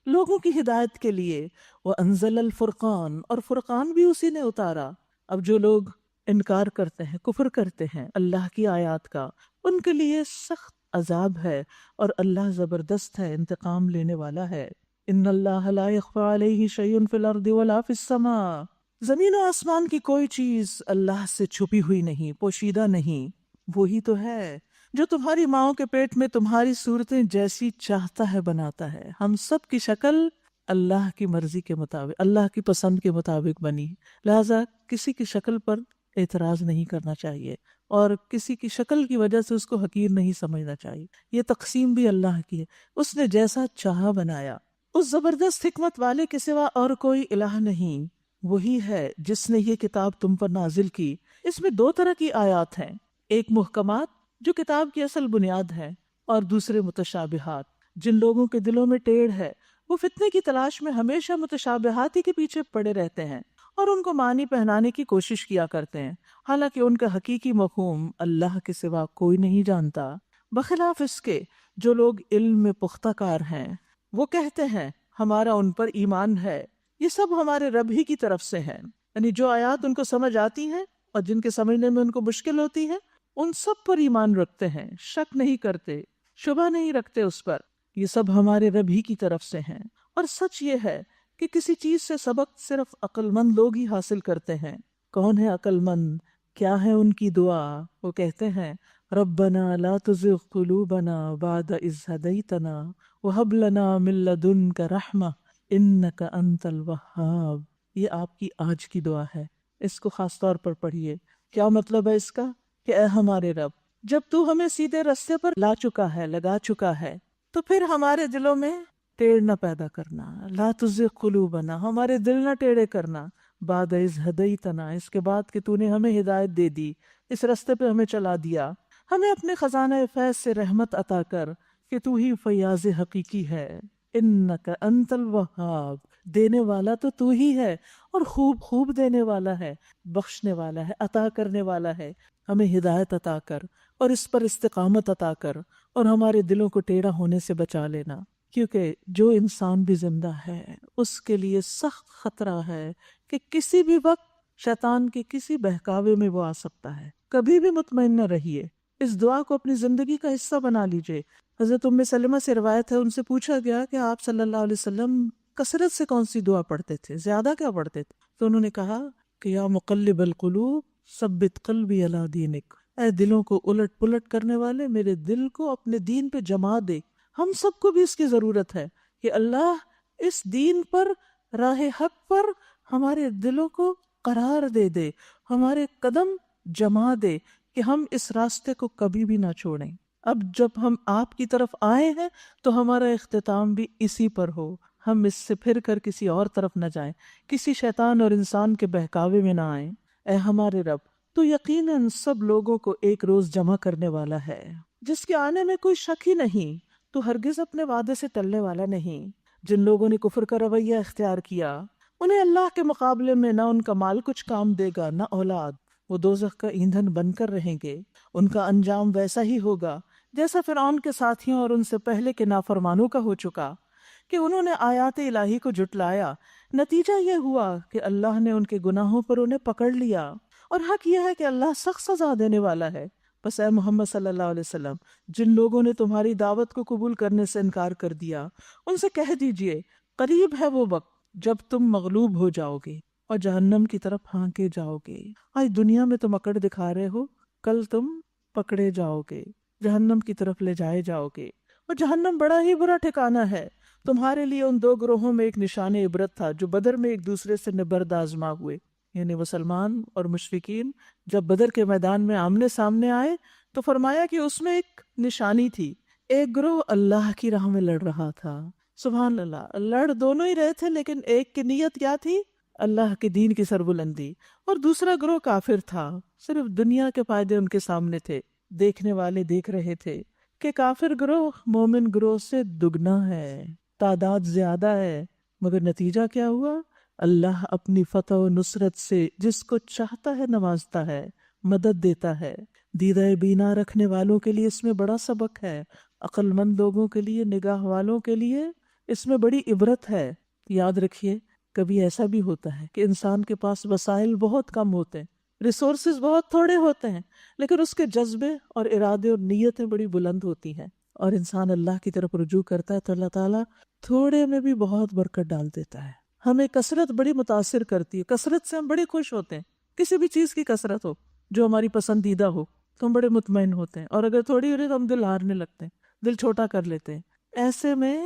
لوگوں کی ہدایت کے لیے۔ وانزل الفرقان، اور فرقان بھی اسی نے اتارا۔ اب جو لوگ انکار کرتے ہیں، کفر کرتے ہیں اللہ کی آیات کا، ان کے لیے سخت عذاب ہے اور اللہ زبردست ہے، انتقام لینے والا ہے۔ ان اللہ لا يخفى علیہ شیء فی الارض ولا فی السماء، زمین و آسمان کی کوئی چیز اللہ سے چھپی ہوئی نہیں، پوشیدہ نہیں۔ وہی تو ہے جو تمہاری ماؤں کے پیٹ میں تمہاری صورتیں جیسی چاہتا ہے بناتا ہے۔ ہم سب کی شکل اللہ کی مرضی کے مطابق، اللہ کی پسند کے مطابق بنی، لہذا کسی کی شکل پر اعتراض نہیں کرنا چاہیے اور کسی کی شکل کی وجہ سے اس کو حقیر نہیں سمجھنا چاہیے۔ یہ تقسیم بھی اللہ کی ہے، اس نے جیسا چاہا بنایا۔ اس زبردست حکمت والے کے سوا اور کوئی الہ نہیں، وہی ہے جس نے یہ کتاب تم پر نازل کی۔ اس میں دو طرح کی آیات ہیں، ایک محکمات جو کتاب کی اصل بنیاد ہے، اور دوسرے متشابہات۔ جن لوگوں کے دلوں میں ٹیڑھ ہے وہ فتنے کی تلاش میں ہمیشہ متشابہات ہی کے پیچھے پڑے رہتے ہیں اور ان کو معنی پہنانے کی کوشش کیا کرتے ہیں، حالانکہ ان کا حقیقی مفہوم اللہ کے سوا کوئی نہیں جانتا۔ بخلاف اس کے جو لوگ علم میں پختہ کار ہیں وہ کہتے ہیں ہمارا ان پر ایمان ہے، یہ سب ہمارے رب ہی کی طرف سے ہیں، یعنی جو آیات ان کو سمجھ آتی ہیں اور جن کے سمجھنے میں ان کو مشکل ہوتی ہے ان سب پر ایمان رکھتے ہیں، شک نہیں کرتے، شبہ نہیں رکھتے اس پر، یہ سب ہمارے رب ہی کی طرف سے ہیں۔ اور سچ یہ ہے کہ کسی چیز سے سبق صرف عقل مند لوگ ہی حاصل کرتے ہیں۔ کون ہے عقل مند؟ کیا ہے ان کی دعا؟ وہ کہتے ہیں ربنا لا تزغ قلوبنا بعد اذ ہدیتنا وہب لنا من لدنک رحمہ انک انت الوہاب۔ یہ آپ کی آج کی دعا ہے، اس کو خاص طور پر پڑھیے۔ کیا مطلب ہے اس کا؟ کہ اے ہمارے رب، جب تو ہمیں سیدھے رستے پر لا چکا ہے، لگا چکا ہے، تو پھر ہمارے دلوں میں ٹیڑھ نہ پیدا کرنا، لا تزغ قلوبنا، ہمارے دل نہ ٹیڑھے کرنا، بعد اذ ہدیتنا، اس کے بعد کہ تو نے ہمیں ہدایت دے دی، اس رستے پہ ہمیں چلا دیا، ہمیں اپنے خزانہ فیض سے رحمت عطا کر کہ تو ہی فیاض حقیقی ہے، انک انت الوہاب، دینے والا تو ہی ہے اور خوب خوب دینے والا ہے، بخشنے والا ہے، عطا کرنے والا ہے۔ ہمیں ہدایت عطا کر اور اس پر استقامت عطا کر اور ہمارے دلوں کو ٹیڑھا ہونے سے بچا لینا، کیونکہ جو انسان بھی زندہ ہے اس کے لیے سخت خطرہ ہے کہ کسی بھی وقت شیطان کے کسی بہکاوے میں وہ آ سکتا ہے۔ کبھی بھی مطمئن نہ رہیے، اس دعا کو اپنی زندگی کا حصہ بنا لیجئے۔ حضرت ام سلمہ سے روایت ہے، ان سے پوچھا گیا کہ آپ صلی اللہ علیہ وسلم کثرت سے کون سی دعا پڑھتے تھے، زیادہ کیا پڑھتے تھے؟ تو انہوں نے کہا کہ یا مقلب القلوب ثبت قلبی علی دینک، اے دلوں کو الٹ پلٹ کرنے والے، میرے دل کو اپنے دین پہ جما دے۔ ہم سب کو بھی اس کی ضرورت ہے کہ اللہ اس دین پر راہ حق پر ہمارے دلوں کو قرار دے دے، ہمارے قدم جما دے کہ ہم اس راستے کو کبھی بھی نہ چھوڑیں۔ اب جب ہم آپ کی طرف آئے ہیں تو ہمارا اختتام بھی اسی پر ہو، ہم اس سے پھر کر کسی اور طرف نہ جائیں، کسی شیطان اور انسان کے بہکاوے میں نہ آئیں۔ اے ہمارے رب، تو یقیناً سب لوگوں کو ایک روز جمع کرنے والا ہے جس کے آنے میں کوئی شک ہی نہیں۔ تو ہرگز اپنے وعدے سے ٹلنے والا نہیں۔ جن لوگوں نے کفر کا رویہ اختیار کیا انہیں اللہ کے مقابلے میں نہ ان کا مال کچھ کام دے گا نہ اولاد، وہ دوزخ کا ایندھن بن کر رہیں گے۔ ان کا انجام ویسا ہی ہوگا جیسا فرعون کے ساتھیوں اور ان سے پہلے کے نافرمانوں کا ہو چکا کہ انہوں نے آیات الہی کو جھٹلایا۔ نتیجہ یہ ہوا کہ اللہ نے ان کے گناہوں پر انہیں پکڑ لیا، اور حق یہ ہے کہ اللہ سخت سزا دینے والا ہے۔ بس اے محمد صلی اللہ علیہ وسلم، جن لوگوں نے تمہاری دعوت کو قبول کرنے سے انکار کر دیا ان سے کہہ دیجئے قریب ہے وہ وقت جب تم مغلوب ہو جاؤ گے اور جہنم کی طرف ہانکے جاؤ گے۔ آج دنیا میں تم اکڑ دکھا رہے ہو، کل تم پکڑے جاؤ گے، جہنم کی طرف لے جائے جاؤ گے، اور جہنم بڑا ہی برا ٹھکانہ ہے۔ تمہارے لیے ان دو گروہوں میں ایک نشان عبرت تھا جو بدر میں ایک دوسرے سے نبرد آزما ہوئے، یعنی مسلمان اور مشرکین جب بدر کے میدان میں آمنے سامنے آئے تو فرمایا کہ اس میں ایک نشانی تھی۔ ایک گروہ اللہ کی راہ میں لڑ رہا تھا، سبحان اللہ، لڑ دونوں ہی رہے تھے لیکن ایک کی نیت کیا تھی؟ اللہ کے دین کی سربلندی، اور دوسرا گروہ کافر تھا، صرف دنیا کے فائدے ان کے سامنے تھے۔ دیکھنے والے دیکھ رہے تھے کہ کافر گروہ مومن گروہ سے دگنا ہے، تعداد زیادہ ہے، مگر نتیجہ کیا ہوا؟ اللہ اپنی فتح و نصرت سے جس کو چاہتا ہے نوازتا ہے، مدد دیتا ہے۔ دیدہ بینا رکھنے والوں کے لیے اس میں بڑا سبق ہے، عقل مند لوگوں کے لیے، نگاہ والوں کے لیے اس میں بڑی عبرت ہے۔ یاد رکھیے کبھی ایسا بھی ہوتا ہے کہ انسان کے پاس وسائل بہت کم ہوتے ہیں، ریسورسز بہت تھوڑے ہوتے ہیں، لیکن اس کے جذبے اور ارادے اور نیتیں بڑی بلند ہوتی ہیں، اور انسان اللہ کی طرف رجوع کرتا ہے تو اللہ تعالیٰ تھوڑے میں بھی بہت برکت ڈال دیتا ہے۔ ہمیں کثرت بڑی متاثر کرتی ہے، کثرت سے ہم بڑے خوش ہوتے ہیں، کسی بھی چیز کی کثرت ہو جو ہماری پسندیدہ ہو تو ہم بڑے مطمئن ہوتے ہیں، اور اگر تھوڑی ہو رہی تو ہم دل ہارنے لگتے ہیں، دل چھوٹا کر لیتے ہیں۔ ایسے میں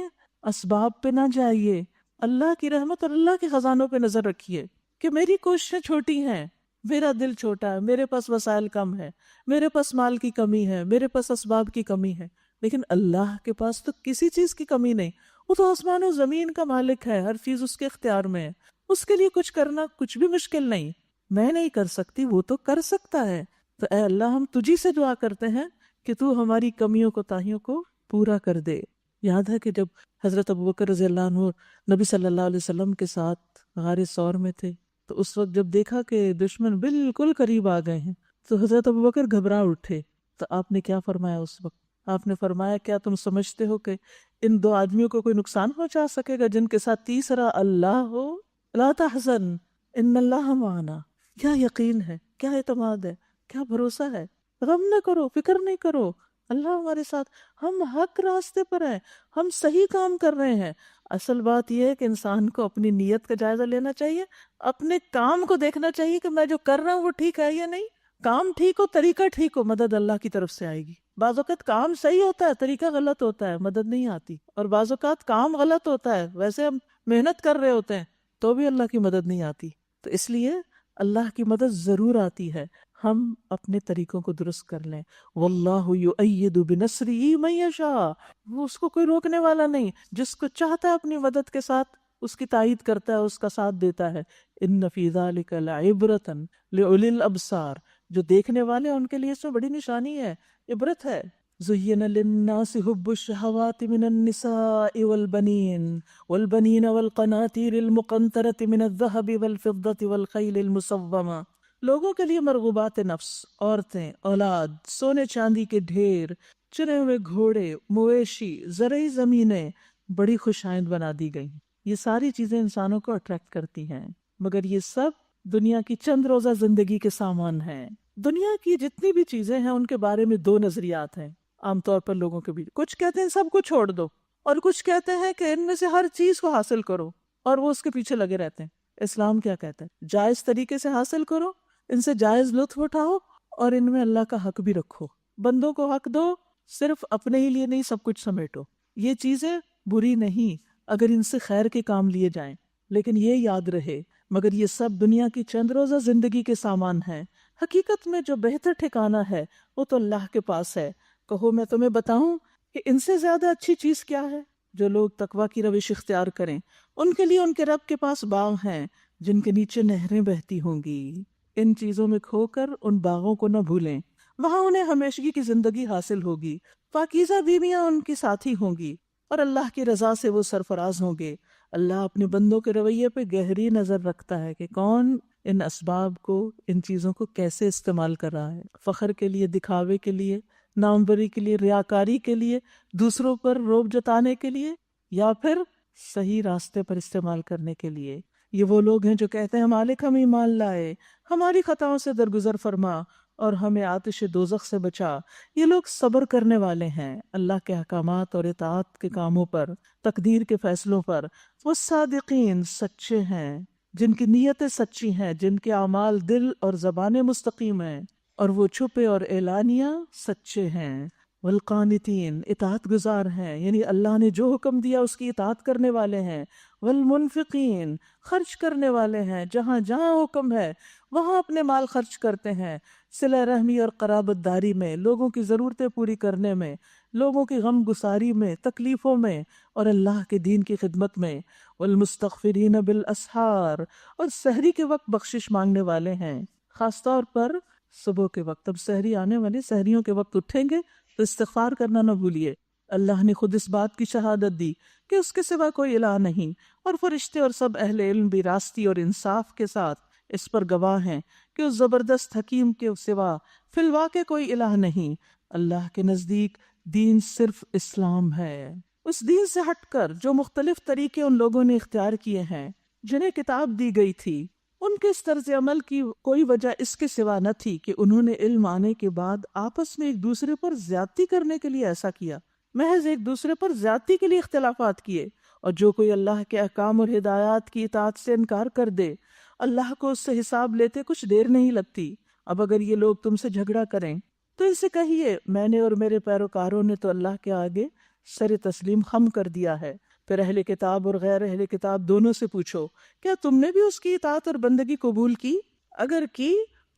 اسباب پہ نہ جائیے، اللہ کی رحمت اور اللہ کے خزانوں پہ نظر رکھیے کہ میری کوششیں چھوٹی ہیں، میرا دل چھوٹا ہے، میرے پاس وسائل کم ہے، میرے پاس مال کی کمی ہے، میرے پاس اسباب کی کمی ہے، لیکن اللہ کے پاس تو کسی چیز کی کمی نہیں، وہ تو آسمان و زمین کا مالک ہے، ہر چیز اس کے اختیار میں ہے، اس کے لیے کچھ کرنا کچھ بھی مشکل نہیں۔ میں نہیں کر سکتی، وہ تو کر سکتا ہے۔ تو اے اللہ، ہم تجھی سے دعا کرتے ہیں کہ تو ہماری کمیوں کوتاہیوں کو پورا کر دے۔ یاد ہے کہ جب حضرت ابوبکر رضی اللہ عنہ نبی صلی اللہ علیہ وسلم کے ساتھ غار ثور میں تھے تو اس وقت جب دیکھا کہ دشمن بالکل قریب آ گئے ہیں تو حضرت ابوبکر گھبرا اٹھے، تو آپ نے کیا فرمایا اس وقت؟ آپ نے فرمایا کیا تم سمجھتے ہو کہ ان دو آدمیوں کو کوئی نقصان پہنچا سکے گا جن کے ساتھ تیسرا اللہ ہو؟ لا تحزن ان اللہ معنا۔ کیا یقین ہے، کیا اعتماد ہے، کیا بھروسہ ہے، غم نہ کرو، فکر نہیں کرو، اللہ ہمارے ساتھ، ہم حق راستے پر ہیں، ہم صحیح کام کر رہے ہیں۔ اصل بات یہ ہے کہ انسان کو اپنی نیت کا جائزہ لینا چاہیے، اپنے کام کو دیکھنا چاہیے کہ میں جو کر رہا ہوں وہ ٹھیک ہے یا نہیں۔ کام ٹھیک ہو، طریقہ ٹھیک ہو، مدد اللہ کی طرف سے آئے گی۔ بعض اوقات کام صحیح ہوتا ہے، طریقہ غلط ہوتا ہے، مدد نہیں آتی، اور بعض اوقات کام غلط ہوتا ہے، ویسے ہم محنت کر رہے ہوتے ہیں تو بھی اللہ کی مدد نہیں آتی۔ تو اس لیے اللہ کی مدد ضرور آتی ہے، ہم اپنے طریقوں کو درست کر لیں۔ واللہ یؤید بنصرہ من یشاء، وہ اس کو کوئی روکنے والا نہیں، جس کو چاہتا ہے اپنی مدد کے ساتھ اس کی تائید کرتا ہے، اس کا ساتھ دیتا ہے۔ ان فی ذلک لعبرۃ لأولی الابصار، جو دیکھنے والے ہیں ان کے لیے اس میں بڑی نشانی ہے، عبرت ہے۔ زین للناس حب الشہوات من النساء والبنین والقناطیر المقنطرۃ من الذہب والفضة والخیل المسومہ، لوگوں کے لیے مرغوبات نفس، عورتیں، اولاد، سونے چاندی کے ڈھیر، چنے ہوئے گھوڑے، مویشی، زرعی زمینیں بڑی خوشائند بنا دی گئی۔ یہ ساری چیزیں انسانوں کو اٹریکٹ کرتی ہیں، مگر یہ سب دنیا کی چند روزہ زندگی کے سامان ہیں۔ دنیا کی جتنی بھی چیزیں ہیں ان کے بارے میں دو نظریات ہیں عام طور پر لوگوں کے بیچ۔ کچھ کہتے ہیں سب کو چھوڑ دو، اور کچھ کہتے ہیں کہ ان میں سے ہر چیز کو حاصل کرو، اور وہ اس کے پیچھے لگے رہتے ہیں۔ اسلام کیا کہتا ہے؟ جائز طریقے سے حاصل کرو، ان سے جائز لطف اٹھاؤ، اور ان میں اللہ کا حق بھی رکھو، بندوں کو حق دو، صرف اپنے ہی لیے نہیں، سب کچھ سمیٹو۔ یہ چیزیں بری نہیں اگر ان سے خیر کے کام لیے جائیں، لیکن یہ یاد رہے مگر یہ سب دنیا کی چند روزہ زندگی کے سامان ہیں، حقیقت میں جو بہتر ٹھکانہ ہے وہ تو اللہ کے پاس ہے۔ کہو میں تمہیں بتاؤں کہ ان سے زیادہ اچھی چیز کیا ہے؟ جو لوگ تقویٰ کی روش اختیار کریں ان کے لیے ان کے رب کے پاس باغ ہیں جن کے نیچے نہریں بہتی ہوں گی۔ ان چیزوں میں کھو کر ان باغوں کو نہ بھولیں، وہاں انہیں ہمیشگی کی زندگی حاصل ہوگی، پاکیزہ بیویاں ان کی ساتھی ہوں گی اور اللہ کی رضا سے وہ سرفراز ہوں گے۔ اللہ اپنے بندوں کے رویے پہ گہری نظر رکھتا ہے کہ کون ان اسباب کو، ان چیزوں کو کیسے استعمال کر رہا ہے، فخر کے لیے، دکھاوے کے لیے، ناموری کے لیے، ریاکاری کے لیے، دوسروں پر رعب جتانے کے لیے، یا پھر صحیح راستے پر استعمال کرنے کے لیے۔ یہ وہ لوگ ہیں جو کہتے ہیں مالک ہم ایمان لائے، ہماری خطاؤں سے درگزر فرما اور ہمیں آتش دوزخ سے بچا۔ یہ لوگ صبر کرنے والے ہیں اللہ کے احکامات اور اطاعت کے کاموں پر، تقدیر کے فیصلوں پر۔ وہ صادقین، سچے ہیں، جن کی نیتیں سچی ہیں، جن کے اعمال دل اور زبانیں مستقیم ہیں، اور وہ چھپے اور اعلانیہ سچے ہیں۔ والقانتین، اطاعت گزار ہیں، یعنی اللہ نے جو حکم دیا اس کی اطاعت کرنے والے ہیں۔ والمنفقین، خرچ کرنے والے ہیں، جہاں جہاں حکم ہے وہاں اپنے مال خرچ کرتے ہیں، صلہ رحمی اور قرابت داری میں، لوگوں کی ضرورتیں پوری کرنے میں، لوگوں کی غم گساری میں، تکلیفوں میں، اور اللہ کے دین کی خدمت میں۔ والمستغفرین بالاسحار، اور سحری کے وقت بخشش مانگنے والے ہیں، خاص طور پر صبح کے وقت۔ اب سحری آنے والی، سحریوں کے وقت اٹھیں گے تو استغفار کرنا نہ بھولیے۔ اللہ نے خود اس بات کی شہادت دی کہ اس کے سوا کوئی الہ نہیں، اور فرشتے اور سب اہل علم بھی راستی اور انصاف کے ساتھ اس پر گواہ ہیں کہ اس زبردست حکیم کے سوا فی الواقع کوئی الہ نہیں۔ اللہ کے نزدیک دین صرف اسلام ہے۔ اس دین سے ہٹ کر جو مختلف طریقے ان لوگوں نے اختیار کیے ہیں جنہیں کتاب دی گئی تھی، ان کے اس طرز عمل کی کوئی وجہ اس کے سوا نہ تھی کہ انہوں نے علم آنے کے بعد آپس میں ایک دوسرے پر زیادتی کرنے کے لیے ایسا کیا، محض ایک دوسرے پر زیادتی کے لیے اختلافات کیے۔ اور جو کوئی اللہ کے احکام اور ہدایات کی اطاعت سے انکار کر دے، اللہ کو اس سے حساب لیتے کچھ دیر نہیں لگتی۔ اب اگر یہ لوگ تم سے جھگڑا کریں تو ان سے کہیے میں نے اور میرے پیروکاروں نے تو اللہ کے آگے سر تسلیم خم کر دیا ہے۔ پھر اہل کتاب اور غیر اہل کتاب دونوں سے پوچھو کیا تم نے بھی اس کی اطاعت اور بندگی قبول کی؟ اگر کی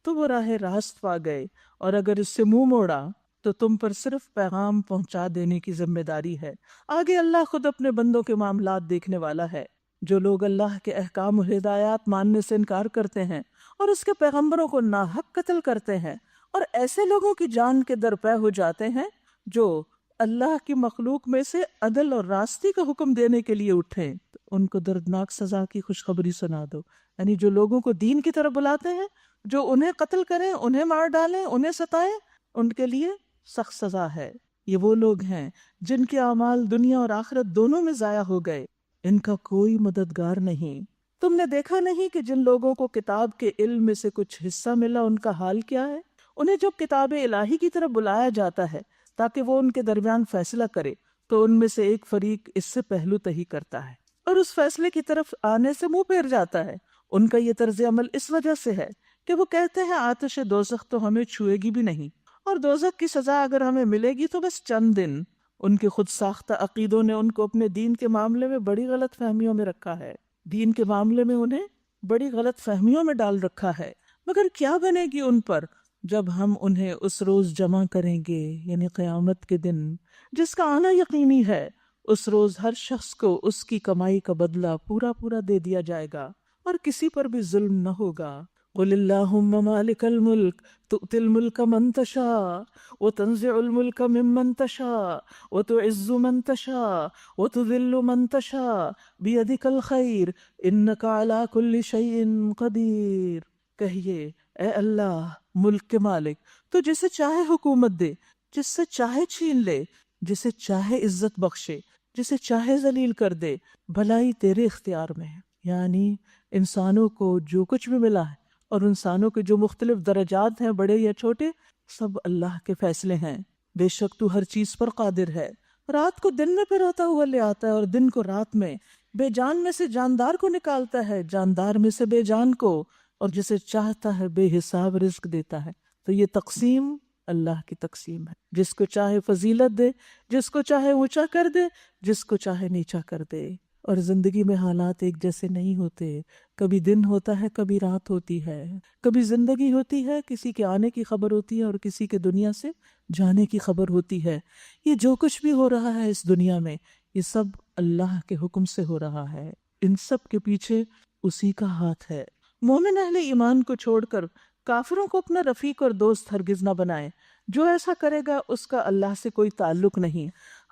تو وہ راہ راست پا گئے، اور اگر اس سے منہ موڑا تو تم پر صرف پیغام پہنچا دینے کی ذمہ داری ہے۔ آگے اللہ خود اپنے بندوں کے معاملات دیکھنے والا ہے۔ جو لوگ اللہ کے احکام و ہدایات ماننے سے انکار کرتے ہیں اور اس کے پیغمبروں کو ناحق قتل کرتے ہیں، اور ایسے لوگوں کی جان کے درپے ہو جاتے ہیں جو اللہ کی مخلوق میں سے عدل اور راستی کا حکم دینے کے لیے اٹھیں، تو ان کو دردناک سزا کی خوشخبری سنا دو۔ یعنی جو لوگوں کو دین کی طرف بلاتے ہیں، جو انہیں قتل کریں، انہیں مار ڈالیں، انہیں ستائیں، ان کے لیے سخت سزا ہے۔ یہ وہ لوگ ہیں جن کے اعمال دنیا اور آخرت دونوں میں ضائع ہو گئے، ان کا کوئی مددگار نہیں۔ تم نے دیکھا نہیں کہ جن لوگوں کو کتاب کے علم میں سے کچھ حصہ ملا ان کا حال کیا ہے؟ انہیں جب کتاب الہی کی طرف بلایا جاتا ہے تاکہ وہ ان کے درمیان فیصلہ کرے، تو ان میں سے ایک فریق اس سے پہلو تہی کرتا ہے اور اس فیصلے کی طرف آنے سے منہ پھیر جاتا ہے۔ ان کا یہ طرز عمل اس وجہ سے ہے کہ وہ کہتے ہیں آتش دوزخ تو ہمیں چھوئے گی بھی نہیں، اور دوزخ کی سزا اگر ہمیں ملے گی تو بس چند دن۔ ان کے خود ساختہ عقیدوں نے ان کو اپنے دین کے معاملے میں بڑی غلط فہمیوں میں رکھا ہے، دین کے معاملے میں انہیں بڑی غلط فہمیوں میں ڈال رکھا ہے۔ مگر کیا بنے گی ان پر جب ہم انہیں اس روز جمع کریں گے، یعنی قیامت کے دن جس کا آنا یقینی ہے۔ اس روز ہر شخص کو اس کی کمائی کا بدلہ پورا پورا دے دیا جائے گا اور کسی پر بھی ظلم نہ ہوگا۔ قل اللہم مالک الملک تؤتی الملک من تشاء وتنزع الملک ممن تشاء وتعز من تشاء وتذل من تشاء بیدک الخیر انک علی کل شیء قدیر۔ کہیے اے اللہ ملک کے مالک، تو جسے چاہے حکومت دے، جس سے چاہے چھین لے، جسے چاہے عزت بخشے، جسے چاہے ذلیل کر دے، بھلائی تیرے اختیار میں ہے۔ یعنی انسانوں کو جو کچھ بھی ملا ہے اور انسانوں کے جو مختلف درجات ہیں، بڑے یا چھوٹے، سب اللہ کے فیصلے ہیں۔ بے شک تو ہر چیز پر قادر ہے۔ رات کو دن میں پھروتا ہوا لے آتا ہے اور دن کو رات میں، بے جان میں سے جاندار کو نکالتا ہے، جاندار میں سے بے جان کو، اور جسے چاہتا ہے بے حساب رزق دیتا ہے۔ تو یہ تقسیم اللہ کی تقسیم ہے، جس کو چاہے فضیلت دے، جس کو چاہے اونچا کر دے، جس کو چاہے نیچا کر دے۔ اور زندگی میں حالات ایک جیسے نہیں ہوتے، کبھی دن ہوتا ہے، کبھی رات ہوتی ہے، کبھی زندگی ہوتی ہے، کسی کے آنے کی خبر ہوتی ہے اور کسی کے دنیا سے جانے کی خبر ہوتی ہے۔ یہ جو کچھ بھی ہو رہا ہے اس دنیا میں، یہ سب اللہ کے حکم سے ہو رہا ہے، ان سب کے پیچھے اسی کا ہاتھ ہے۔ مومن اہل ایمان کو چھوڑ کر کافروں کو اپنا رفیق اور دوست ہرگز نہ بنائے، جو ایسا کرے گا اس کا اللہ سے کوئی تعلق نہیں۔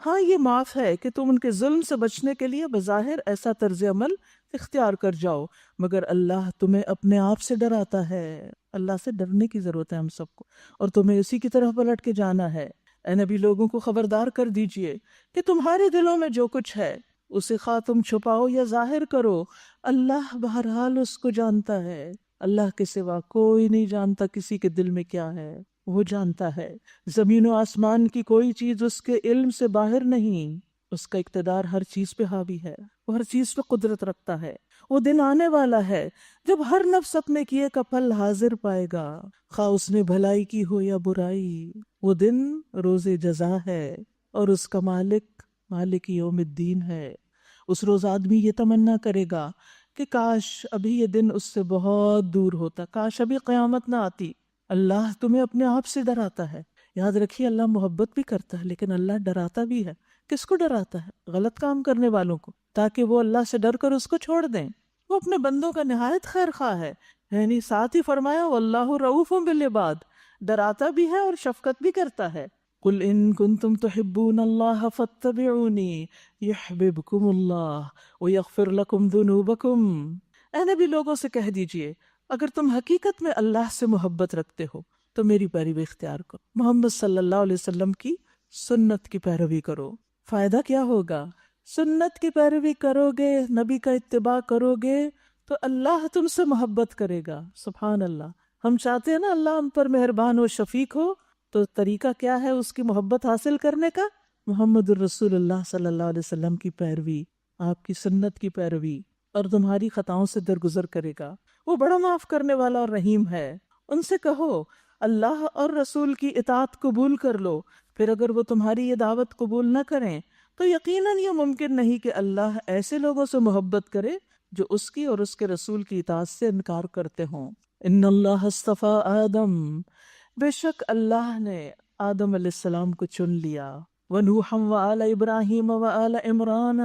ہاں یہ معاف ہے کہ تم ان کے ظلم سے بچنے کے لیے بظاہر ایسا طرز عمل اختیار کر جاؤ، مگر اللہ تمہیں اپنے آپ سے ڈراتا ہے۔ اللہ سے ڈرنے کی ضرورت ہے ہم سب کو، اور تمہیں اسی کی طرف پلٹ کے جانا ہے۔ اے نبی، لوگوں کو خبردار کر دیجئے کہ تمہارے دلوں میں جو کچھ ہے اسے خواہ تم چھپاؤ یا ظاہر کرو، اللہ بہرحال اس کو جانتا ہے۔ اللہ کے سوا کوئی نہیں جانتا کسی کے دل میں کیا ہے، وہ جانتا ہے۔ زمین و آسمان کی کوئی چیز اس کے علم سے باہر نہیں، اس کا اقتدار ہر چیز پہ حاوی ہے، وہ ہر چیز پہ قدرت رکھتا ہے۔ وہ دن آنے والا ہے جب ہر نفس اپنے کیے کا پھل حاضر پائے گا، خواہ اس نے بھلائی کی ہو یا برائی۔ وہ دن روز جزا ہے اور اس کا مالک یوم الدین ہے۔ اس روز آدمی یہ تمنا کرے گا کہ کاش ابھی یہ دن اس سے بہت دور ہوتا، کاش ابھی قیامت نہ آتی۔ اللہ تمہیں اپنے آپ سے ڈراتا ہے۔ یاد رکھیے، اللہ محبت بھی کرتا ہے لیکن اللہ ڈراتا بھی ہے۔ کس کو ڈراتا ہے؟ غلط کام کرنے والوں کو، تاکہ وہ اللہ سے ڈر کر اس کو چھوڑ دیں۔ وہ اپنے بندوں کا نہایت خیر خواہ ہے، یعنی ساتھ ہی فرمایا واللہ رؤوف بالعباد، ڈراتا بھی ہے اور شفقت بھی کرتا ہے۔ قل ان کنتم تحبون اللہ فاتبعونی یحببکم اللہ ویغفر لکم ذنوبکم۔ اے نبی، لوگوں سے کہہ دیجئے اگر تم حقیقت میں اللہ سے محبت رکھتے ہو تو میری پیروی اختیار کرو، محمد صلی اللہ علیہ وسلم کی سنت کی پیروی کرو۔ فائدہ کیا ہوگا؟ سنت کی پیروی کرو گے، نبی کا اتباع کرو گے تو اللہ تم سے محبت کرے گا۔ سبحان اللہ۔ ہم چاہتے ہیں نا اللہ ہم پر مہربان و شفیق ہو، تو طریقہ کیا ہے اس کی محبت حاصل کرنے کا؟ محمد الرسول اللہ صلی اللہ علیہ وسلم کی پیروی، آپ کی سنت کی پیروی، اور تمہاری خطاؤں سے درگزر کرے گا۔ وہ بڑا معاف کرنے والا اور رحیم ہے۔ ان سے کہو اللہ اور رسول کی اطاعت قبول کر لو، پھر اگر وہ تمہاری یہ دعوت قبول نہ کریں تو یقیناً یہ ممکن نہیں کہ اللہ ایسے لوگوں سے محبت کرے جو اس کی اور اس کے رسول کی اطاعت سے انکار کرتے ہوں۔ ان اللہ اصطفیٰ آدم، بے شک اللہ نے آدم علیہ السلام کو چن لیا، وَنُوحًا وَآلَ إِبْرَاهِيمَ وَآلَ عِمْرَانَ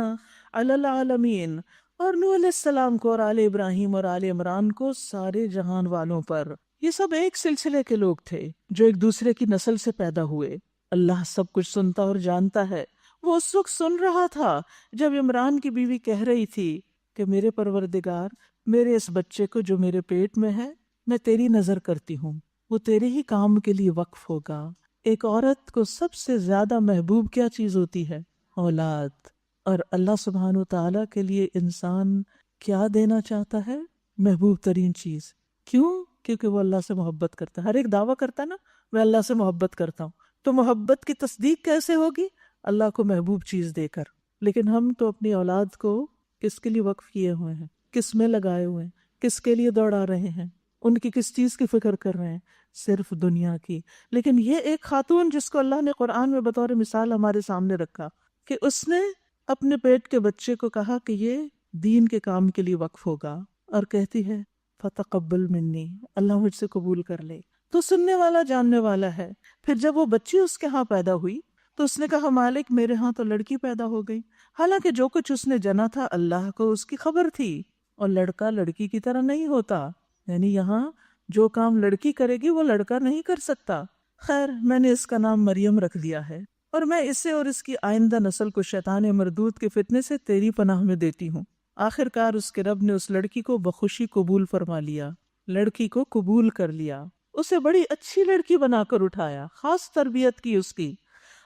عَلَى الْعَالَمِينَ، اور نوح علیہ السلام کو اور آل ابراہیم اور آل عمران کو سارے جہان والوں پر۔ یہ سب ایک سلسلے کے لوگ تھے جو ایک دوسرے کی نسل سے پیدا ہوئے۔ اللہ سب کچھ سنتا اور جانتا ہے۔ وہ اس وقت سن رہا تھا جب عمران کی بیوی کہہ رہی تھی کہ میرے پروردگار، میرے اس بچے کو جو میرے پیٹ میں ہے میں تیری نظر کرتی ہوں، وہ تیرے ہی کام کے لیے وقف ہوگا۔ ایک عورت کو سب سے زیادہ محبوب کیا چیز ہوتی ہے؟ اولاد۔ اور اللہ سبحانہ و تعالیٰ کے لیے انسان کیا دینا چاہتا ہے؟ محبوب ترین چیز۔ کیوں؟ کیونکہ وہ اللہ سے محبت کرتا ہے۔ ہر ایک دعویٰ کرتا ہے نا میں اللہ سے محبت کرتا ہوں، تو محبت کی تصدیق کیسے ہوگی؟ اللہ کو محبوب چیز دے کر۔ لیکن ہم تو اپنی اولاد کو کس کے لیے وقف کیے ہوئے ہیں، کس میں لگائے ہوئے ہیں، کس کے لیے دوڑا رہے ہیں، ان کی کس چیز کی فکر کر رہے ہیں؟ صرف دنیا کی۔ لیکن یہ ایک خاتون جس کو اللہ نے قرآن میں بطور مثال ہمارے سامنے رکھا کہ اس نے اپنے پیٹ کے بچے کو کہا کہ یہ دین کے کام کے لیے وقف ہوگا، اور کہتی ہے فتقبل منی، اللہ مجھ سے قبول کر لے۔ تو سننے والا جاننے والا ہے۔ پھر جب وہ بچی اس کے ہاں پیدا ہوئی تو اس نے کہا مالک میرے ہاں تو لڑکی پیدا ہو گئی، حالانکہ جو کچھ اس نے جنا تھا اللہ کو اس کی خبر تھی، اور لڑکا لڑکی کی طرح نہیں ہوتا، یعنی یہاں جو کام لڑکی کرے گی وہ لڑکا نہیں کر سکتا۔ خیر، میں نے اس کا نام مریم رکھ دیا ہے، اور میں اسے اور اس کی آئندہ نسل کو شیطان مردود کے فتنے سے تیری پناہ میں دیتی ہوں۔ آخر کار اس کے رب نے اس لڑکی کو بخوشی قبول فرما لیا، لڑکی کو قبول کر لیا، اسے بڑی اچھی لڑکی بنا کر اٹھایا، خاص تربیت کی اس کی،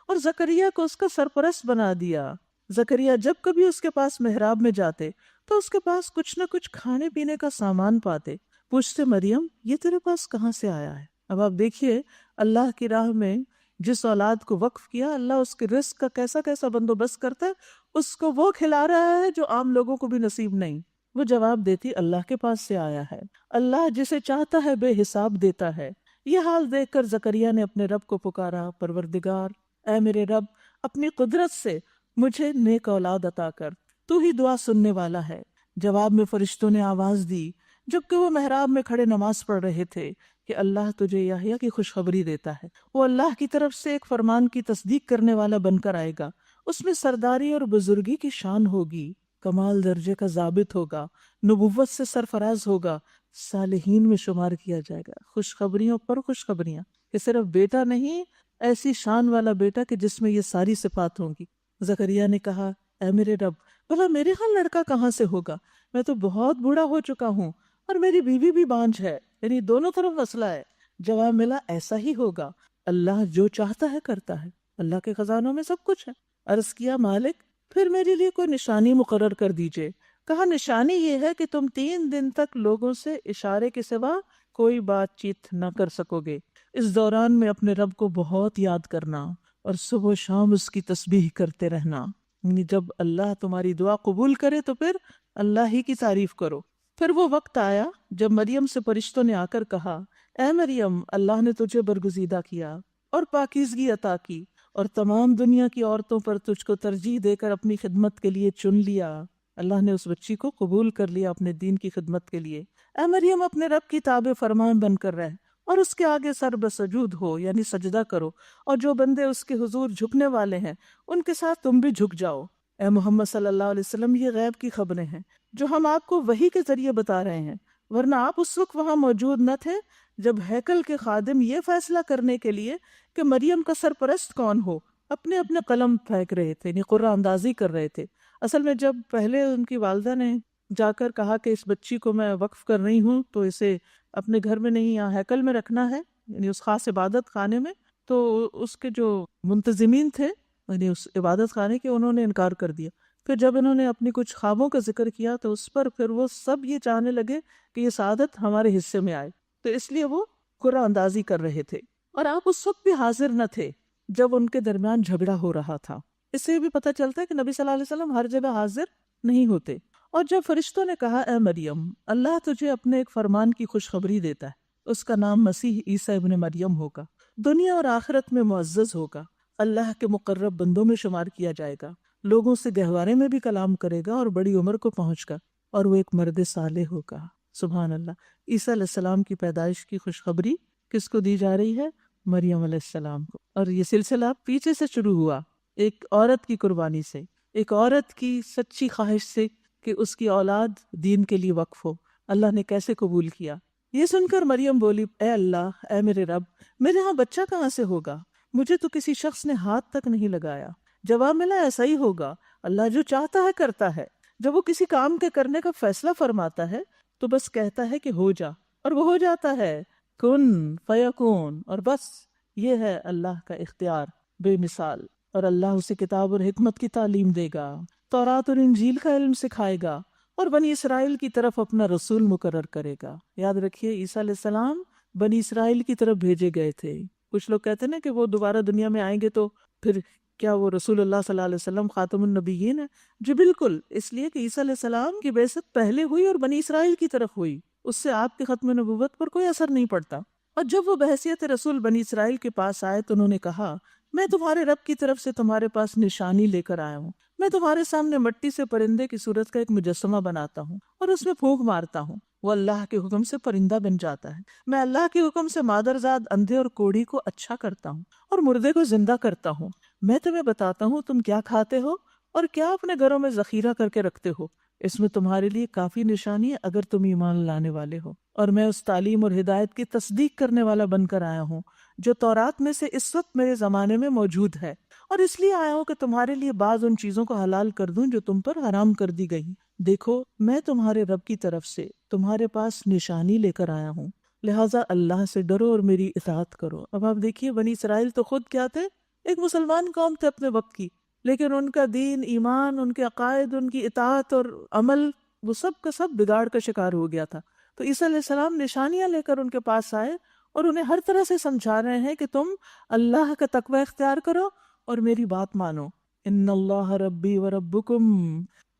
اور زکریہ کو اس کا سرپرست بنا دیا۔ زکریہ جب کبھی اس کے پاس محراب میں جاتے تو اس کے پاس کچھ نہ کچھ کھانے پینے کا سامان پاتے۔ پوچھتے مریم یہ تیرے پاس کہاں سے آیا ہے؟ اب آپ دیکھیے اللہ کی راہ میں جس اولاد کو وقف کیا، اللہ اس کے رزق کا کیسا کیسا بندوبست کرتا ہے، اس کو وہ کھلا رہا ہے جو عام لوگوں کو بھی نصیب نہیں۔ وہ جواب دیتی اللہ کے پاس سے آیا ہے، اللہ جسے چاہتا ہے بے حساب دیتا ہے۔ یہ حال دیکھ کر زکریا نے اپنے رب کو پکارا، پروردگار اے میرے رب، اپنی قدرت سے مجھے نیک اولاد عطا کر۔ تو ہی دعا سننے والا ہے۔ جواب میں فرشتوں نے آواز دی جبکہ وہ محراب میں کھڑے نماز پڑھ رہے تھے کہ اللہ تجھے یحییٰ کی خوشخبری دیتا ہے، وہ اللہ کی طرف سے ایک فرمان کی تصدیق کرنے والا بن کر آئے گا، اس میں سرداری اور بزرگی کی شان ہوگی، کمال درجے کا ضابط ہوگا، نبوت سے سرفراز ہوگا، صالحین میں شمار کیا جائے گا۔ خوشخبریوں پر خوشخبریاں کہ صرف بیٹا نہیں، ایسی شان والا بیٹا کہ جس میں یہ ساری صفات ہوں گی۔ زکریا نے کہا اے میرے رب، بھلا میرے ہاں لڑکا کہاں سے ہوگا؟ میں تو بہت بوڑھا ہو چکا ہوں اور میری بیوی بھی بانجھ ہے، یعنی دونوں طرف مسئلہ ہے۔ جواب ملا ایسا ہی ہوگا، اللہ جو چاہتا ہے کرتا ہے، اللہ کے خزانوں میں سب کچھ ہے۔ عرض کیا مالک پھر میرے لیے کوئی نشانی مقرر کر دیجئے۔ کہا نشانی یہ ہے کہ تم 3 دن تک لوگوں سے اشارے کے سوا کوئی بات چیت نہ کر سکو گے، اس دوران میں اپنے رب کو بہت یاد کرنا اور صبح و شام اس کی تسبیح کرتے رہنا، یعنی جب اللہ تمہاری دعا قبول کرے تو پھر اللہ ہی کی تعریف کرو۔ پھر وہ وقت آیا جب مریم سے فرشتوں نے آ کر کہا اے مریم، اللہ نے تجھے برگزیدہ کیا اور پاکیزگی عطا کی اور تمام دنیا کی عورتوں پر تجھ کو ترجیح دے کر اپنی خدمت کے لیے چن لیا۔ اللہ نے اس بچی کو قبول کر لیا اپنے دین کی خدمت کے لیے۔ اے مریم، اپنے رب کی تابع فرمان بن کر رہ اور اس کے آگے سر بسجود ہو، یعنی سجدہ کرو، اور جو بندے اس کے حضور جھکنے والے ہیں ان کے ساتھ تم بھی جھک جاؤ۔ اے محمد صلی اللہ علیہ وسلم، یہ غیب کی خبریں ہیں جو ہم آپ کو وحی کے ذریعے بتا رہے ہیں، ورنہ آپ اس وقت وہاں موجود نہ تھے جب ہیکل کے خادم یہ فیصلہ کرنے کے لیے کہ مریم کا سرپرست کون ہو اپنے اپنے قلم پھینک رہے تھے، یعنی قرعہ اندازی کر رہے تھے۔ اصل میں جب پہلے ان کی والدہ نے جا کر کہا کہ اس بچی کو میں وقف کر رہی ہوں تو اسے اپنے گھر میں نہیں یہاں ہیکل میں رکھنا ہے، یعنی اس خاص عبادت خانے میں، تو اس کے جو منتظمین تھے یعنی اس عبادت خانے کے، انہوں نے انکار کر دیا۔ پھر جب انہوں نے اپنی کچھ خوابوں کا ذکر کیا تو اس پر پھر وہ سب یہ چاہنے لگے کہ یہ سعادت ہمارے حصے میں آئے، تو اس لیے وہ قرعہ اندازی کر رہے تھے، اور آپ اس وقت بھی حاضر نہ تھے جب ان کے درمیان جھگڑا ہو رہا تھا۔ اس سے بھی پتہ چلتا ہے کہ نبی صلی اللہ علیہ وسلم ہر جگہ حاضر نہیں ہوتے۔ اور جب فرشتوں نے کہا اے مریم، اللہ تجھے اپنے ایک فرمان کی خوشخبری دیتا ہے، اس کا نام مسیح عیسیٰ ابن مریم ہوگا، دنیا اور آخرت میں معزز ہوگا، اللہ کے مقرب بندوں میں شمار کیا جائے گا، لوگوں سے گہوارے میں بھی کلام کرے گا اور بڑی عمر کو پہنچ گا، اور وہ ایک مرد صالح ہوگا۔ سبحان اللہ۔ عیسیٰ علیہ السلام کی پیدائش کی خوشخبری کس کو دی جا رہی ہے؟ مریم علیہ السلام کو۔ اور یہ سلسلہ پیچھے سے شروع ہوا، ایک عورت کی قربانی سے، ایک عورت کی سچی خواہش سے کہ اس کی اولاد دین کے لیے وقف ہو۔ اللہ نے کیسے قبول کیا؟ یہ سن کر مریم بولی اے اللہ، اے میرے رب، میرے ہاں بچہ کہاں سے ہوگا؟ مجھے تو کسی شخص نے ہاتھ تک نہیں لگایا۔ جواب ملا ایسا ہی ہوگا، اللہ جو چاہتا ہے کرتا ہے۔ جب وہ کسی کام کے کرنے کا فیصلہ فرماتا ہے تو بس کہتا ہے کہ ہو جا، اور وہ ہو جاتا ہے، کن فیکون، اور بس یہ ہے اللہ کا اختیار بے مثال۔ اور اللہ اسے کتاب اور حکمت کی تعلیم دے گا، تورات اور انجیل کا علم سکھائے گا، اور بنی اسرائیل کی طرف اپنا رسول مقرر کرے گا۔ یاد رکھیے عیسیٰ علیہ السلام بنی اسرائیل کی طرف بھیجے گئے تھے۔ کچھ لوگ کہتے ہیں نا کہ وہ دوبارہ دنیا میں آئیں گے تو پھر کیا وہ رسول اللہ صلی اللہ علیہ وسلم خاتم النبیین ہے؟ جی بالکل، اس لیے کہ عیسیٰ علیہ السلام کی بعثت پہلے ہوئی اور بنی اسرائیل کی طرف ہوئی، اس سے آپ کے ختم نبوت پر کوئی اثر نہیں پڑتا۔ اور جب وہ بحیثیت رسول بنی اسرائیل کے پاس آئے تو انہوں نے کہا میں تمہارے رب کی طرف سے تمہارے پاس نشانی لے کر آیا ہوں، میں تمہارے سامنے مٹی سے پرندے کی صورت کا ایک مجسمہ بناتا ہوں اور اس میں پھونک مارتا ہوں، وہ اللہ کے حکم سے پرندہ بن جاتا ہے، میں اللہ کے حکم سے مادرزاد اندھے اور کوڑھی کو اچھا کرتا ہوں اور مردے کو زندہ کرتا ہوں، میں تمہیں بتاتا ہوں تم کیا کھاتے ہو اور کیا اپنے گھروں میں ذخیرہ کر کے رکھتے ہو، اس میں تمہارے لیے کافی نشانی ہے اگر تم ایمان لانے والے ہو، اور میں اس تعلیم اور ہدایت کی تصدیق کرنے والا بن کر آیا ہوں جو تورات میں سے اس وقت میرے زمانے میں موجود ہے، اور اس لیے آیا ہوں کہ تمہارے لیے بعض ان چیزوں کو حلال کر دوں جو تم پر حرام کر دی گئی۔ دیکھو میں تمہارے رب کی طرف سے تمہارے پاس نشانی لے کر آیا ہوں، لہٰذا اللہ سے ڈرو اور میری اطاعت کرو۔ اب آپ دیکھیے بنی اسرائیل تو خود کیا تھے؟ ایک مسلمان قوم تھے اپنے وقت کی، لیکن ان کا دین، ایمان، ان کے عقائد، ان کی اطاعت اور عمل، وہ سب کا سب بگاڑ کا شکار ہو گیا تھا۔ تو عیسیٰ علیہ السلام نشانیاں لے کر ان کے پاس آئے اور انہیں ہر طرح سے سمجھا رہے ہیں کہ تم اللہ کا تقوی اختیار کرو اور میری بات مانو۔ ان اللہ ربی و ربکم،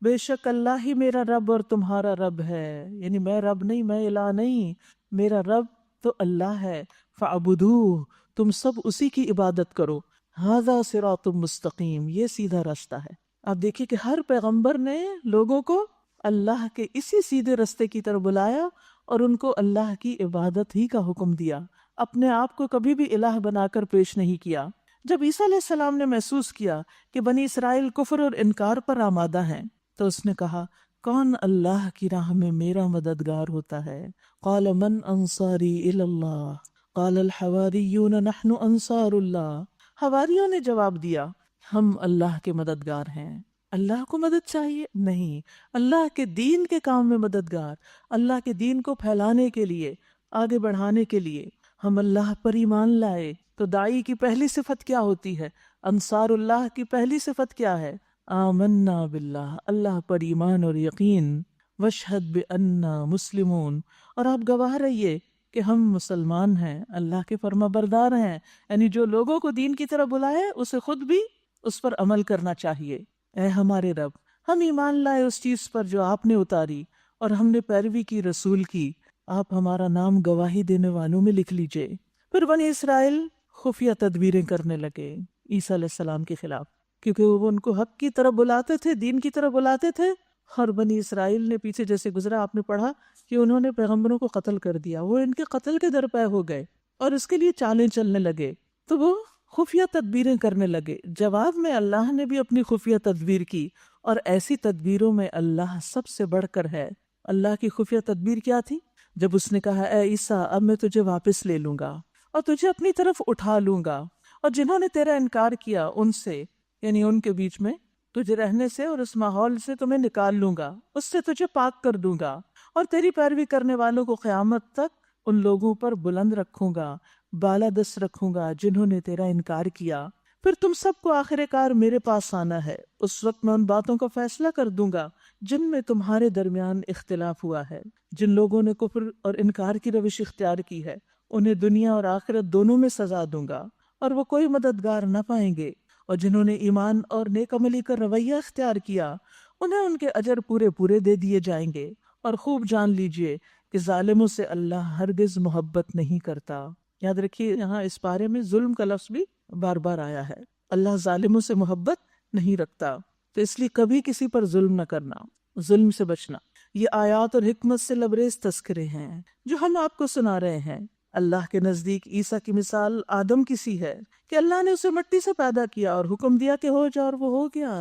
بے شک اللہ ہی میرا رب اور تمہارا رب ہے، یعنی میں رب نہیں، میں الہ نہیں، میرا رب تو اللہ ہے، فاعبدوہ، تم سب اسی کی عبادت کرو، ھذا صراط مستقیم، یہ سیدھا راستہ ہے۔ آپ دیکھیے کہ ہر پیغمبر نے لوگوں کو اللہ کے اسی سیدھے رستے کی طرف بلایا اور ان کو اللہ کی عبادت ہی کا حکم دیا، اپنے آپ کو کبھی بھی الہ بنا کر پیش نہیں کیا۔ جب عیسیٰ علیہ السلام نے محسوس کیا کہ بنی اسرائیل کفر اور انکار پر آمادہ ہیں تو اس نے کہا، کون اللہ کی راہ میں میرا مددگار ہوتا ہے؟ قال من انصاری الی اللہ قال الحواریون نحن انصار اللہ۔ حواریوں نے جواب دیا، ہم اللہ کے مددگار ہیں۔ اللہ کو مدد چاہیے؟ نہیں، اللہ کے دین کے کام میں مددگار، اللہ کے دین کو پھیلانے کے لیے، آگے بڑھانے کے لیے ہم اللہ پر ایمان لائے۔ تو داعی کی پہلی صفت کیا ہوتی ہے؟ انصار اللہ کی پہلی صفت کیا ہے؟ آمنا باللہ، اللہ پر ایمان اور یقین، واشہد بأننا مسلمون، اور آپ گواہ رہیے کہ ہم مسلمان ہیں، اللہ کے فرما بردار ہیں۔ یعنی جو لوگوں کو دین کی طرف بلائے اسے خود بھی اس پر عمل کرنا چاہیے۔ اے ہمارے رب، ہم ایمان لائے اس چیز پر جو آپ نے اتاری اور ہم نے پیروی کی رسول کی، آپ ہمارا نام گواہی دینے والوں میں لکھ لیجئے۔ پھر بنی اسرائیل خفیہ تدبیریں کرنے لگے عیسیٰ علیہ السلام کے خلاف، کیونکہ وہ ان کو حق کی طرف بلاتے تھے، دین کی طرف بلاتے تھے، اور بنی اسرائیل نے پیچھے جیسے گزرا آپ نے پڑھا کہ انہوں نے پیغمبروں کو قتل کر دیا، وہ ان کے قتل کے درپے ہو گئے اور اس کے لیے چالیں چلنے لگے، تو وہ خفیہ تدبیریں کرنے لگے۔ جواب میں اللہ نے بھی اپنی خفیہ تدبیر کی، اور ایسی تدبیروں میں اللہ سب سے بڑھ کر ہے۔ اللہ کی خفیہ تدبیر کیا تھی؟ جب اس نے کہا، اے عیسیٰ، اب میں تجھے واپس لے لوں گا اور تجھے اپنی طرف اٹھا لوں گا، اور جنہوں نے تیرا انکار کیا ان سے، یعنی ان کے بیچ میں تجھے رہنے سے اور اس ماحول سے تمہیں نکال لوں گا، اس سے تجھے پاک کر دوں گا، اور تیری پیروی کرنے والوں کو قیامت تک ان لوگوں پر بلند رکھوں گا، بالادست رکھوں گا جنہوں نے تیرا انکار کیا۔ پھر تم سب کو آخر کار میرے پاس آنا ہے، اس وقت میں ان باتوں کا فیصلہ کر دوں گا جن میں تمہارے درمیان اختلاف ہوا ہے۔ جن لوگوں نے کفر اور انکار کی روش اختیار کی ہے انہیں دنیا اور آخرت دونوں میں سزا دوں گا، اور وہ کوئی مددگار نہ پائیں گے، اور جنہوں نے ایمان اور نیک عملی کا رویہ اختیار کیا انہیں ان کے اجر پورے پورے دے دیے جائیں گے۔ اور خوب جان لیجئے کہ ظالموں سے اللہ ہرگز محبت نہیں کرتا۔ یاد رکھیے یہاں اس پارے میں ظلم کا لفظ بھی بار بار آیا ہے، اللہ ظالموں سے محبت نہیں رکھتا، تو اس لیے کبھی کسی پر ظلم نہ کرنا، ظلم سے بچنا۔ یہ آیات اور حکمت سے لبریز تذکرے ہیں جو ہم آپ کو سنا رہے ہیں۔ اللہ کے نزدیک عیسیٰ کی مثال آدم کی سی ہے کہ اللہ نے اسے مٹی سے پیدا کیا اور حکم دیا کہ ہو جا، اور وہ ہو گیا۔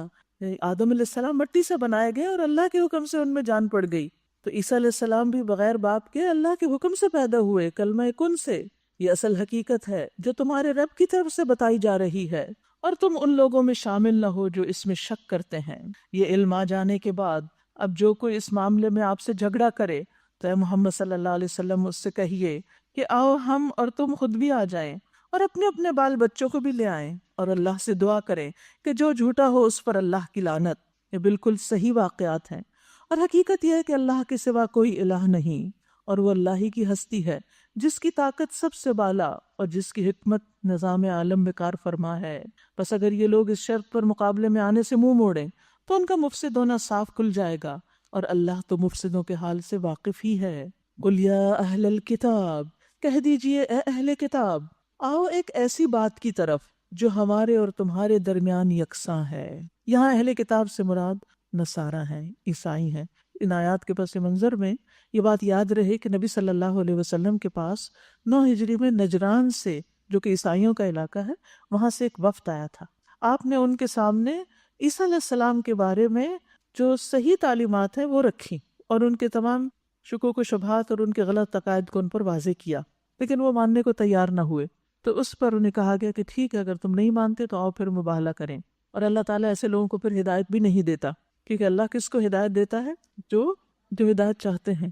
آدم علیہ السلام مٹی سے بنائے گئے اور اللہ کے حکم سے ان میں جان پڑ گئی، تو عیسیٰ علیہ السلام بھی بغیر باپ کے اللہ کے حکم سے پیدا ہوئے، کلمہ کن سے۔ یہ اصل حقیقت ہے جو تمہارے رب کی طرف سے بتائی جا رہی ہے، اور تم ان لوگوں میں شامل نہ ہو جو اس میں شک کرتے ہیں۔ یہ علم آ جانے کے بعد اب جو کوئی اس معاملے میں آپ سے جھگڑا کرے تو اے محمد صلی اللہ علیہ وسلم اس سے کہیے کہ آؤ ہم اور تم خود بھی آ جائیں اور اپنے اپنے بال بچوں کو بھی لے آئیں، اور اللہ سے دعا کریں کہ جو جھوٹا ہو اس پر اللہ کی لعنت۔ یہ بالکل صحیح واقعات ہیں، اور حقیقت یہ ہے کہ اللہ کے سوا کوئی الہ نہیں، اور وہ اللہ ہی کی ہستی ہے جس کی طاقت سب سے بالا اور جس کی حکمت نظام عالم میں کار فرما ہے۔ بس اگر یہ لوگ اس شرط پر مقابلے میں آنے سے منہ موڑیں تو ان کا مفسد ہونا صاف کھل جائے گا، اور اللہ تو مفسدوں کے حال سے واقف ہی ہے۔ قل یا اہل الکتاب، کہہ دیجئے اے اہل کتاب، آؤ ایک ایسی بات کی طرف جو ہمارے اور تمہارے درمیان یکساں ہے۔ یہاں اہل کتاب سے مراد نصارہ ہیں، عیسائی ہیں۔ ان آیات کے پس منظر میں یہ بات یاد رہے کہ نبی صلی اللہ علیہ وسلم کے پاس 9 ہجری میں نجران سے، جو کہ عیسائیوں کا علاقہ ہے، وہاں سے ایک وفد آیا تھا۔ آپ نے ان کے سامنے عیسیٰ علیہ السلام کے بارے میں جو صحیح تعلیمات ہیں وہ رکھی، اور ان کے تمام شکوک و شبہات اور ان کے غلط عقائد کو ان پر واضح کیا، لیکن وہ ماننے کو تیار نہ ہوئے۔ تو اس پر انہیں کہا گیا کہ ٹھیک ہے، اگر تم نہیں مانتے تو آؤ پھر مباہلہ کریں۔ اور اللہ تعالیٰ ایسے لوگوں کو پھر ہدایت بھی نہیں دیتا، کیونکہ اللہ کس کو ہدایت دیتا ہے؟ جو ہدایت چاہتے ہیں۔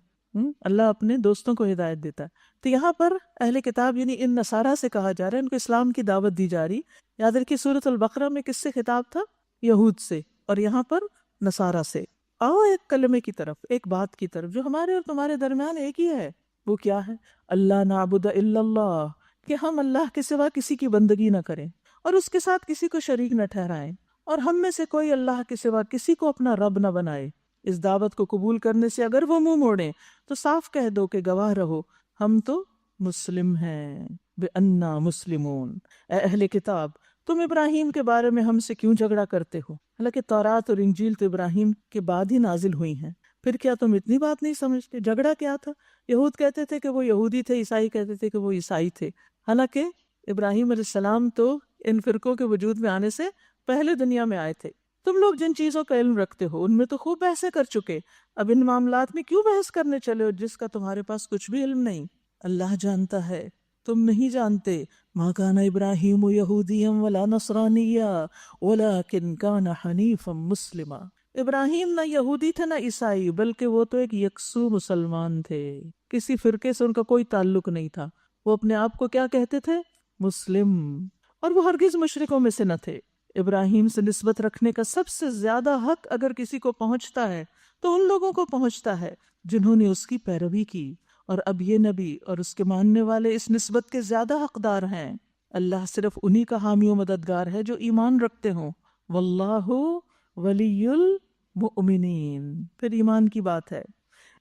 اللہ اپنے دوستوں کو ہدایت دیتا ہے۔ تو یہاں پر اہل کتاب یعنی ان نصارہ سے کہا جا رہا ہے، ان کو اسلام کی دعوت دی جا رہی۔ یاد رکھیے سورۃ البقرہ میں کس سے خطاب تھا؟ یہود سے، اور یہاں پر نصارہ سے۔ آؤ ایک کلمے کی طرف، ایک بات کی طرف جو ہمارے اور تمہارے درمیان ایک ہی ہے۔ وہ کیا ہے؟ اللہ نعبد الا اللہ، کہ ہم اللہ کے سوا کسی کی بندگی نہ کریں اور اس کے ساتھ کسی کو شریک نہ ٹھہرائیں، اور ہم میں سے کوئی اللہ کے سوا کسی کو اپنا رب نہ بنائے۔ اس دعوت کو قبول کرنے سے اگر وہ منہ موڑیں تو صاف کہہ دو کہ گواہ رہو ہم تو مسلم ہیں، بِأَنَّا مُسْلِمُونَ۔ اے اہل کتاب، تم ابراہیم کے بارے میں ہم سے کیوں جھگڑا کرتے ہو؟ حالانکہ تورات اور انجیل تو ابراہیم کے بعد ہی نازل ہوئی ہیں. پھر کیا تم اتنی بات نہیں سمجھتے؟ جھگڑا کیا تھا؟ یہود کہتے تھے کہ وہ یہودی تھے، عیسائی کہتے تھے کہ وہ عیسائی تھے. حالانکہ ابراہیم علیہ السلام تو ان فرقوں کے وجود میں آنے سے پہلے دنیا میں آئے تھے. تم لوگ جن چیزوں کا علم رکھتے ہو ان میں تو خوب بحثیں کر چکے، اب ان معاملات میں کیوں بحث کرنے چلے ہو جس کا تمہارے پاس کچھ بھی علم نہیں؟ اللہ جانتا ہے، تم نہیں جانتے. ما کان ابراہیم یہودیا ولا نصرانیا ولکن کان حنیفا مسلما. ابراہیم نہ یہودی تھے نہ عیسائی، بلکہ وہ تو ایک یکسو مسلمان تھے. کسی فرقے سے ان کا کوئی تعلق نہیں تھا. وہ اپنے آپ کو کیا کہتے تھے؟ مسلم. اور وہ ہرگز مشرکوں میں سے نہ تھے. ابراہیم سے نسبت رکھنے کا سب سے زیادہ حق اگر کسی کو پہنچتا ہے تو ان لوگوں کو پہنچتا ہے جنہوں نے اس کی پیروی کی، اور اب یہ نبی اور اس کے ماننے والے اس نسبت کے زیادہ حقدار ہیں. اللہ صرف انہی کا حامی و مددگار ہے جو ایمان رکھتے ہوں. واللہ ولی المؤمنین. پھر ایمان کی بات ہے.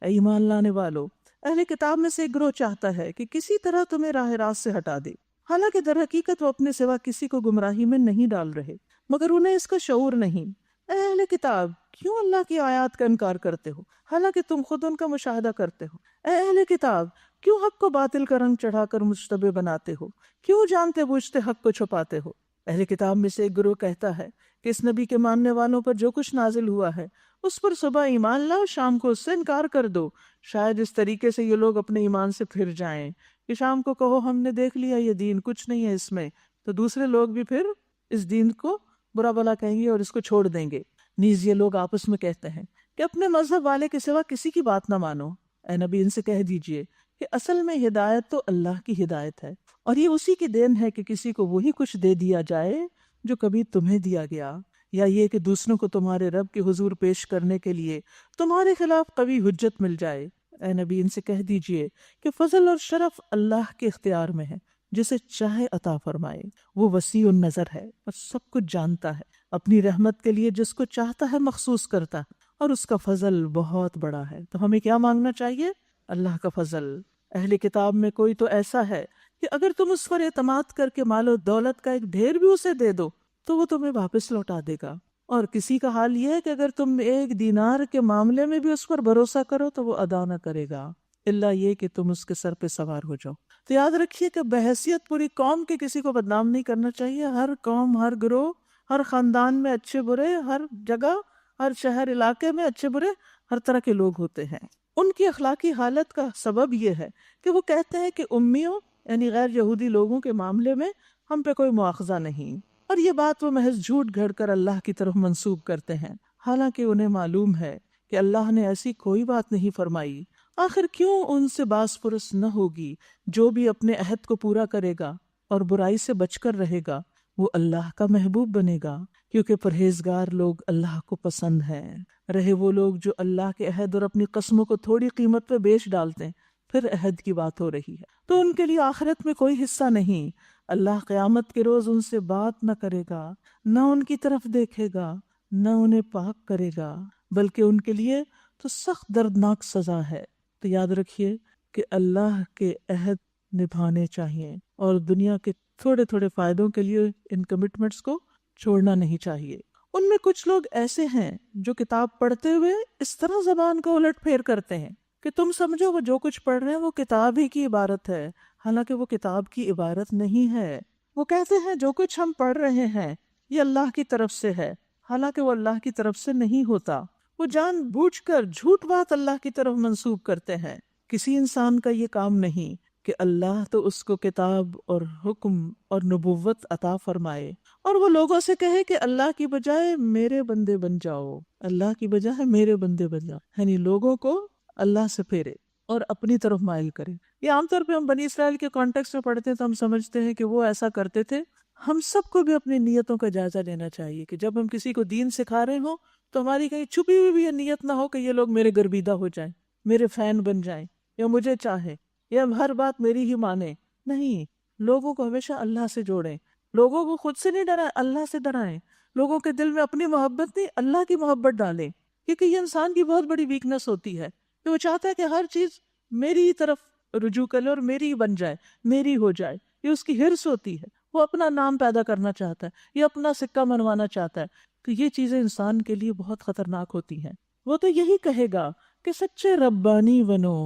اے ایمان لانے والو، اہل کتاب میں سے ایک گروہ چاہتا ہے کہ کسی طرح تمہیں راہ راست سے ہٹا دے، حالانکہ در حقیقت وہ اپنے سوا کسی کو گمراہی میں نہیں ڈال رہے، مگر انہیں اس کا شعور نہیں. اے اہل کتاب، کیوں اللہ کی آیات کا انکار کرتے ہو حالانکہ تم خود ان کا مشاہدہ کرتے ہو؟ اے اہل کتاب، کیوں حق کو باطل کا رنگ چڑھا کر مشتبہ بناتے ہو؟ کیوں جانتے بوجھتے حق کو چھپاتے ہو؟ اہل کتاب میں سے ایک گروہ کہتا ہے کہ اس نبی کے ماننے والوں پر جو کچھ نازل ہوا ہے اس پر صبح ایمان لاؤ، شام کو اس سے انکار کر دو. شاید اس طریقے سے یہ لوگ اپنے ایمان سے پھر جائیں کہ شام کو کہو ہم نے دیکھ لیا یہ دین کچھ نہیں ہے اس میں، تو دوسرے لوگ بھی پھر اس دین کو برا بلا کہیں گے اور اس کو چھوڑ دیں گے. نیز یہ لوگ آپس میں کہتے ہیں کہ اپنے مذہب والے کے سوا کسی کی بات نہ مانو. اے نبی ان سے کہہ دیجئے کہ اصل میں ہدایت تو اللہ کی ہدایت ہے، اور یہ اسی کی دین ہے کہ کسی کو وہی کچھ دے دیا جائے جو کبھی تمہیں دیا گیا، یا یہ کہ دوسروں کو تمہارے رب کے حضور پیش کرنے کے لیے تمہارے خلاف قوی حجت مل جائے. اے نبی ان سے کہہ دیجئے کہ فضل اور شرف اللہ کے اختیار میں ہے، جسے چاہے عطا فرمائے. وہ وسیع النظر ہے اور سب کچھ جانتا ہے، اپنی رحمت کے لیے جس کو چاہتا ہے مخصوص کرتا ہے، اور اس کا فضل بہت بڑا ہے. تو ہمیں کیا مانگنا چاہیے؟ اللہ کا فضل. اہل کتاب میں کوئی تو ایسا ہے کہ اگر تم اس پر اعتماد کر کے مال و دولت کا ایک ڈھیر بھی اسے دے دو تو وہ تمہیں واپس لوٹا دے گا، اور کسی کا حال یہ ہے کہ اگر تم ایک دینار کے معاملے میں بھی اس پر بھروسہ کرو تو وہ ادا نہ کرے گا، الا یہ کہ تم اس کے سر پہ سوار ہو جاؤ. تو یاد رکھیے کہ بحیثیت پوری قوم کے کسی کو بدنام نہیں کرنا چاہیے. ہر قوم، ہر گروہ، ہر خاندان میں اچھے برے، ہر جگہ، ہر شہر علاقے میں اچھے برے ہر طرح کے لوگ ہوتے ہیں. ان کی اخلاقی حالت کا سبب یہ ہے کہ وہ کہتے ہیں کہ امیوں یعنی غیر یہودی لوگوں کے معاملے میں ہم پہ کوئی مواخذہ نہیں، اور یہ بات وہ محض جھوٹ گھڑ کر اللہ کی طرف منسوب کرتے ہیں، حالانکہ انہیں معلوم ہے کہ اللہ نے ایسی کوئی بات نہیں فرمائی. آخر کیوں ان سے باس پرس نہ ہوگی؟ جو بھی اپنے عہد کو پورا کرے گا اور برائی سے بچ کر رہے گا وہ اللہ کا محبوب بنے گا، کیونکہ پرہیزگار لوگ اللہ کو پسند ہیں. رہے وہ لوگ جو اللہ کے عہد اور اپنی قسموں کو تھوڑی قیمت پہ بیچ ڈالتے ہیں، پھر عہد کی بات ہو رہی ہے تو ان کے لیے آخرت میں کوئی حصہ نہیں. اللہ قیامت کے روز ان سے بات نہ کرے گا، نہ ان کی طرف دیکھے گا، نہ انہیں پاک کرے گا، بلکہ ان کے لیے تو سخت دردناک سزا ہے. تو یاد رکھیے کہ اللہ کے عہد نبھانے چاہیے اور دنیا کے تھوڑے تھوڑے فائدوں کے لیے ان کمٹمنٹس کو چھوڑنا نہیں چاہیے. ان میں کچھ لوگ ایسے ہیں جو کتاب پڑھتے ہوئے اس طرح زبان کو الٹ پھیر کرتے ہیں کہ تم سمجھو وہ جو کچھ پڑھ رہے ہیں وہ کتاب ہی کی عبارت ہے، حالانکہ وہ کتاب کی عبارت نہیں ہے. وہ کہتے ہیں جو کچھ ہم پڑھ رہے ہیں یہ اللہ کی طرف سے ہے، حالانکہ وہ اللہ کی طرف سے نہیں ہوتا. وہ جان بوجھ کر جھوٹ بات اللہ کی طرف منسوب کرتے ہیں. کسی انسان کا یہ کام نہیں کہ اللہ تو اس کو کتاب اور حکم اور نبوت عطا فرمائے اور وہ لوگوں سے کہے کہ اللہ کی بجائے میرے بندے بن جاؤ، اللہ کی بجائے میرے بندے بن جاؤ، یعنی لوگوں کو اللہ سے پھیرے اور اپنی طرف مائل کرے. یہ عام طور پہ ہم بنی اسرائیل کے کانٹیکسٹ میں پڑھتے ہیں تو ہم سمجھتے ہیں کہ وہ ایسا کرتے تھے. ہم سب کو بھی اپنی نیتوں کا جائزہ لینا چاہیے کہ جب ہم کسی کو دین سکھا رہے ہوں تو ہماری کہیں چھپی ہوئی بھی یہ نیت نہ ہو کہ یہ لوگ میرے گرویدہ ہو جائیں، میرے فین بن جائیں، یا مجھے چاہیں، یا ہر بات میری ہی مانیں. نہیں، لوگوں کو ہمیشہ اللہ سے جوڑیں، لوگوں کو خود سے نہیں ڈرائیں، اللہ سے ڈرائیں. لوگوں کے دل میں اپنی محبت نہیں اللہ کی محبت ڈالیں، کیونکہ یہ انسان کی بہت بڑی ویکنس ہوتی ہے کہ وہ چاہتا ہے کہ ہر چیز میری ہی طرف رجوع کرے اور میری ہی بن جائے، میری ہو جائے. یہ اس کی حرص ہوتی ہے، وہ اپنا نام پیدا کرنا چاہتا ہے، یہ اپنا سکہ منوانا چاہتا ہے. تو یہ چیزیں انسان کے لیے بہت خطرناک ہوتی ہیں. وہ تو یہی کہے گا کہ سچے ربانی بنو،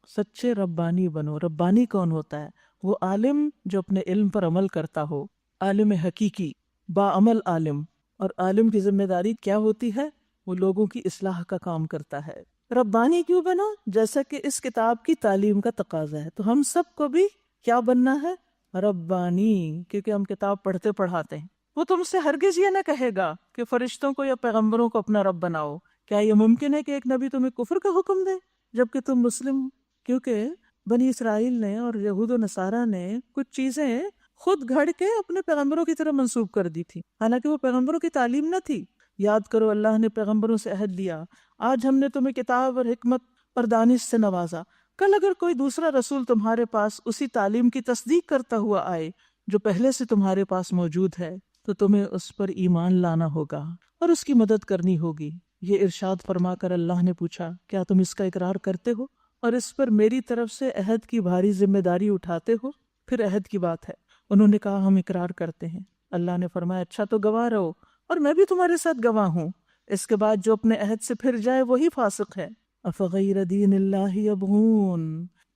سچے ربانی بنو. ربانی کون ہوتا ہے؟ وہ عالم جو اپنے علم پر عمل کرتا ہو، عالم حقیقی، باعمل عالم. اور عالم کی ذمہ داری کیا ہوتی ہے؟ وہ لوگوں کی اصلاح کا کام کرتا ہے. ربانی کیوں بنا؟ جیسا کہ اس کتاب کی تعلیم کا تقاضا ہے. تو ہم سب کو بھی کیا بننا ہے؟ ربانی، کیونکہ ہم کتاب پڑھتے پڑھاتے ہیں. وہ تم سے ہرگز یہ نہ کہے گا کہ فرشتوں کو یا پیغمبروں کو اپنا رب بناؤ. کیا یہ ممکن ہے کہ ایک نبی تمہیں کفر کا حکم دے جبکہ تم مسلم؟ کیونکہ بنی اسرائیل نے اور یہود و نصارہ نے کچھ چیزیں خود گھڑ کے اپنے پیغمبروں کی طرف منسوب کر دی تھی، حالانکہ وہ پیغمبروں کی تعلیم نہ تھی. یاد کرو، اللہ نے پیغمبروں سے عہد لیا، آج ہم نے تمہیں کتاب اور حکمت اور دانش سے نوازا. کل اگر کوئی دوسرا رسول تمہارے پاس اسی تعلیم کی تصدیق کرتا ہوا آئے جو پہلے سے تمہارے پاس موجود ہے تو تمہیں اس پر ایمان لانا ہوگا اور اس کی مدد کرنی ہوگی. یہ ارشاد فرما کر اللہ نے پوچھا، کیا تم اس کا اقرار کرتے ہو اور اس پر میری طرف سے عہد کی بھاری ذمہ داری اٹھاتے ہو؟ پھر عہد کی بات ہے. انہوں نے کہا ہم اقرار کرتے ہیں. اللہ نے فرمایا اچھا تو گواہ رہو اور میں بھی تمہارے ساتھ گواہ ہوں. اس کے بعد جو اپنے عہد سے پھر جائے وہی فاسق ہے. افغیر دین اللہ یبغون،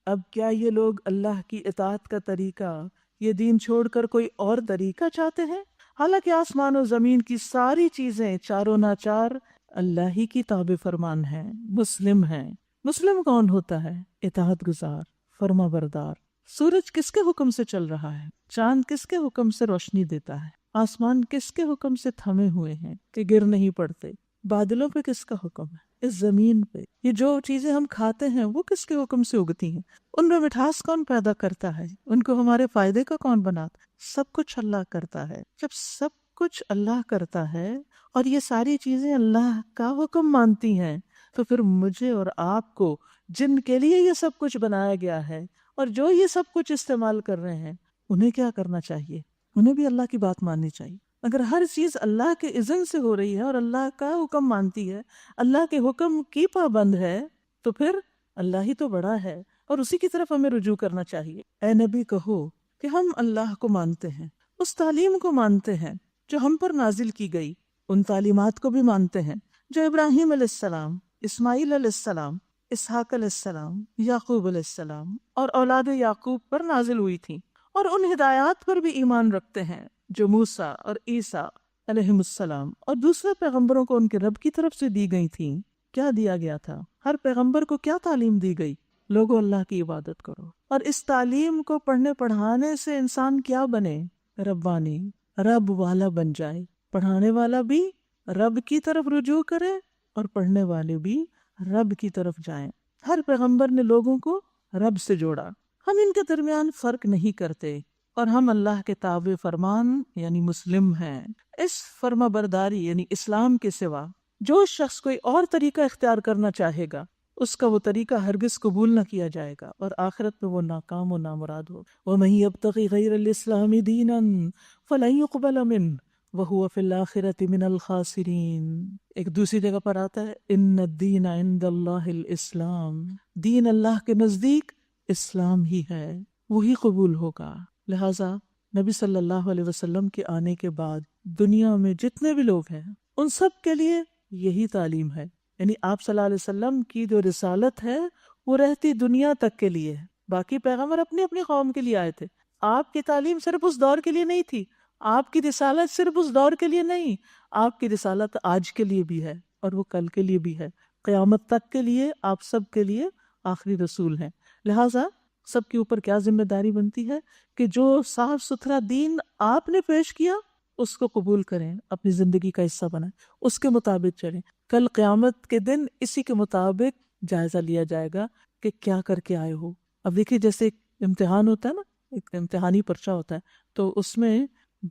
اب کیا یہ لوگ اللہ کی اطاعت کا طریقہ، یہ دین چھوڑ کر کوئی اور طریقہ چاہتے ہیں؟ حالانکہ آسمان و زمین کی ساری چیزیں چاروں ناچار اللہ ہی کی تابع فرمان ہیں، مسلم ہیں. مسلم کون ہوتا ہے؟ اطاعت گزار، فرما بردار. سورج کس کے حکم سے چل رہا ہے؟ چاند کس کے حکم سے روشنی دیتا ہے؟ آسمان کس کے حکم سے تھمے ہوئے ہیں کہ گر نہیں پڑتے؟ بادلوں پہ کس کا حکم ہے؟ اس زمین پہ یہ جو چیزیں ہم کھاتے ہیں وہ کس کے حکم سے اگتی ہیں؟ ان میں مٹھاس کون پیدا کرتا ہے؟ ان کو ہمارے فائدے کا کون بناتا ہے؟ سب کچھ اللہ کرتا ہے. جب سب کچھ اللہ کرتا ہے اور یہ ساری چیزیں اللہ کا حکم مانتی ہیں تو پھر مجھے اور آپ کو جن کے لیے یہ سب کچھ بنایا گیا ہے اور جو یہ سب کچھ استعمال کر رہے ہیں انہیں کیا کرنا چاہیے؟ انہیں بھی اللہ کی بات ماننی چاہیے. اگر ہر چیز اللہ کے اذن سے ہو رہی ہے اور اللہ کا حکم مانتی ہے، اللہ کے حکم کی پابند ہے، تو پھر اللہ ہی تو بڑا ہے اور اسی کی طرف ہمیں رجوع کرنا چاہیے. اے نبی کہو کہ ہم اللہ کو مانتے ہیں، اس تعلیم کو مانتے ہیں جو ہم پر نازل کی گئی، ان تعلیمات کو بھی مانتے ہیں جو ابراہیم علیہ السلام، اسماعیل علیہ السلام، اسحاق علیہ السلام، یعقوب علیہ السلام اور اولاد یعقوب پر نازل ہوئی تھی، اور ان ہدایات پر بھی ایمان رکھتے ہیں جو موسیٰ اور عیسیٰ علیہ السلام اور دوسرے پیغمبروں کو ان کے رب کی طرف سے دی گئی تھیں. کیا دیا گیا تھا؟ ہر پیغمبر کو کیا تعلیم دی گئی؟ لوگوں اللہ کی عبادت کرو. اور اس تعلیم کو پڑھنے پڑھانے سے انسان کیا بنے؟ ربانی، رب والا بن جائے. پڑھانے والا بھی رب کی طرف رجوع کرے اور پڑھنے والے بھی رب کی طرف جائیں. ہر پیغمبر نے لوگوں کو رب سے جوڑا. ہم ان کے درمیان فرق نہیں کرتے اور ہم اللہ کے تابع فرمان یعنی مسلم ہیں. اس فرما برداری یعنی اسلام کے سوا جو شخص کوئی اور طریقہ اختیار کرنا چاہے گا اس کا وہ طریقہ ہرگز قبول نہ کیا جائے گا اور آخرت میں وہ ناکام و نامراد ہو. وَمَن يَبْتَغِ غَيْرَ الْإِسْلَامِ دِينًا فَلَن يُقْبَلَ مِنْهُ وَهُوَ فِي الْآخِرَةِ مِنَ الْخَاسِرِينَ. ایک دوسری جگہ پر آتا ہے إِنَّ الدِّينَ عِندَ اللَّهِ الْإِسْلَامِ، دین اللہ کے نزدیک اسلام ہی ہے، وہی قبول ہوگا. لہٰذا نبی صلی اللہ علیہ وسلم کے آنے کے بعد دنیا میں جتنے بھی لوگ ہیں ان سب کے لیے یہی تعلیم ہے. یعنی آپ صلی اللہ علیہ وسلم کی جو رسالت ہے وہ رہتی دنیا تک کے لیے ہے. باقی پیغمبر اپنی اپنی قوم کے لیے آئے تھے. آپ کی تعلیم صرف اس دور کے لیے نہیں تھی، آپ کی رسالت صرف اس دور کے لیے نہیں، آپ کی رسالت آج کے لیے بھی ہے اور وہ کل کے لیے بھی ہے. قیامت تک کے لیے آپ سب کے لیے آخری رسول ہیں. لہٰذا سب کے اوپر کیا ذمہ داری بنتی ہے کہ جو صاف ستھرا دین آپ نے پیش کیا اس کو قبول کریں، اپنی زندگی کا حصہ بنائیں، اس کے مطابق چلیں. کل قیامت کے دن اسی کے مطابق جائزہ لیا جائے گا کہ کیا کر کے آئے ہو. اب دیکھیے جیسے ایک امتحان ہوتا ہے نا، ایک امتحانی پرچہ ہوتا ہے، تو اس میں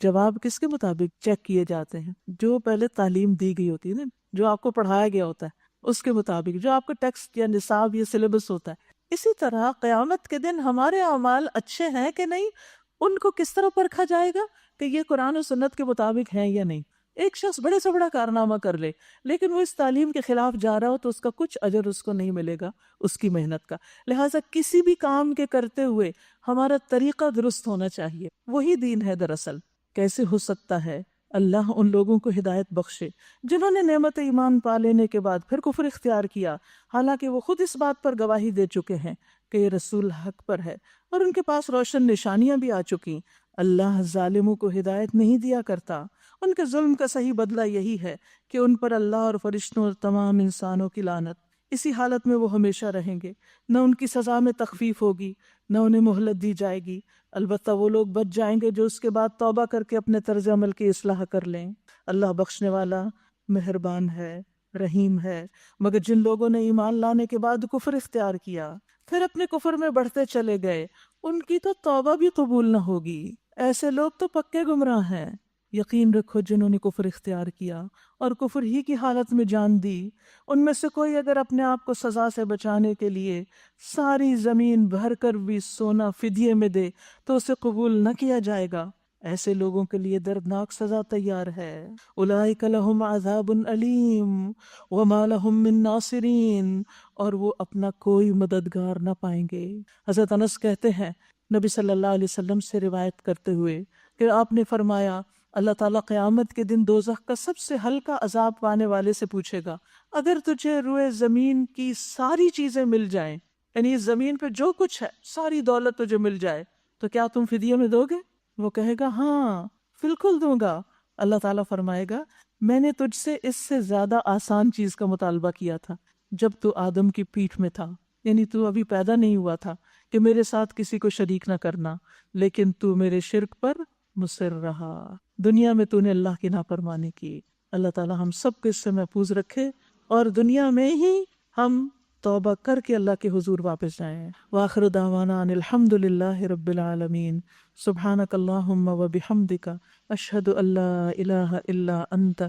جواب کس کے مطابق چیک کیے جاتے ہیں؟ جو پہلے تعلیم دی گئی ہوتی ہے نا، جو آپ کو پڑھایا گیا ہوتا ہے اس کے مطابق، جو آپ کا ٹیکسٹ یا نصاب یا سلیبس ہوتا ہے. اسی طرح قیامت کے دن ہمارے اعمال اچھے ہیں کہ نہیں، ان کو کس طرح پرکھا جائے گا کہ یہ قرآن و سنت کے مطابق ہیں یا نہیں. ایک شخص بڑے سے بڑا کارنامہ کر لے لیکن وہ اس تعلیم کے خلاف جا رہا ہو تو اس کا کچھ اجر اس کو نہیں ملے گا اس کی محنت کا. لہٰذا کسی بھی کام کے کرتے ہوئے ہمارا طریقہ درست ہونا چاہیے. وہی دین ہے دراصل. کیسے ہو سکتا ہے اللہ ان لوگوں کو ہدایت بخشے جنہوں نے نعمت ایمان پا لینے کے بعد پھر کفر اختیار کیا، حالانکہ وہ خود اس بات پر گواہی دے چکے ہیں کہ یہ رسول حق پر ہے اور ان کے پاس روشن نشانیاں بھی آ چکی۔ اللہ ظالموں کو ہدایت نہیں دیا کرتا۔ ان کے ظلم کا صحیح بدلہ یہی ہے کہ ان پر اللہ اور فرشتوں اور تمام انسانوں کی لعنت، اسی حالت میں وہ ہمیشہ رہیں گے، نہ ان کی سزا میں تخفیف ہوگی نہ انہیں مہلت دی جائے گی۔ البتہ وہ لوگ بچ جائیں گے جو اس کے بعد توبہ کر کے اپنے طرز عمل کی اصلاح کر لیں۔ اللہ بخشنے والا مہربان ہے، رحیم ہے۔ مگر جن لوگوں نے ایمان لانے کے بعد کفر اختیار کیا پھر اپنے کفر میں بڑھتے چلے گئے، ان کی تو توبہ بھی قبول نہ ہوگی۔ ایسے لوگ تو پکے گمراہ ہیں۔ یقین رکھو جنہوں نے کفر اختیار کیا اور کفر ہی کی حالت میں جان دی، ان میں سے کوئی اگر اپنے آپ کو سزا سے بچانے کے لیے ساری زمین بھر کر بھی سونا فدیے میں دے تو اسے قبول نہ کیا جائے گا۔ ایسے لوگوں کے لیے دردناک سزا تیار ہے۔ اولئک لہم عذاب علیم وما لہم من ناصرین، اور وہ اپنا کوئی مددگار نہ پائیں گے۔ حضرت انس کہتے ہیں نبی صلی اللہ علیہ وسلم سے روایت کرتے ہوئے کہ آپ نے فرمایا اللہ تعالیٰ قیامت کے دن دوزخ کا سب سے ہلکا عذاب پانے والے سے پوچھے گا، اگر تجھے روئے زمین کی ساری چیزیں مل جائیں، یعنی اس زمین پہ جو کچھ ہے ساری دولت تجھے مل جائے تو کیا تم فدیے میں دو گے؟ وہ کہے گا ہاں بالکل دوں گا۔ اللہ تعالیٰ فرمائے گا میں نے تجھ سے اس سے زیادہ آسان چیز کا مطالبہ کیا تھا جب تو آدم کی پیٹھ میں تھا، یعنی تو ابھی پیدا نہیں ہوا تھا، کہ میرے ساتھ کسی کو شریک نہ کرنا، لیکن تو میرے شرک پر مصر رہا، دنیا میں تو نے اللہ کی نافرمانی کی۔ اللہ تعالیٰ ہم سب کو اس سے محفوظ رکھے اور دنیا میں ہی ہم توبہ کر کے اللہ کے حضور واپس جائیں۔ وآخر دعوانا ان الحمد للہ رب العالمین۔ سبحانک اللہم و بحمدک اشہد ان لا الہ الا انت